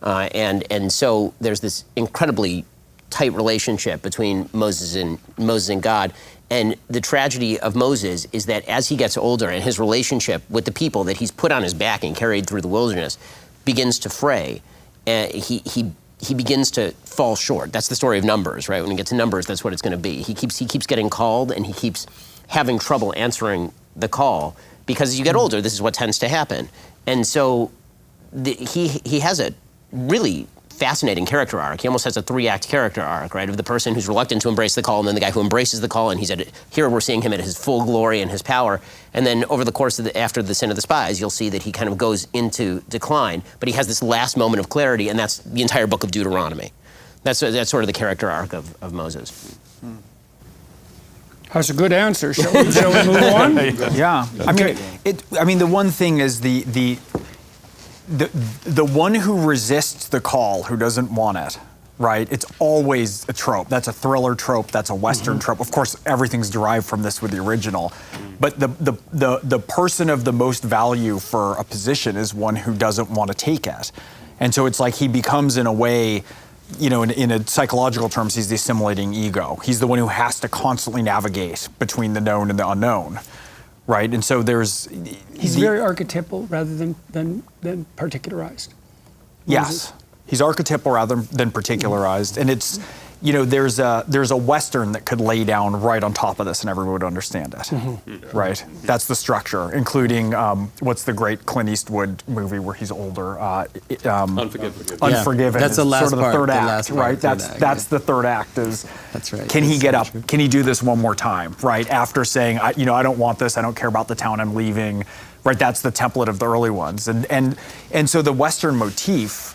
And so there's this incredibly tight relationship between Moses and God. And the tragedy of Moses is that as he gets older and his relationship with the people that he's put on his back and carried through the wilderness begins to fray, he begins to fall short. That's the story of Numbers, right? When you get to Numbers, that's what it's going to be. He keeps getting called, and he keeps having trouble answering the call, because as you get older, this is what tends to happen. And so he has a really fascinating character arc. He almost has a 3-act character arc, right? Of the person who's reluctant to embrace the call, and then the guy who embraces the call, and here we're seeing him at his full glory and his power. And then over the course of after the sin of the spies, you'll see that he kind of goes into decline, but he has this last moment of clarity, and that's the entire book of Deuteronomy. That's sort of the character arc of Moses. That's a good answer. Shall we move on? Yeah. I mean, the one thing is the one who resists the call, who doesn't want it, right? It's always a trope. That's a thriller trope. That's a Western trope. Of course, everything's derived from this with the original. But the person of the most value for a position is one who doesn't want to take it. And so it's like he becomes, in a way, in a psychological terms, he's the assimilating ego. He's the one who has to constantly navigate between the known and the unknown. Right, and so he's very archetypal rather than particularized. Yes, he's archetypal rather than particularized, and it's, there's a Western that could lay down right on top of this, and everyone would understand it. Right, that's the structure, including what's the great Clint Eastwood movie where he's older? Unforgiven. Unforgiven. That's the last sort of the part, third the act, last part, right? third That's act, the third act. That's right. Can he get up? Can he do this one more time? Right, after saying, I don't want this. I don't care about the town. I'm leaving. Right, that's the template of the early ones, and so the Western motif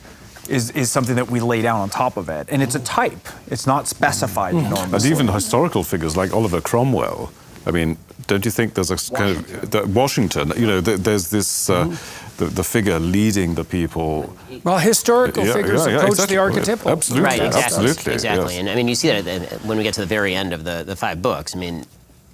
is something that we lay down on top of it, and it's a type. It's not specified normally. And even historical figures like Oliver Cromwell. I mean, don't you think there's a kind of Washington? You know, there's this the figure leading the people. Well, historical figures approach exactly. the archetypal. Absolutely, Right, exactly. absolutely, Exactly. yes. And I mean, you see that when we get to the very end of the 5 books. I mean,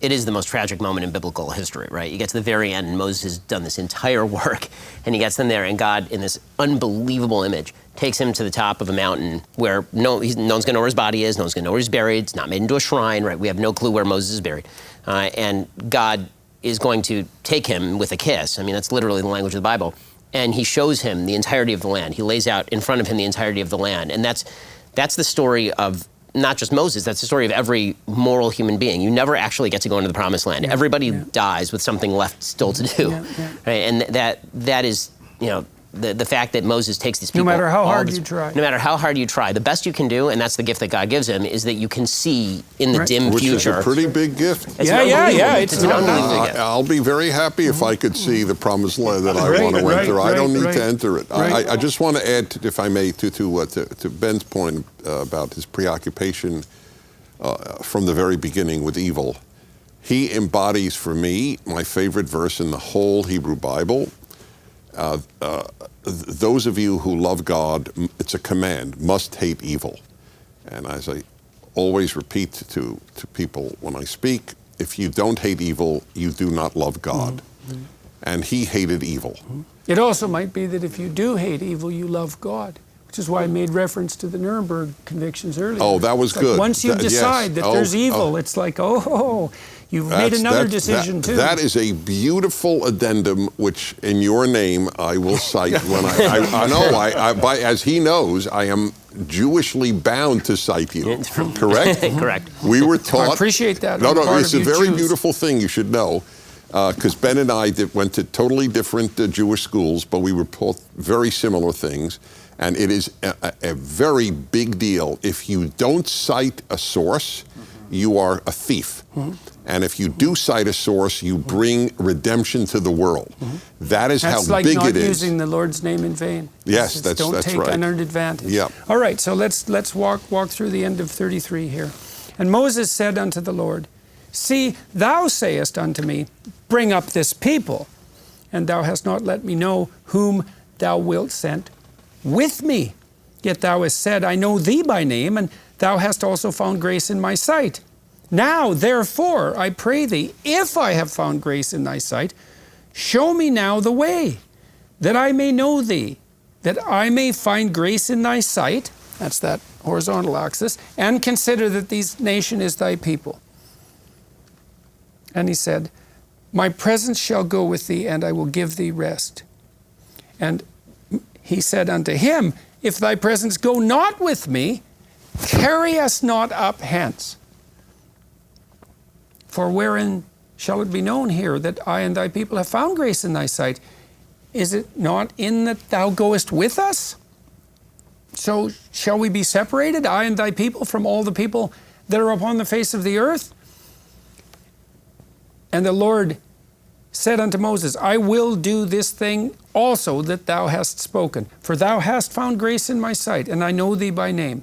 it is the most tragic moment in biblical history, right? You get to the very end, and Moses has done this entire work, and he gets them there, and God, in this unbelievable image, takes him to the top of a mountain where no one's going to know where his body is, no one's going to know where he's buried, it's not made into a shrine, right? We have no clue where Moses is buried. And God is going to take him with a kiss. I mean, that's literally the language of the Bible. And he shows him the entirety of the land. He lays out in front of him the entirety of the land. And that's the story of not just Moses, that's the story of every moral human being. You never actually get to go into the promised land. Everybody dies with something left still to do. Right? And that is, you know, the fact that Moses takes these people. No matter how hard you try. No matter how hard you try. The best you can do, and that's the gift that God gives him, is that you can see in the dim Which future. is a pretty big gift. It's an unbelievable- It's an unbelievable gift. I'll be very happy if I could see the promised land that I want to enter. I don't need to enter it. I just want to add, if I may, to Ben's point about his preoccupation from the very beginning with evil. He embodies for me my favorite verse in the whole Hebrew Bible. Those of you who love God, it's a command, must hate evil. And as I always repeat to people when I speak, if you don't hate evil, you do not love God. And he hated evil. It also might be that if you do hate evil, you love God, which is why I made reference to the Nuremberg convictions earlier. Oh, that was good. Once you decide that there's evil, it's like, you've made another decision too. That is a beautiful addendum, which in your name I will cite when I know, as he knows, I am Jewishly bound to cite you. Correct? Correct. We were taught. I appreciate that. No, Part it's of a you very Jews. beautiful thing you should know. Because Ben and I went to totally different Jewish schools, but we were taught very similar things. And it is a very big deal. If you don't cite a source, you are a thief. And if you do cite a source, you bring redemption to the world. That is That's how like big not it is. using the Lord's name in vain. Yes, Don't that's take right. unearned advantage. Yeah. All right, so let's walk through the end of 33 here. And Moses said unto the Lord, See, thou sayest unto me, Bring up this people, and thou hast not let me know whom thou wilt send with me. Yet thou hast said, I know thee by name, and thou hast also found grace in my sight. Now, therefore, I pray thee, if I have found grace in thy sight, show me now the way, that I may know thee, that I may find grace in thy sight, that's that horizontal axis, and consider that this nation is thy people. And he said, My presence shall go with thee, and I will give thee rest. And he said unto him, If thy presence go not with me, carry us not up hence. For wherein shall it be known here that I and thy people have found grace in thy sight? Is it not in that thou goest with us? So shall we be separated, I and thy people, from all the people that are upon the face of the earth? And the Lord said unto Moses, I will do this thing also that thou hast spoken, for thou hast found grace in my sight, and I know thee by name.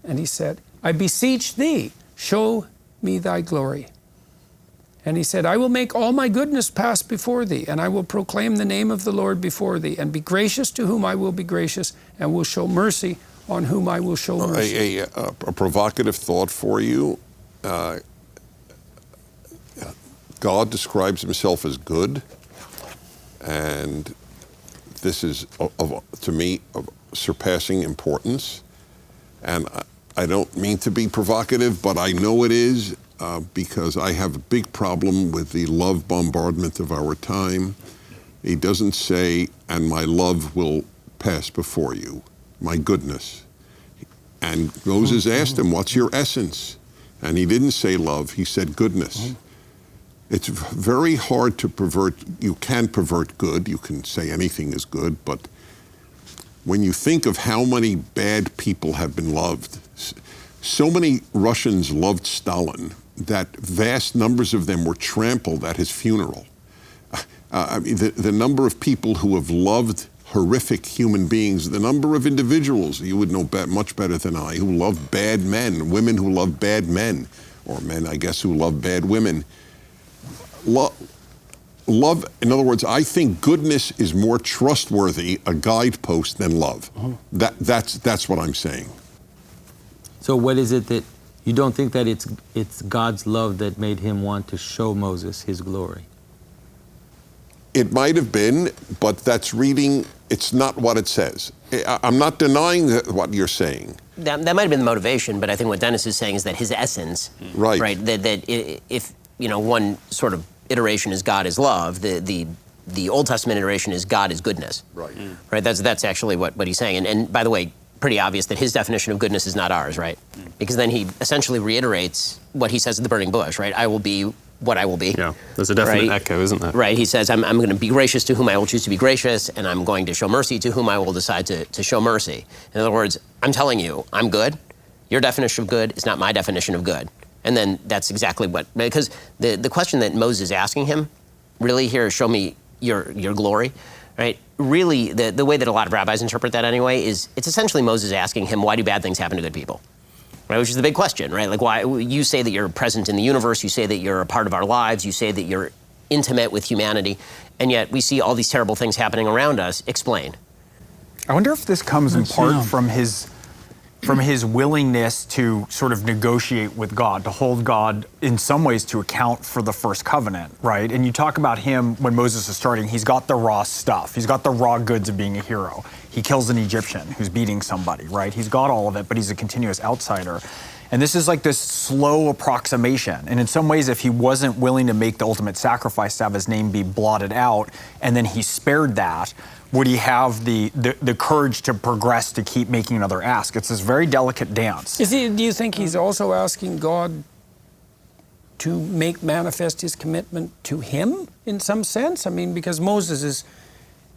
And he said, I beseech thee, show me thy glory. And he said, I will make all my goodness pass before thee, and I will proclaim the name of the Lord before thee, and be gracious to whom I will be gracious, and will show mercy on whom I will show mercy. A provocative thought for you. God describes himself as good, and this is, to me, of surpassing importance. And I don't mean to be provocative, but I know it is, because I have a big problem with the love bombardment of our time. He doesn't say, and my love will pass before you, my goodness. And Moses asked him, what's your essence? And he didn't say love, he said goodness. It's very hard to pervert. You can pervert good. You can say anything is good. But when you think of how many bad people have been loved, so many Russians loved Stalin that vast numbers of them were trampled at his funeral. I mean, the number of people who have loved horrific human beings, the number of individuals, you would know much better than I, who love bad men, women who love bad men, or men, I guess, who love bad women. Love, in other words, I think goodness is more trustworthy a guidepost than love. That's what I'm saying. So what is it that you don't think that it's God's love that made him want to show Moses his glory? It might have been, but that's reading, it's not what it says. I'm not denying what you're saying. That might have been the motivation, but I think what Dennis is saying is that his essence, right? That if one sort of iteration is God is love, the Old Testament iteration is God is goodness, right? That's actually what he's saying. And by the way, pretty obvious that his definition of goodness is not ours, right? Because then he essentially reiterates what he says at the burning bush, right? I will be what I will be. Yeah, there's a definite echo, isn't there? Right, he says, I'm going to be gracious to whom I will choose to be gracious, and I'm going to show mercy to whom I will decide to show mercy. In other words, I'm telling you, I'm good. Your definition of good is not my definition of good. And then that's exactly because the question that Moses is asking him, really here, show me your glory, right? Really, the way that a lot of rabbis interpret that anyway is it's essentially Moses asking him, why do bad things happen to good people? Right, which is the big question, right? Like, why you say that you're present in the universe, you say that you're a part of our lives, you say that you're intimate with humanity, and yet we see all these terrible things happening around us. Explain. I wonder if this comes in part from his willingness to sort of negotiate with God, to hold God in some ways to account for the first covenant, right? And you talk about him when Moses is starting, he's got the raw stuff. He's got the raw goods of being a hero. He kills an Egyptian who's beating somebody, right? He's got all of it, but he's a continuous outsider. And this is like this slow approximation. And in some ways, if he wasn't willing to make the ultimate sacrifice to have his name be blotted out, and then he spared that, would he have the courage to progress to keep making another ask? It's this very delicate dance. Do you think he's also asking God to make manifest his commitment to him in some sense? I mean, because Moses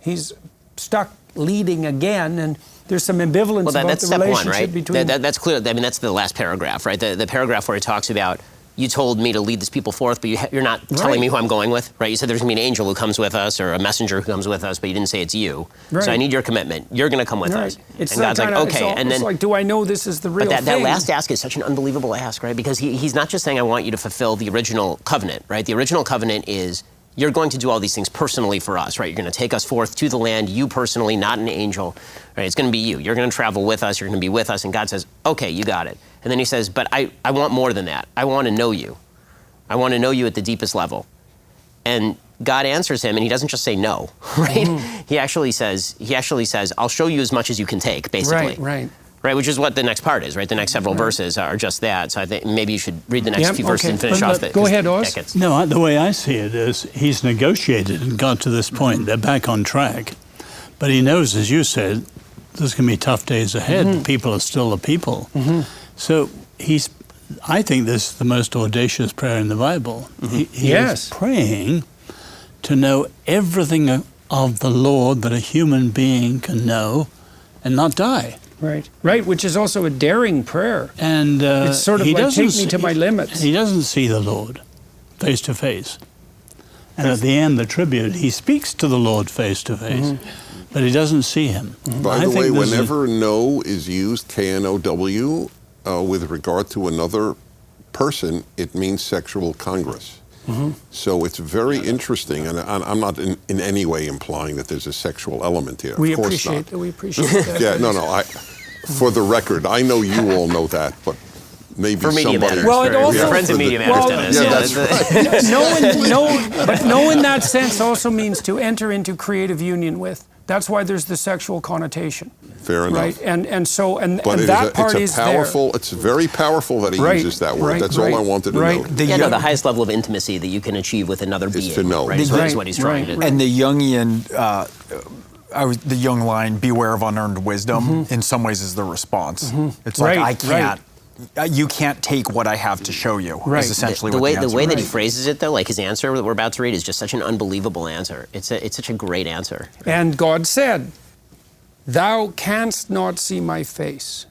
he's stuck leading again, and there's some ambivalence about the relationship between... That's clear. I mean, that's the last paragraph, right? The paragraph where he talks about, you told me to lead this people forth, but you're not telling me who I'm going with, right? You said there's going to be an angel who comes with us or a messenger who comes with us, but you didn't say it's you. Right. So I need your commitment. You're going to come with us. It's and God's like, okay. And then, like, do I know this is the real thing? But that last ask is such an unbelievable ask, right? Because he's not just saying, I want you to fulfill the original covenant, right? The original covenant is, you're going to do all these things personally for us, right? You're going to take us forth to the land, you personally, not an angel, right? It's going to be you. You're going to travel with us. You're going to be with us. And God says, okay, you got it. And then he says, but I want more than that. I want to know you. I want to know you at the deepest level. And God answers him, and he doesn't just say no, right? He actually says, I'll show you as much as you can take, basically. Right, which is what the next part is, right? The next several verses are just that. So I think maybe you should read the next few verses and finish off the... Go ahead, Oz. No, the way I see it is he's negotiated and got to this point. They're back on track. But he knows, as you said, there's going to be tough days ahead. People are still the people. So I think this is the most audacious prayer in the Bible. He is praying to know everything of the Lord that a human being can know and not die. Right, which is also a daring prayer. And it's sort of like, take me to my limits. He doesn't see the Lord face to face. And at the end, the tribute, he speaks to the Lord face to face, but he doesn't see him. By the way, whenever know is used, K-N-O-W, with regard to another person, it means sexual congress. So it's very interesting, and I'm not in any way implying that there's a sexual element here. We of course appreciate not. We appreciate that. Yeah, no. For the record, I know you all know that, but maybe for media somebody... matters. Well, it also... Friends of media matters. That's right. But know in that sense also means to enter into creative union with. That's why there's the sexual connotation. Fair enough. Right, and that part is powerful. It's very powerful that he uses that word. That's all I wanted to know. The highest level of intimacy that you can achieve with another being. Is to know. Right, is what he's trying to do. And the Jungian, the Jung line, beware of unearned wisdom, in some ways is the response. It's like, I can't. You can't take what I have to show you. Is essentially the what the answer the way that he phrases it, though, like his answer that we're about to read, is just such an unbelievable answer. It's such a great answer. And God said, "Thou canst not see my face,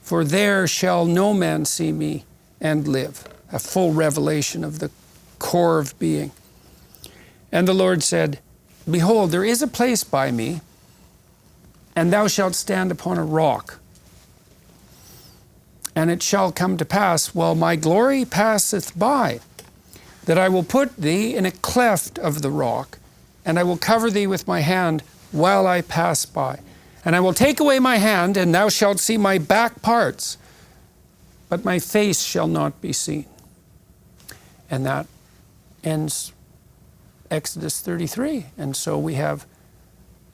for there shall no man see me and live." A full revelation of the core of being. And the Lord said, "Behold, there is a place by me, and thou shalt stand upon a rock. And it shall come to pass, while my glory passeth by, that I will put thee in a cleft of the rock, and I will cover thee with my hand while I pass by. And I will take away my hand, and thou shalt see my back parts, but my face shall not be seen. And that ends Exodus 33. And so we have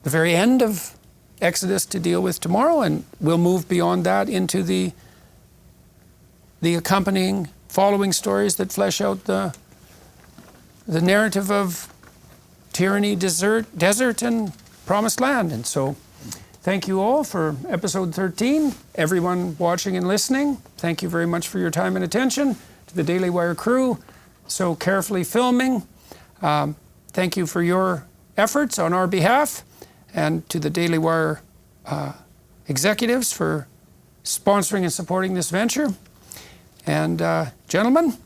the very end of Exodus to deal with tomorrow, and we'll move beyond that into the accompanying following stories that flesh out the narrative of tyranny, desert, and promised land. And so thank you all for episode 13. Everyone watching and listening, thank you very much for your time and attention. To the Daily Wire crew, so carefully filming, thank you for your efforts on our behalf, and to the Daily Wire executives for sponsoring and supporting this venture. And gentlemen,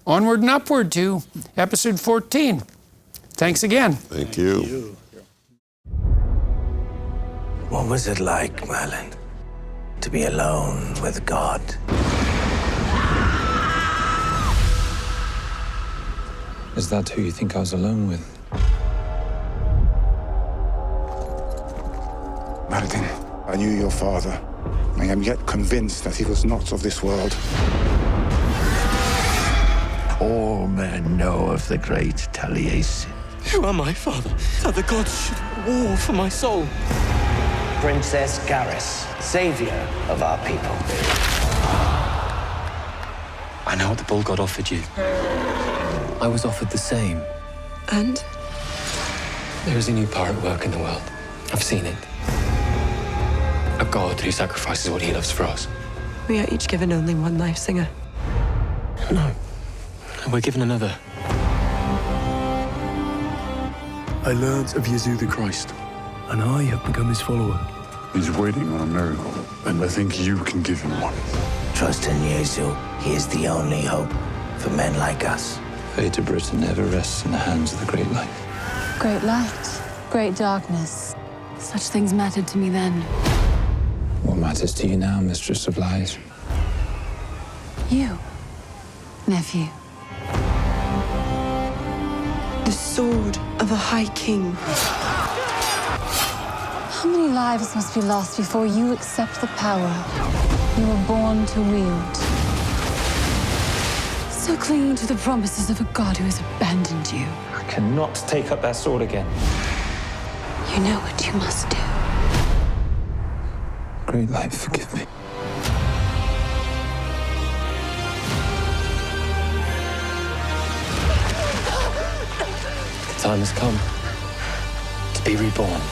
onward and upward to episode 14. Thanks again. Thank you. What was it like, Merlin, to be alone with God? Is that who you think I was alone with? Merlin, I knew your father. I am yet convinced that he was not of this world. All men know of the great Taliesin. Who am I, Father, that the gods should war for my soul? Princess Garrus, savior of our people. I know what the bull god offered you. I was offered the same. And? There is a new power at work in the world. I've seen it. A god who sacrifices what he loves for us. We are each given only one life, Singer. No. We're given another. I learned of Yezu the Christ, and I have become his follower. He's waiting on a miracle, and I think you can give him one. Trust in Yezu. He is the only hope for men like us. Fate of Britain never rests in the hands of the great light. Great light, great darkness. Such things mattered to me then. What matters to you now, Mistress of Lies? You, nephew. The sword of a high king. How many lives must be lost before you accept the power you were born to wield? So clinging to the promises of a god who has abandoned you. I cannot take up that sword again. You know what you must do. Great light, forgive me. The time has come to be reborn.